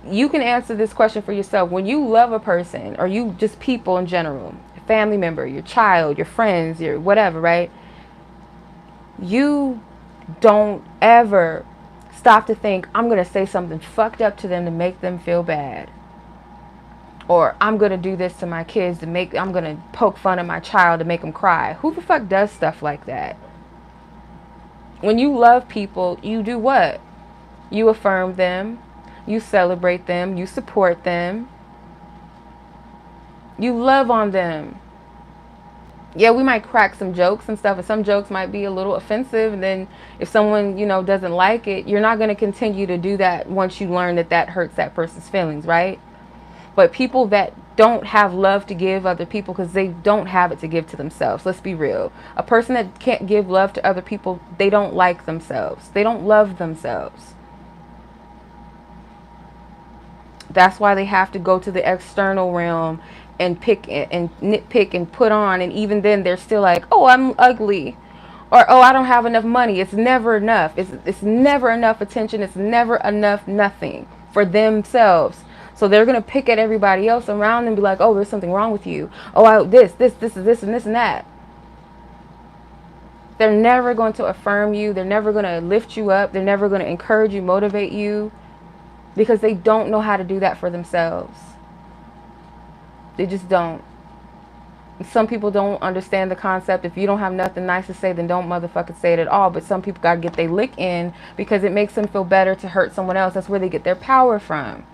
You can answer this question for yourself. When you love a person, or you just people in general, a family member, your child, your friends, your whatever, right? You don't ever stop to think, I'm going to say something fucked up to them to make them feel bad. Or I'm going to do this to my kids I'm going to poke fun at my child to make them cry. Who the fuck does stuff like that? When you love people, you do what? You affirm them. You celebrate them. You support them. You love on them. Yeah, we might crack some jokes and stuff, and some jokes might be a little offensive. And then if someone, doesn't like it, you're not going to continue to do that once you learn that hurts that person's feelings, right? But people that don't have love to give other people because they don't have it to give to themselves. Let's be real. A person that can't give love to other people, they don't like themselves. They don't love themselves. That's why they have to go to the external realm and pick and nitpick and put on, and even then they're still like, oh, I'm ugly, or oh, I don't have enough money. It's never enough. It's never enough attention. It's never enough nothing for themselves. So they're gonna pick at everybody else around and be like, oh, there's something wrong with you. Oh, this is this and this and that. They're never going to affirm you. They're never going to lift you up. They're never going to encourage you, motivate you, because they don't know how to do that for themselves. They just don't. Some people don't understand the concept. If you don't have nothing nice to say, then don't motherfucking say it at all. But some people got to get their lick in because it makes them feel better to hurt someone else. That's where they get their power from.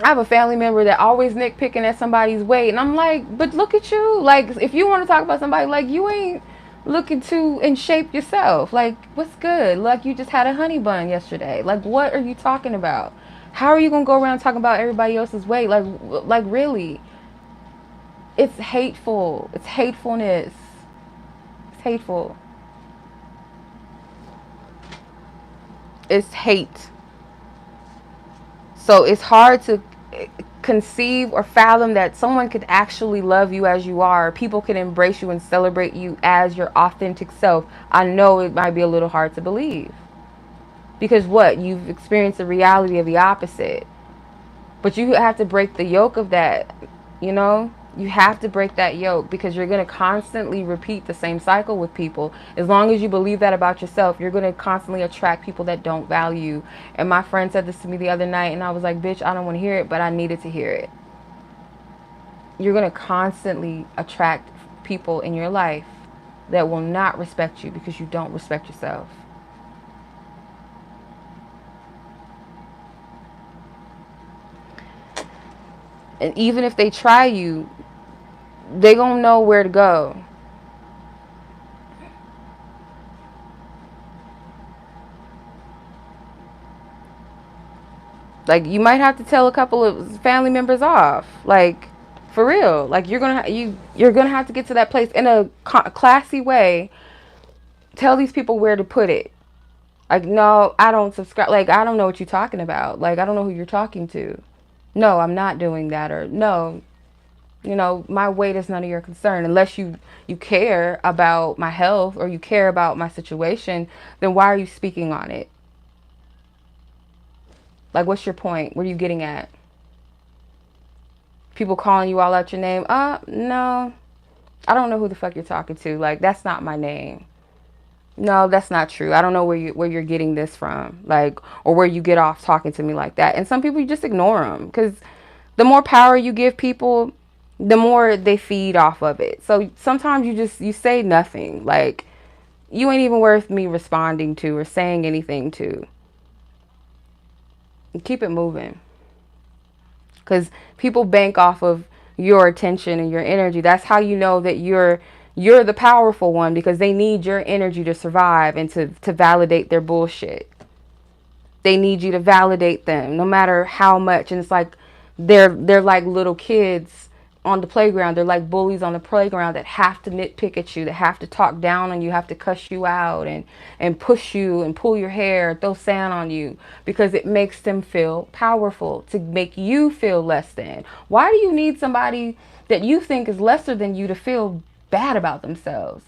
I have a family member that always nitpicking at somebody's weight, and I'm like, but look at you. Like, if you want to talk about somebody, like, you ain't looking to in shape yourself. Like, what's good? Like, you just had a honey bun yesterday. Like, what are you talking about? How are you gonna go around talking about everybody else's weight? Like really? It's hateful. It's hatefulness. It's hateful. It's hate. So it's hard to conceive or fathom that someone could actually love you as you are. People can embrace you and celebrate you as your authentic self. I know it might be a little hard to believe. Because what? You've experienced the reality of the opposite. But you have to break the yoke of that, you know? You have to break that yoke, because you're going to constantly repeat the same cycle with people. As long as you believe that about yourself, you're going to constantly attract people that don't value you. And my friend said this to me the other night, and I was like, bitch, I don't want to hear it, but I needed to hear it. You're going to constantly attract people in your life that will not respect you because you don't respect yourself. And even if they try you, they gonna know where to go. Like, you might have to tell a couple of family members off. Like, for real. Like, you're gonna have to get to that place in a classy way. Tell these people where to put it. Like, no, I don't subscribe. Like, I don't know what you're talking about. Like, I don't know who you're talking to. No, I'm not doing that. Or no, you know, my weight is none of your concern. Unless you care about my health or you care about my situation, then why are you speaking on it? Like, what's your point? What are you getting at? People calling you all out your name. No, I don't know who the fuck you're talking to. Like, that's not my name. No, that's not true. I don't know where you're getting this from. Like, or where you get off talking to me like that. And some people, you just ignore them, because the more power you give people, the more they feed off of it. So sometimes you say nothing. Like, you ain't even worth me responding to or saying anything to. And keep it moving. Because people bank off of your attention and your energy. That's how you know that you're the powerful one, because they need your energy to survive and to validate their bullshit. They need you to validate them no matter how much. And it's like they're like little kids on the playground. They're like bullies on the playground that have to nitpick at you, that have to talk down on you, have to cuss you out and push you and pull your hair, throw sand on you, because it makes them feel powerful, to make you feel less than. Why do you need somebody that you think is lesser than you to feel bad about themselves?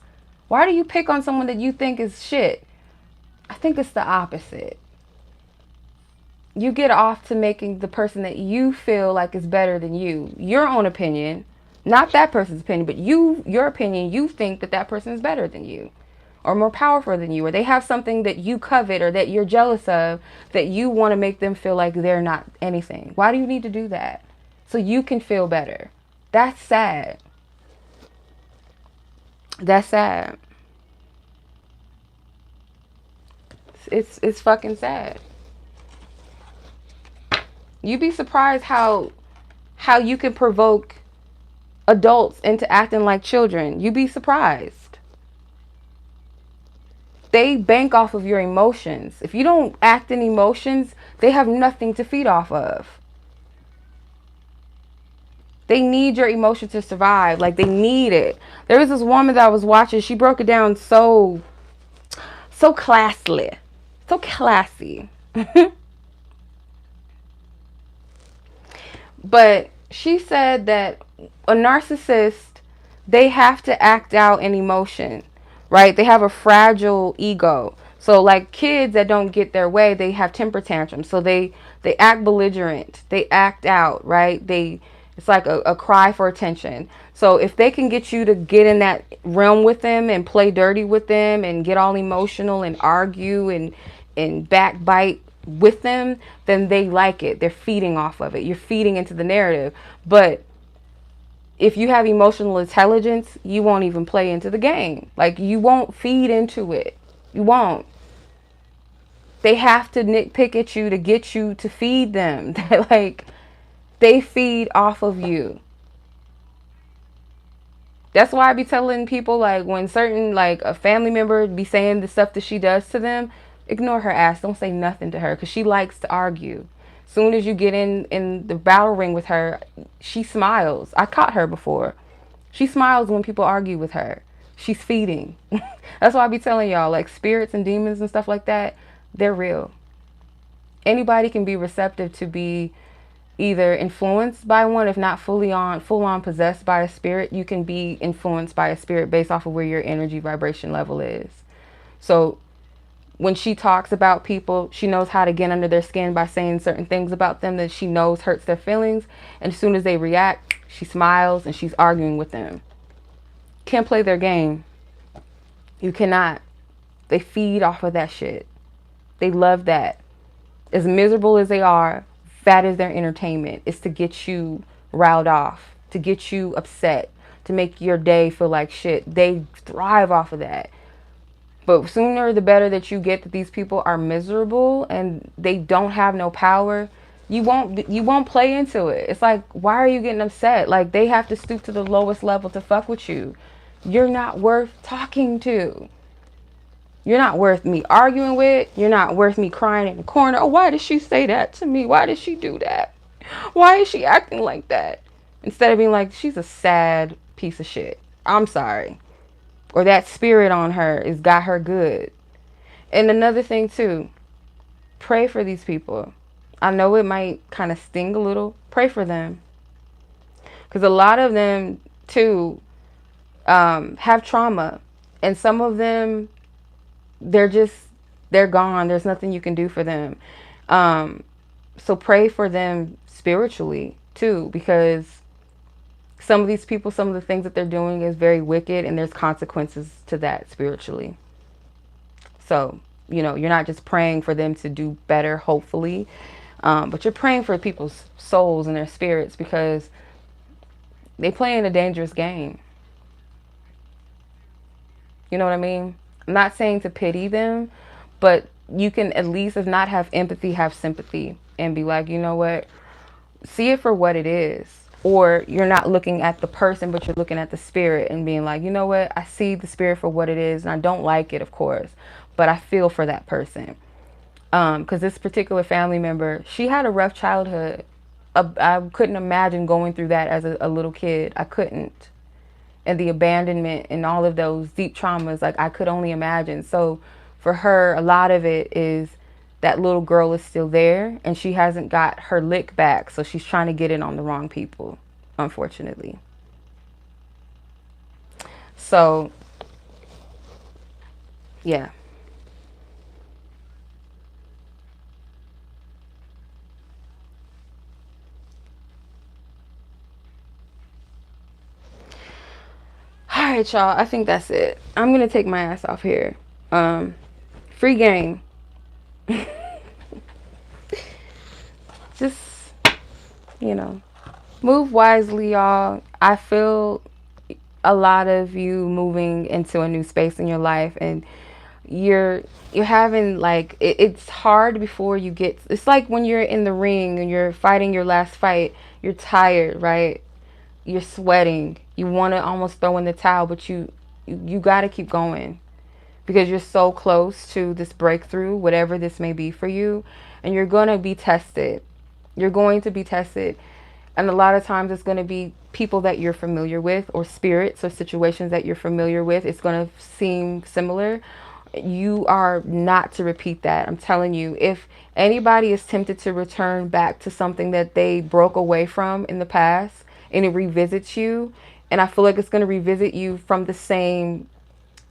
Why do you pick on someone that you think is shit? I think it's the opposite. You get off to making the person that you feel like is better than you, your own opinion, not that person's opinion, but your opinion, you think that that person is better than you or more powerful than you, or they have something that you covet or that you're jealous of, that you want to make them feel like they're not anything. Why do you need to do that? So you can feel better. That's sad. That's sad. It's fucking sad. You'd be surprised how you can provoke adults into acting like children. You'd be surprised. They bank off of your emotions. If you don't act in emotions, they have nothing to feed off of. They need your emotion to survive. Like, they need it. There was this woman that I was watching. She broke it down so classily. So classy. But she said that a narcissist, they have to act out an emotion, right? They have a fragile ego. So like kids that don't get their way, they have temper tantrums. So they act belligerent. They act out, right? It's like a cry for attention. So if they can get you to get in that realm with them and play dirty with them and get all emotional and argue and backbite with them, then they like it. They're feeding off of it. You're feeding into the narrative. But if you have emotional intelligence, you won't even play into the game. Like, you won't feed into it. You won't. They have to nitpick at you to get you to feed them. Like, they feed off of you. That's why I be telling people, like, when certain, like, a family member be saying the stuff that she does to them, ignore her ass. Don't say nothing to her, because she likes to argue. Soon as you get in the battle ring with her, she smiles. I caught her before. She smiles when people argue with her. She's feeding. That's why I be telling y'all, like, spirits and demons and stuff like that, they're real. Anybody can be receptive to be either influenced by one, if not full on possessed by a spirit. You can be influenced by a spirit based off of where your energy vibration level is. So when she talks about people, she knows how to get under their skin by saying certain things about them that she knows hurts their feelings. And as soon as they react, she smiles and she's arguing with them. Can't play their game. You cannot. They feed off of that shit. They love that. As miserable as they are, that is their entertainment. It's to get you riled off, to get you upset, to make your day feel like shit. They thrive off of that. But sooner the better that you get that these people are miserable and they don't have no power, you won't play into it. It's like, why are you getting upset? Like, they have to stoop to the lowest level to fuck with you. You're not worth talking to. You're not worth me arguing with. You're not worth me crying in the corner. Oh, why did she say that to me? Why did she do that? Why is she acting like that? Instead of being like, she's a sad piece of shit. I'm sorry. Or that spirit on her has got her good. And another thing too, pray for these people. I know it might kind of sting a little. Pray for them. Because a lot of them too have trauma. And some of them, they're gone. There's nothing you can do for them. So pray for them spiritually too, because some of these people, some of the things that they're doing is very wicked, and there's consequences to that spiritually. So, you know, you're not just praying for them to do better, hopefully, but you're praying for people's souls and their spirits, because they play in a dangerous game. You know what I mean? I'm not saying to pity them, but you can at least, if not have empathy, have sympathy and be like, you know what? See it for what it is. Or you're not looking at the person, but you're looking at the spirit and being like, you know what? I see the spirit for what it is, and I don't like it, of course, but I feel for that person. Because this particular family member, she had a rough childhood. I couldn't imagine going through that as a little kid. I couldn't. And the abandonment and all of those deep traumas, like, I could only imagine. So for her, a lot of it is that little girl is still there and she hasn't got her lick back. So she's trying to get in on the wrong people, unfortunately. So, yeah. All right, y'all. I think that's it. I'm going to take my ass off here. Free game. Just, you know, move wisely, y'all. I feel a lot of you moving into a new space in your life, and you're having, like, it's hard before you get, it's like when you're in the ring and you're fighting your last fight, you're tired, right? You're sweating. You want to almost throw in the towel, but you got to keep going, because you're so close to this breakthrough, whatever this may be for you, and you're going to be tested. You're going to be tested. And a lot of times it's going to be people that you're familiar with, or spirits or situations that you're familiar with. It's going to seem similar. You are not to repeat that. I'm telling you, if anybody is tempted to return back to something that they broke away from in the past and it revisits you, and I feel like it's going to revisit you from the same,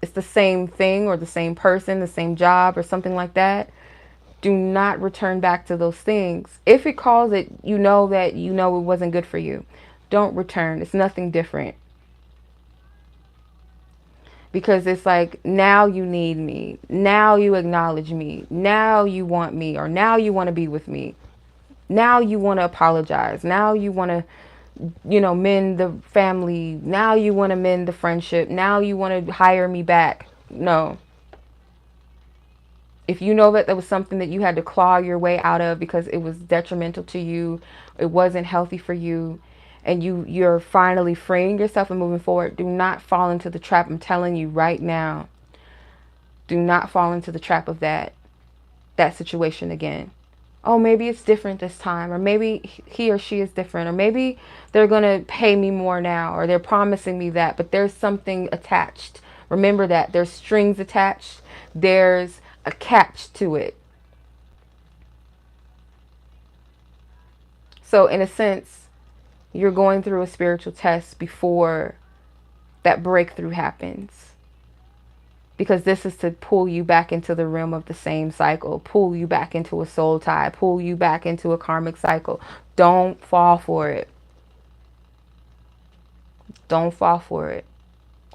it's the same thing or the same person, the same job or something like that, do not return back to those things. If it calls it, you know that you know it wasn't good for you. Don't return. It's nothing different. Because it's like, now you need me. Now you acknowledge me. Now you want me, or now you want to be with me. Now you want to apologize. Now you want to, mend the family. Now you want to mend the friendship. Now you want to hire me back. No. If you know that there was something that you had to claw your way out of because it was detrimental to you, it wasn't healthy for you, and you're finally freeing yourself and moving forward, do not fall into the trap. I'm telling you right now, do not fall into the trap of that situation again. Oh, maybe it's different this time, or maybe he or she is different, or maybe they're going to pay me more now, or they're promising me that, but there's something attached. Remember that there's strings attached. There's a catch to it. So in a sense, you're going through a spiritual test before that breakthrough happens. Because this is to pull you back into the realm of the same cycle, pull you back into a soul tie, pull you back into a karmic cycle. Don't fall for it. Don't fall for it.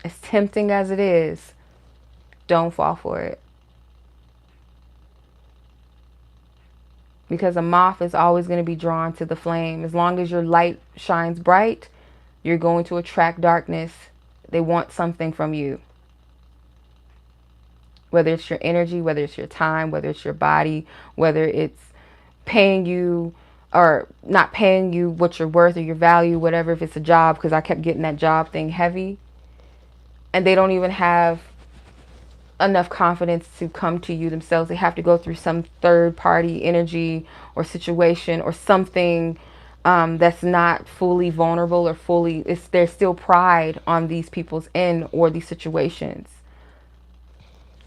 As tempting as it is, don't fall for it. Because a moth is always going to be drawn to the flame. As long as your light shines bright, you're going to attract darkness. They want something from you. Whether it's your energy, whether it's your time, whether it's your body, whether it's paying you or not paying you what you're worth or your value, whatever, if it's a job, because I kept getting that job thing heavy. And they don't even have enough confidence to come to you themselves. They have to go through some third party energy or situation or something that's not fully vulnerable or fully, there's still pride on these people's end or these situations.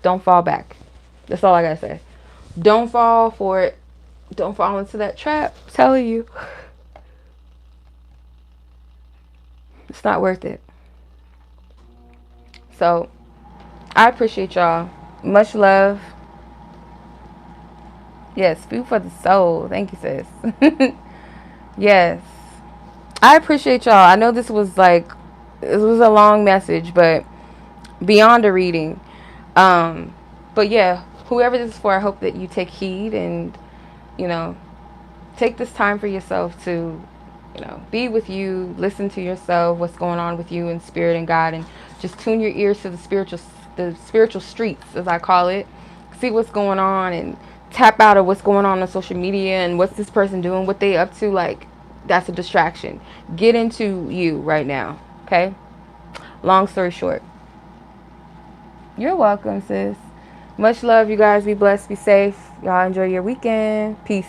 Don't fall back. That's all I gotta say. Don't fall for it. Don't fall into that trap. I'm telling you. It's not worth it. So I appreciate y'all. Much love. Yes, food for the soul. Thank you, sis. Yes. I appreciate y'all. I know this was a long message, but beyond a reading. But yeah, whoever this is for, I hope that you take heed and, take this time for yourself to, be with you, listen to yourself, what's going on with you in spirit and God, and just tune your ears to the spiritual streets, as I call it. See what's going on and tap out of what's going on social media and what's this person doing, what they up to. Like, that's a distraction. Get into you right now, okay? Long story short. You're welcome, sis. Much love, you guys. Be blessed, be safe. Y'all enjoy your weekend. Peace.